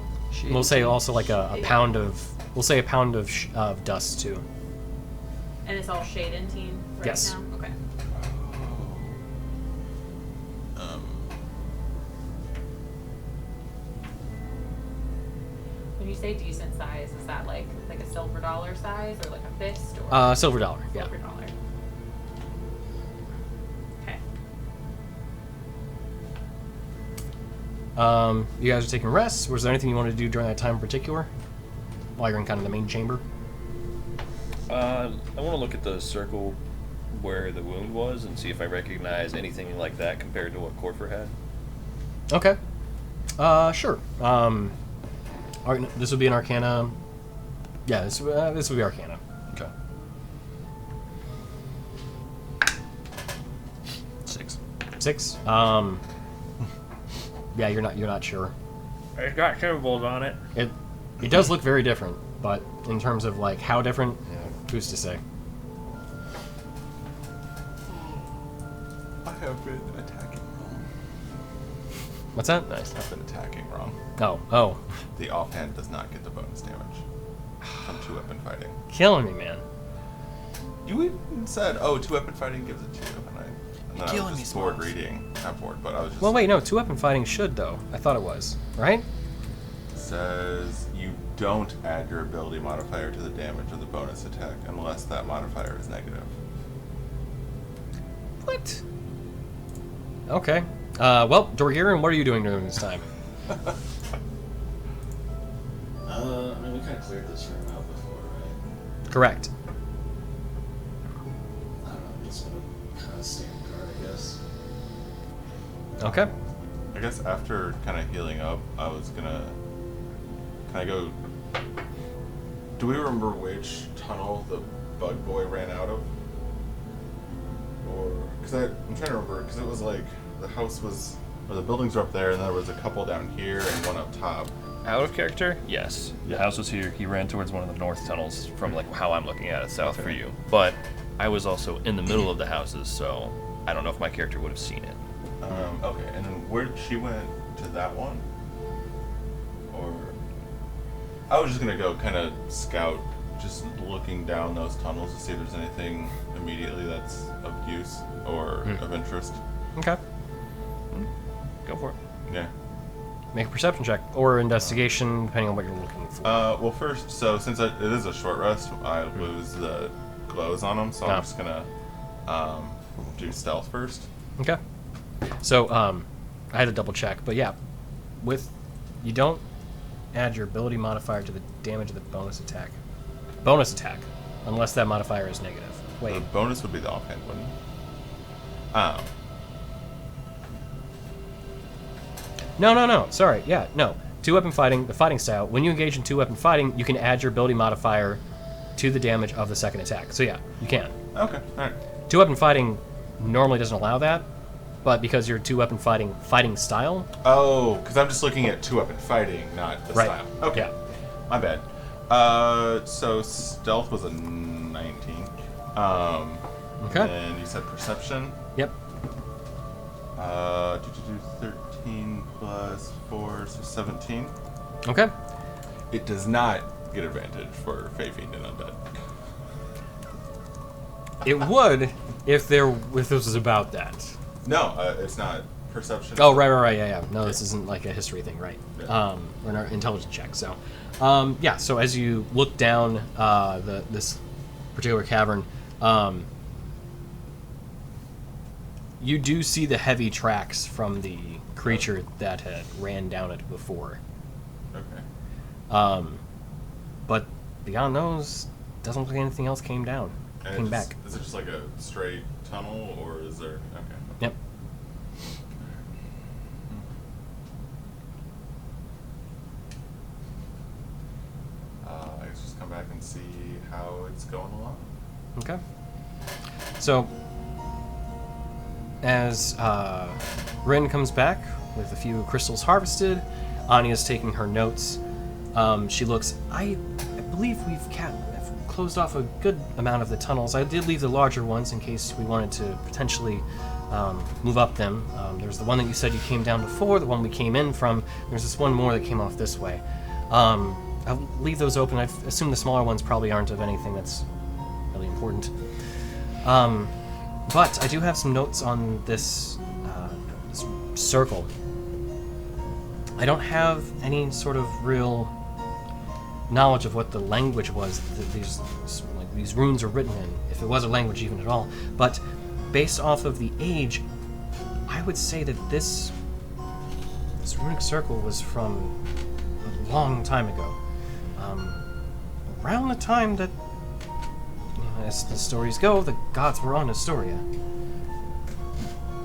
We'll say also like a pound of. We'll say a pound of dust too. And it's all Shadentine right Yes. now. Okay. When you say decent size, is that like a silver dollar size or like a fist or Silver dollar. Yeah. silver dollar? Okay. You guys are taking rests. Was there anything you wanted to do during that time in particular? While you're in kind of the main chamber? I want to look at the circle where the wound was and see if I recognize anything like that compared to what Corfer had. Okay. Sure. This would be an Arcana. Yeah, this would be Arcana. Okay. 6. 6. Yeah, you're not sure. It's got symbols on it. It does look very different, but in terms of like how different, who's to say? I have been attacking wrong. What's that? Nice. I've been attacking wrong. Oh, The offhand does not get the bonus damage from 2-weapon fighting. killing me, man. You even said, "Oh, 2-weapon fighting gives it 2," and then I killing was me, just bored Smalls. reading. Not bored, but I was just. Well, wait, no, 2-weapon fighting should though. I thought it was, right? Says you don't add your ability modifier to the damage of the bonus attack unless that modifier is negative. What? Okay. Well, Dorgiran, what are you doing during this time? I mean, we kind of cleared this room out before, right? Correct. I don't know, I'm just gonna kind of stand guard, I guess. Okay. I guess after kind of healing up, I was gonna. Can I go Do we remember which tunnel the bug boy ran out of? Or because I'm trying to remember because it was like the house was or the buildings were up there and there was a couple down here and one up top. Out of character? Yes. The house was here. He ran towards one of the north tunnels from like how I'm looking at it, south for you. But I was also in the middle of the houses, so I don't know if my character would have seen it. Okay, and then where she went to that one? Or I was just gonna go kind of scout, just looking down those tunnels to see if there's anything immediately that's of use or of interest. Okay. Go for it. Yeah. Make a perception check or investigation, depending on what you're looking for. Well, first, so since it is a short rest, I lose the glows on them, so I'm just gonna do stealth first. Okay. So, I had to double check, but yeah, you don't add your ability modifier to the damage of the bonus attack. Bonus attack, unless that modifier is negative. Wait. The bonus would be the offhand, wouldn't it? No. Sorry. Yeah, no. Two-weapon fighting, the fighting style. When you engage in two-weapon fighting, you can add your ability modifier to the damage of the second attack. So yeah, you can. Okay, alright. Two-weapon fighting normally doesn't allow that, but because you're two-weapon fighting style. Oh, because I'm just looking at two-weapon fighting, not the Right. style. Okay. Yeah. My bad. So stealth was a 19. Okay. And you said perception. Yep. 13 plus 4, so 17. Okay. It does not get advantage for Fey Fiend and Undead. It would if this was about that. No, it's not. Perception. Oh, right, yeah. No, this isn't like a history thing, right? Yeah. Or an intelligence check. So, yeah. So as you look down this particular cavern, you do see the heavy tracks from the creature that had ran down it before. Okay. But beyond those, doesn't look like anything else came down. And Came back. Is it just like a straight tunnel, or is there? Okay. Yep. I guess just come back and see how it's going along. Okay. So, as Rin comes back with a few crystals harvested, Anya's taking her notes. She looks. I believe we've closed off a good amount of the tunnels. I did leave the larger ones in case we wanted to potentially move up them. There's the one that you said you came down before, the one we came in from. There's this one more that came off this way. I'll leave those open. I assume the smaller ones probably aren't of anything that's really important. But I do have some notes on this circle. I don't have any sort of real knowledge of what the language was that these runes are written in, if it was a language even at all. But based off of the age, I would say that this runic circle was from a long time ago. Around the time that, as the stories go, the gods were on Istoria.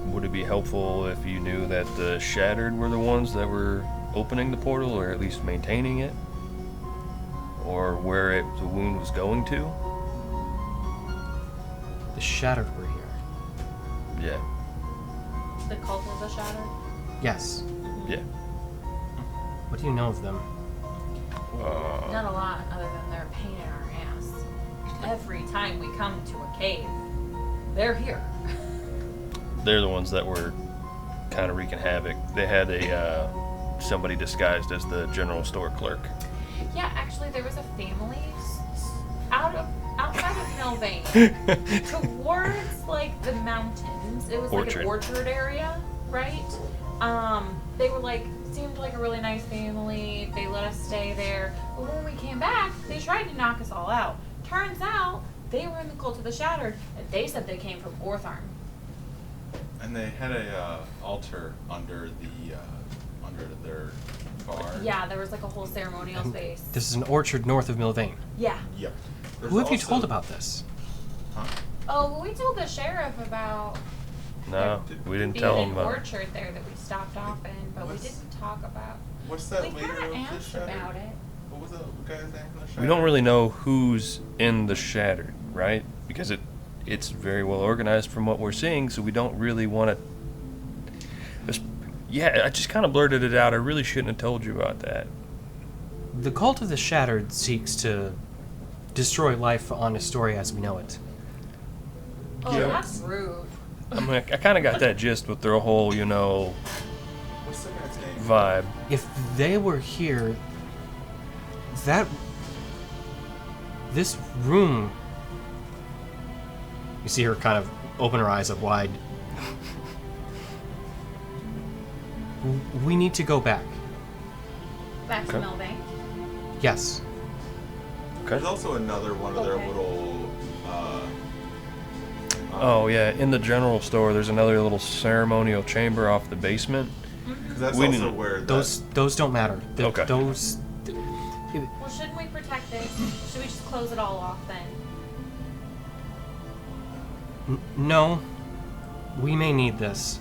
Would it be helpful if you knew that the Shattered were the ones that were opening the portal, or at least maintaining it? Or where the wound was going to? The Shattered were here. Yeah. The cult of the Shattered? Yes. Yeah. What do you know of them? Not a lot, other than they're a pain in our ass. Every time we come to a cave, they're here. They're the ones that were kind of wreaking havoc. They had somebody disguised as the general store clerk. Yeah, actually, there was a family outside of Melvane, towards like the mountains. It was like an orchard area, right? They were seemed like a really nice family. They let us stay there. But when we came back, they tried to knock us all out. Turns out they were in the cult of the Shattered, and they said they came from Ortharn. And they had a altar under their barn. Yeah, there was like a whole ceremonial space. This is an orchard north of Milvain. Yeah. Yep. Who have you told about this? Huh? Oh, well, we told the sheriff about No, we didn't being tell an them. orchard there that we stopped off in, but we didn't talk about. What's that We leader kind of of the asked Shattered? about it. What was the guy's name? We don't really know who's in the Shattered, right? Because it's very well organized from what we're seeing, so we don't really want to... Yeah, I just kind of blurted it out. I really shouldn't have told you about that. The cult of the Shattered seeks to destroy life on Istoria as we know it. Oh, Yeah. that's rude. I mean, I kind of got that gist with their whole, What's the guy's name? vibe. If they were here, this room... You see her kind of open her eyes up wide. We need to go back. Back to Okay. Melbank. Yes. There's also another one of their Okay. little. Oh, yeah, in the general store, there's another little ceremonial chamber off the basement. 'Cause that's We also didn't- where Those don't matter. Okay. Those... Well, shouldn't we protect this? Should we just close it all off then? No. We may need this.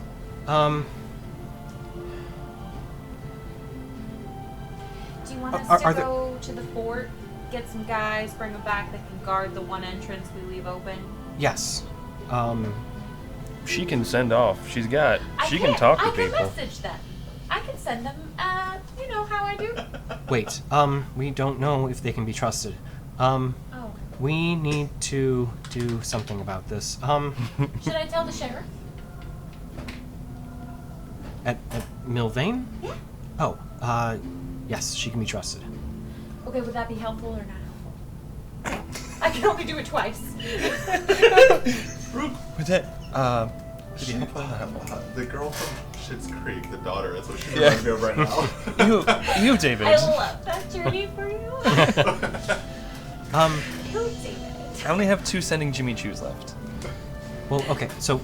Do you want us Are to there- go to the fort, get some guys, bring them back that can guard the one entrance we leave open? Yes. She can send off. She can talk to I can people. message them. I can send them, you know how I do. Wait. We don't know if they can be trusted. Oh. We need to do something about this. Should I tell the sheriff? At Milvain? Yeah. Oh, yes, she can be trusted. Okay, would that be helpful or not helpful? I can only do it twice. With that, the girl from Schitt's Creek, the daughter. That's what she Yeah. reminds me of right now. you, David. I love that journey for you. Go, David. I only have 2 sending Jimmy Choos left. Well, okay, so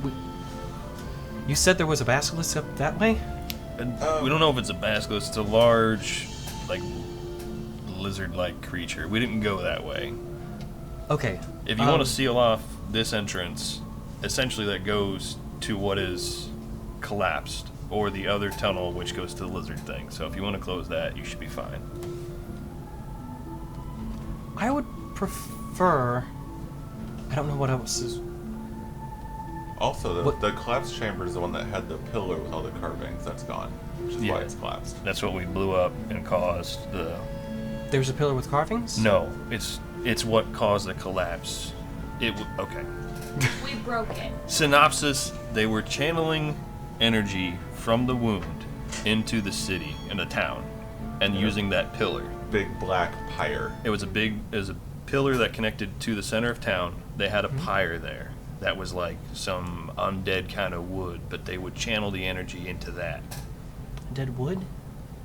you said there was a basilisk up that way? And we don't know if it's a basilisk. It's a large, like, lizard-like creature. We didn't go that way. Okay. If you want to seal off this entrance, essentially that goes to what is collapsed, or the other tunnel which goes to the lizard thing. So if you want to close that, you should be fine. I would prefer... I don't know what else is... Also, What- the collapsed chamber is the one that had the pillar with all the carvings. That's gone, which is Yeah. why it's collapsed. That's what we blew up and caused the... There's a pillar with carvings? No, it's what caused the collapse. Okay. We broke it. Synopsis, they were channeling energy from the wound into the city and the town and using that pillar. Big black pyre. It was a pillar that connected to the center of town. They had a pyre there that was like some undead kind of wood, but they would channel the energy into that. Dead wood?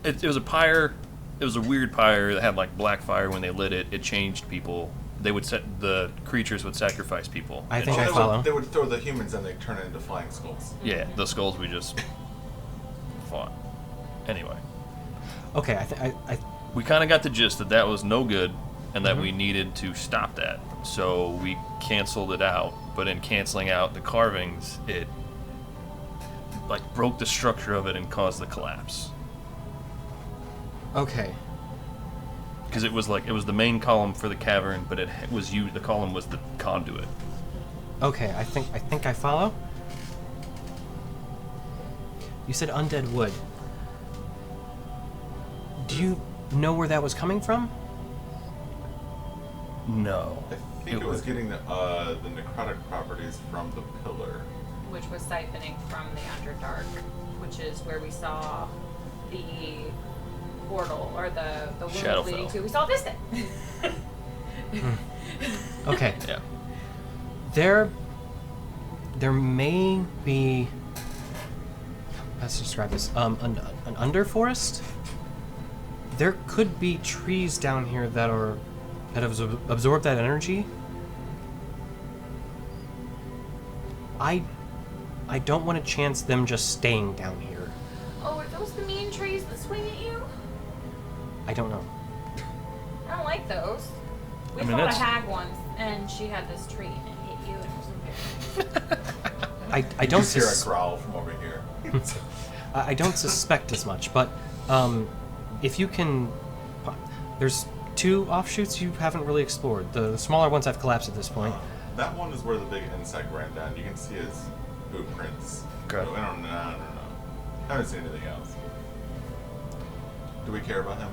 It was a pyre. It was a weird pyre that had like black fire. When they lit it, it changed people. The creatures would sacrifice people. I And think I they follow. Would, they would throw the humans and they turn it into flying skulls. Yeah, the skulls we just fought. Anyway, Okay, I we kind of got the gist that that was no good and that we needed to stop that. So we canceled it out. But in canceling out the carvings, it like broke the structure of it and caused the collapse. okay. Because it was the main column for the cavern, but the column was the conduit. Okay, I think I follow. You said undead wood. Do you know where that was coming from? No. I think it was getting the necrotic properties from the pillar. Which was siphoning from the Underdark, which is where we saw the portal, or the wound Shadowfell. leading to. We saw this thing. Okay. Yeah. There may be... Let's describe this. An underforest? There could be trees down here that have absorbed that energy. I don't want to chance them just staying down here. Oh, are those the mean trees that swing at you? I don't know. I don't like those. We I mean, fought a that's- hag once, and she had this tree, and it hit you, and it wasn't good. I don't Just hear a sus- growl from over here. I don't suspect as much, but if you can, there's two offshoots you haven't really explored. The smaller ones have collapsed at this point. That one is where the big insect ran down. You can see his boot prints. Okay. So I don't know. I haven't seen anything else. Do we care about him?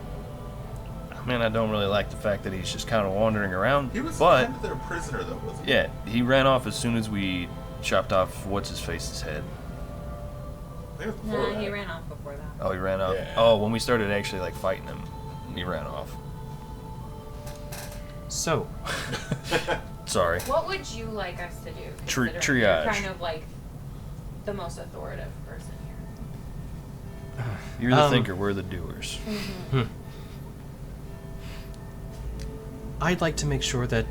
I mean, I don't really like the fact that he's just kind of wandering around. He was but kind of their prisoner, though, wasn't he? yeah, he ran off as soon as we chopped off what's his face's head. I think it was before No, that. he ran off before that. Oh, he ran off. Yeah. Oh, when we started actually like fighting him, he ran off. So, Sorry. What would you like us to do? Tri- considering you're triage. kind of like the most authoritative person here. You're the thinker, we're the doers. I'd like to make sure that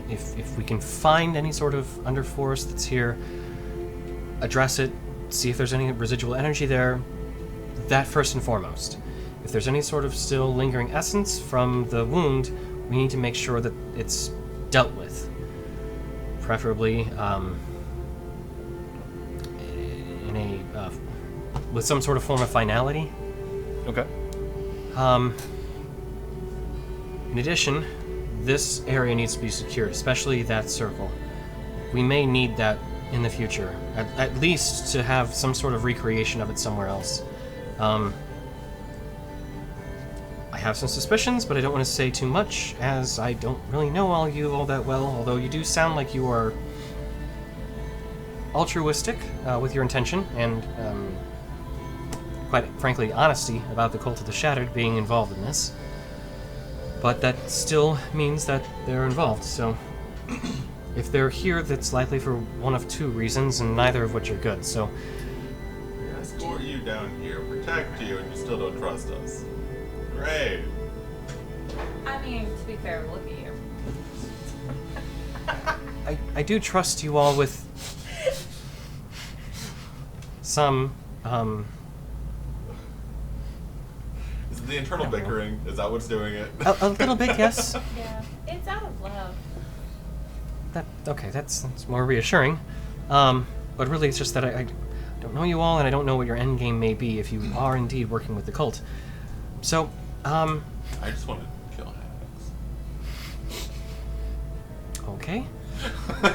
if we can find any sort of underforest that's here, address it, see if there's any residual energy there. That first and foremost. If there's any sort of still lingering essence from the wound, we need to make sure that it's dealt with. Preferably in a with some sort of form of finality. Okay. In addition, this area needs to be secured, especially that circle. We may need that in the future, at least to have some sort of recreation of it somewhere else. I have some suspicions, but I don't want to say too much, as I don't really know all that well, although you do sound like you are altruistic with your intention, and quite frankly, honesty about the Cult of the Shattered being involved in this. But that still means that they're involved, so if they're here, that's likely for one of two reasons, and neither of which are good, so... We escort you down here, protect you, and you still don't trust us. Great. I mean, to be fair, look at you. I do trust you all with some, Is it the internal bickering? Is that what's doing it? a little bit, yes. Yeah, it's out of love. That's more reassuring. But really, it's just that I don't know you all, and I don't know what your end game may be if you are indeed working with the cult. So, I just want to kill Hax. okay.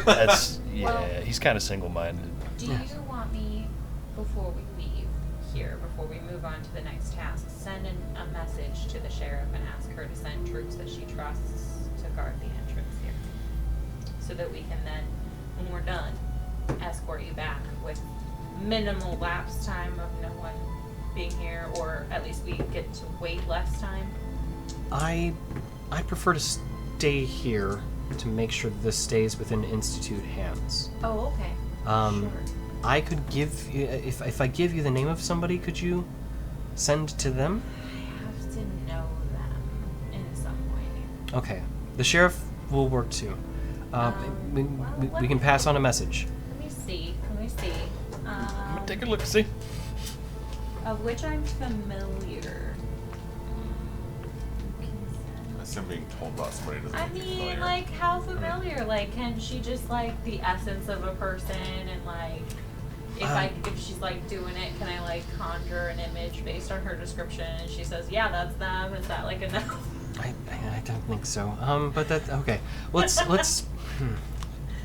That's, yeah, Well- he's kind of single-minded. Do you want me, before we leave here, before we move on to the next task, send a message to the sheriff and ask her to send troops that she trusts to guard the entrance here? So that we can then, when we're done, escort you back with minimal lapse time of no one being here, or at least we get to wait less time? I prefer to stay here to make sure that this stays within Institute hands. Oh, okay. Sure. Sure. I could give you, if I give you the name of somebody, could you send to them? I have to know them in some way. Okay. The sheriff will work too. We can pass on a message. Let me see. Take a look, see. Of which I'm familiar. I assume being told about somebody doesn't I make you mean, familiar. like, how familiar? Like, can she just, like, the essence of a person and, like, if she's, like, doing it, can I, like, conjure an image based on her description and she says, yeah, that's them? Is that, like, enough? I don't think so. But that okay. Let's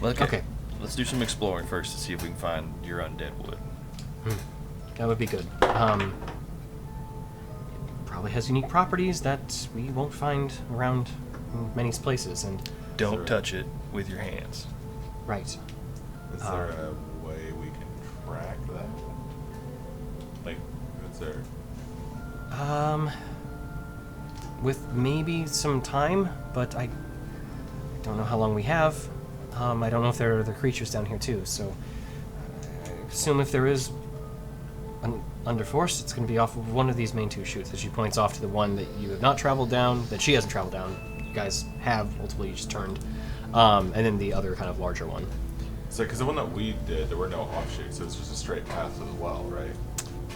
Okay. Let's do some exploring first to see if we can find your undead wood. That would be good. Probably has unique properties that we won't find around many places, and Don't touch it with your hands. right. Is there a way we can track that? Like, is there... With maybe some time, but I don't know how long we have. I don't know if there are other creatures down here too, so I assume if there is an underforce, it's going to be off of one of these main two chutes, as she points off to the one that you have not traveled down, that she hasn't traveled down. You guys have, ultimately you just turned. And then the other kind of larger one. So, because the one that we did, there were no offshoots, so it's just a straight path as well, right?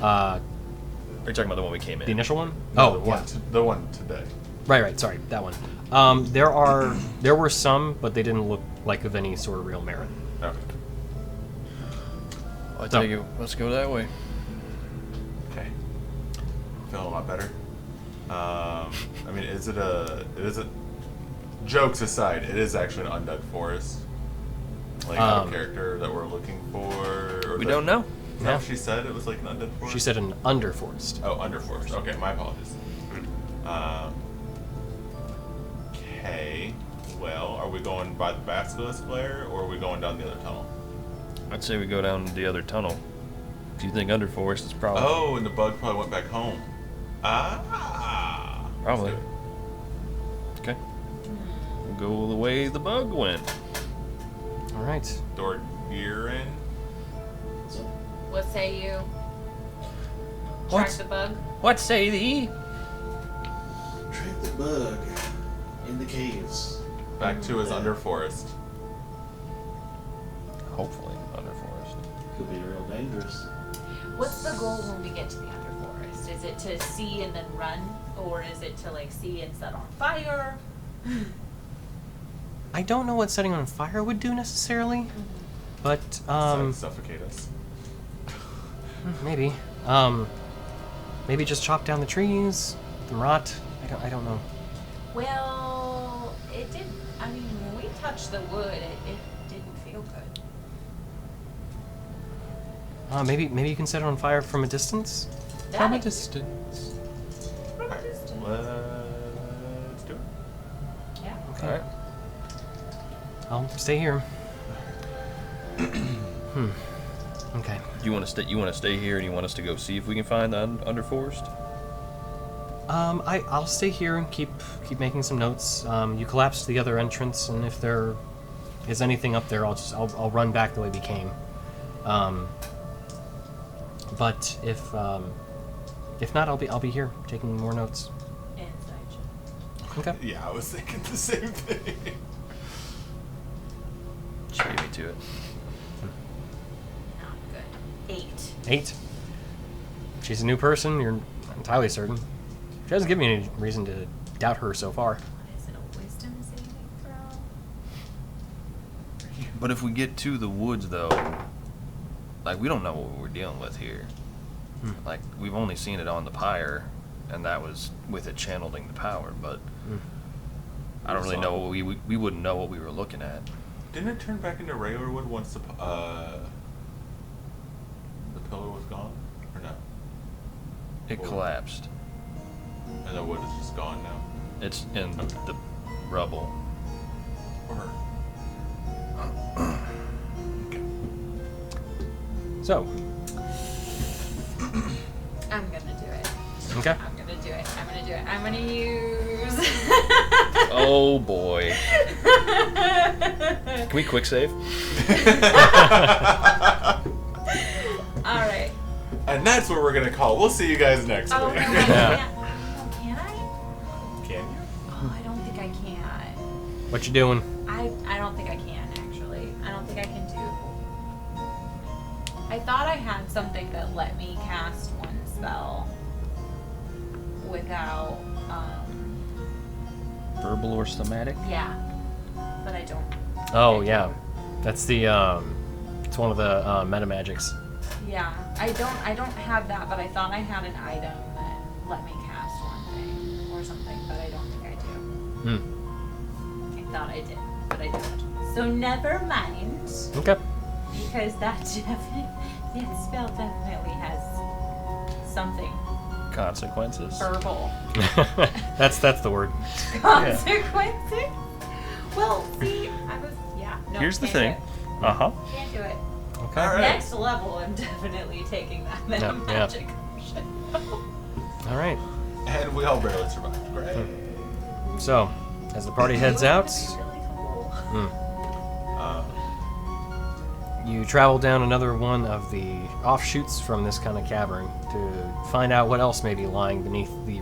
Are you talking about the one we came in? The initial one? No, Oh, yeah. the one today. Right, sorry, that one. There were some, but they didn't look like of any sort of real merit. Okay. I tell you, let's go that way. Okay. Feeling a lot better? I mean, is it a? Jokes aside, it is actually an undug forest. Like a character that we're looking for. Or We don't know. Is that what she said? It was like an undug forest. She said an underforest. Oh, underforest. Okay, my apologies. Okay. Well, are we going by the basilisk lair, or are we going down the other tunnel? I'd say we go down the other tunnel. Do you think Underforest is probably? Oh, and the bug probably went back home. Ah. Probably. Let's do it. Okay. We'll go the way the bug went. All right. Door gear in. So, What say you? Track What? the bug? What say thee? track the bug in the caves. Back to his underforest. Hopefully, Underforest. Could be real dangerous. What's the goal when we get to the Underforest? Is it to see and then run? Or is it to like see and set on fire? I don't know what setting on fire would do necessarily, but Suffocate us. maybe. Maybe just chop down the trees, let them rot. I don't know. Well, it did. I mean, when we touched the wood, it didn't feel good. Maybe you can set it on fire from a distance. From a That- distance. From a distance. Let's do it. Yeah. Okay. All right. I'll stay here. Okay. You want to stay? You want to stay here, and you want us to go see if we can find the Underforest? I'll stay here and keep making some notes. You collapse the other entrance, and if there is anything up there, I'll run back the way we came. But if not, I'll be here taking more notes. Inside joke. Okay. Yeah, I was thinking the same thing. She beat me to it. Not good. 8. 8. She's a new person. You're entirely certain. She hasn't given me any reason to doubt her so far. Is it a wisdom saving throw? But if we get to the woods, though, like, we don't know what we're dealing with here. Like, we've only seen it on the pyre, and that was with it channeling the power, but I don't really know what we wouldn't know what we were looking at. Didn't it turn back into regular wood once the pillar was gone? Or no? It collapsed. And the wood is just gone now? It's in the rubble. Or... So, I'm gonna do it. okay. I'm gonna do it. I'm gonna do it. I'm gonna use. Oh boy. Can we quick save? Alright. And that's what we're gonna call. We'll see you guys next Oh, no, week. I can't. Can I? Can you? Oh, I don't think I can. What you doing? I don't think I can, actually. I don't think I can do. I thought I had something that let me cast one spell without, Verbal or somatic? yeah. But I don't. Oh yeah, that's the it's one of the meta magics. Yeah, I don't have that, but I thought I had an item that let me cast one thing or something, but I don't think I do. I thought I did, but I don't. So never mind, Okay. because that spell definitely has something Consequences. verbal that's the word. consequences. Well, see, no, Here's the can't do thing. it. Uh-huh. Can't do it. Okay. All right. Next level, I'm definitely taking that meta Yeah, yeah. magic option. All right. And we all barely survived. Great. So, as the party heads out, Really cool. you travel down another one of the offshoots from this kind of cavern to find out what else may be lying beneath the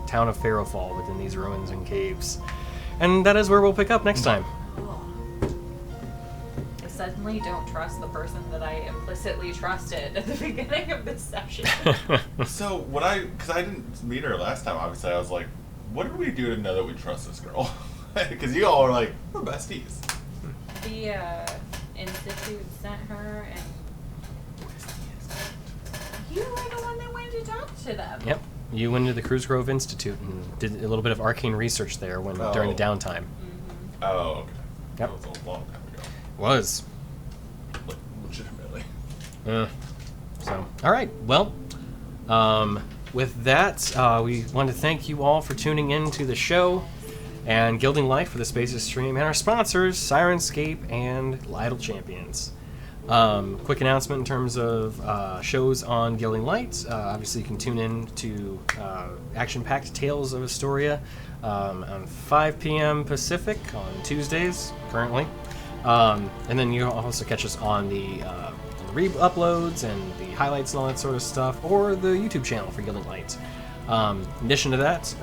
town of Pharaohfall within these ruins and caves. And that is where we'll pick up next time. I suddenly don't trust the person that I implicitly trusted at the beginning of this session. So because I didn't meet her last time, obviously I was like, what did we do to know that we trust this girl? Because you all are like, we're besties. The Institute sent her, and you were the one that went to talk to them. Yep. You went into the Cruz Grove Institute and did a little bit of arcane research there during the downtime. Oh, okay. Yep. That was a long time ago. Was. Like, legitimately. So, all right. Well, with that, we want to thank you all for tuning in to the show, and Gilding Light for the Spaces stream, and our sponsors, Sirenscape and Lytle Champions. Quick announcement in terms of shows on Gilding Light. Obviously, you can tune in to Action Pact Tales of Istoria on 5 p.m. Pacific on Tuesdays, currently. And then you can also catch us on the re-uploads and the highlights and all that sort of stuff, or the YouTube channel for Gilding Light. In addition to that,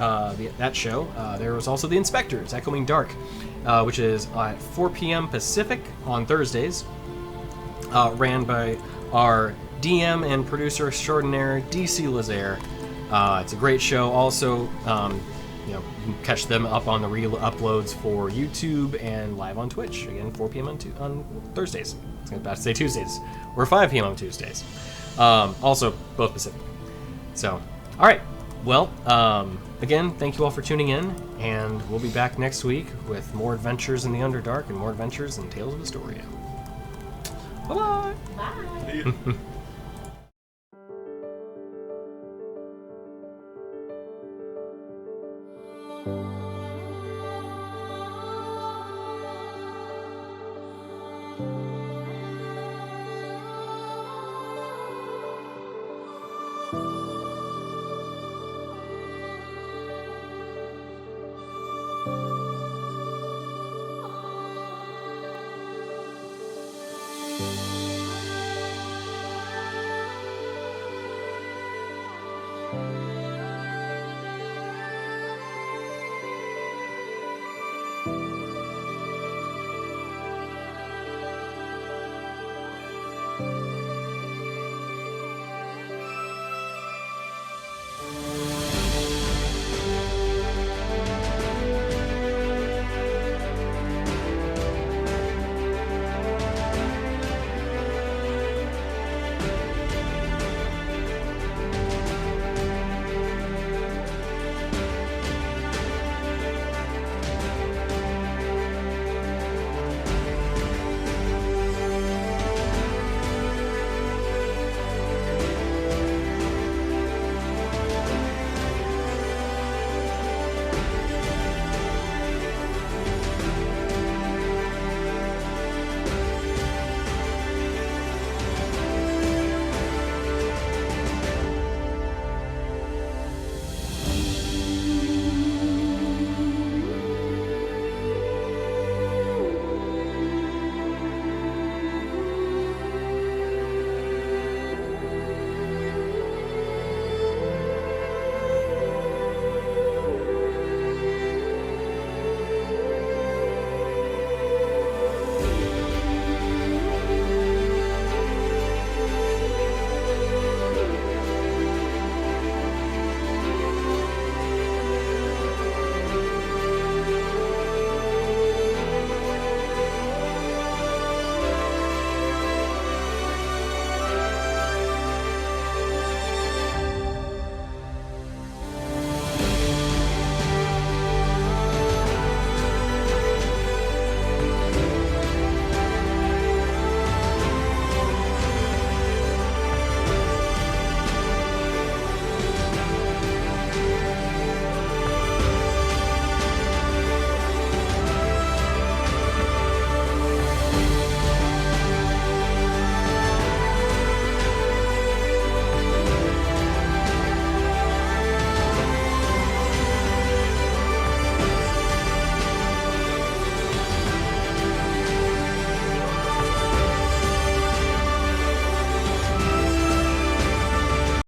that show, there was also The Inspectors, Echoing Dark, which is at 4 p.m. Pacific on Thursdays. Ran by our DM and producer extraordinaire, DC Lazaire. It's a great show. Also, you can catch them up on the uploads for YouTube and live on Twitch. Again, 4 p.m. on Thursdays. I was about to say Tuesdays. We're 5 p.m. on Tuesdays. Also, both Pacific. So, all right. Well, again, thank you all for tuning in, and we'll be back next week with more adventures in the Underdark and more adventures in Tales of Astoria. Bye-bye. Bye.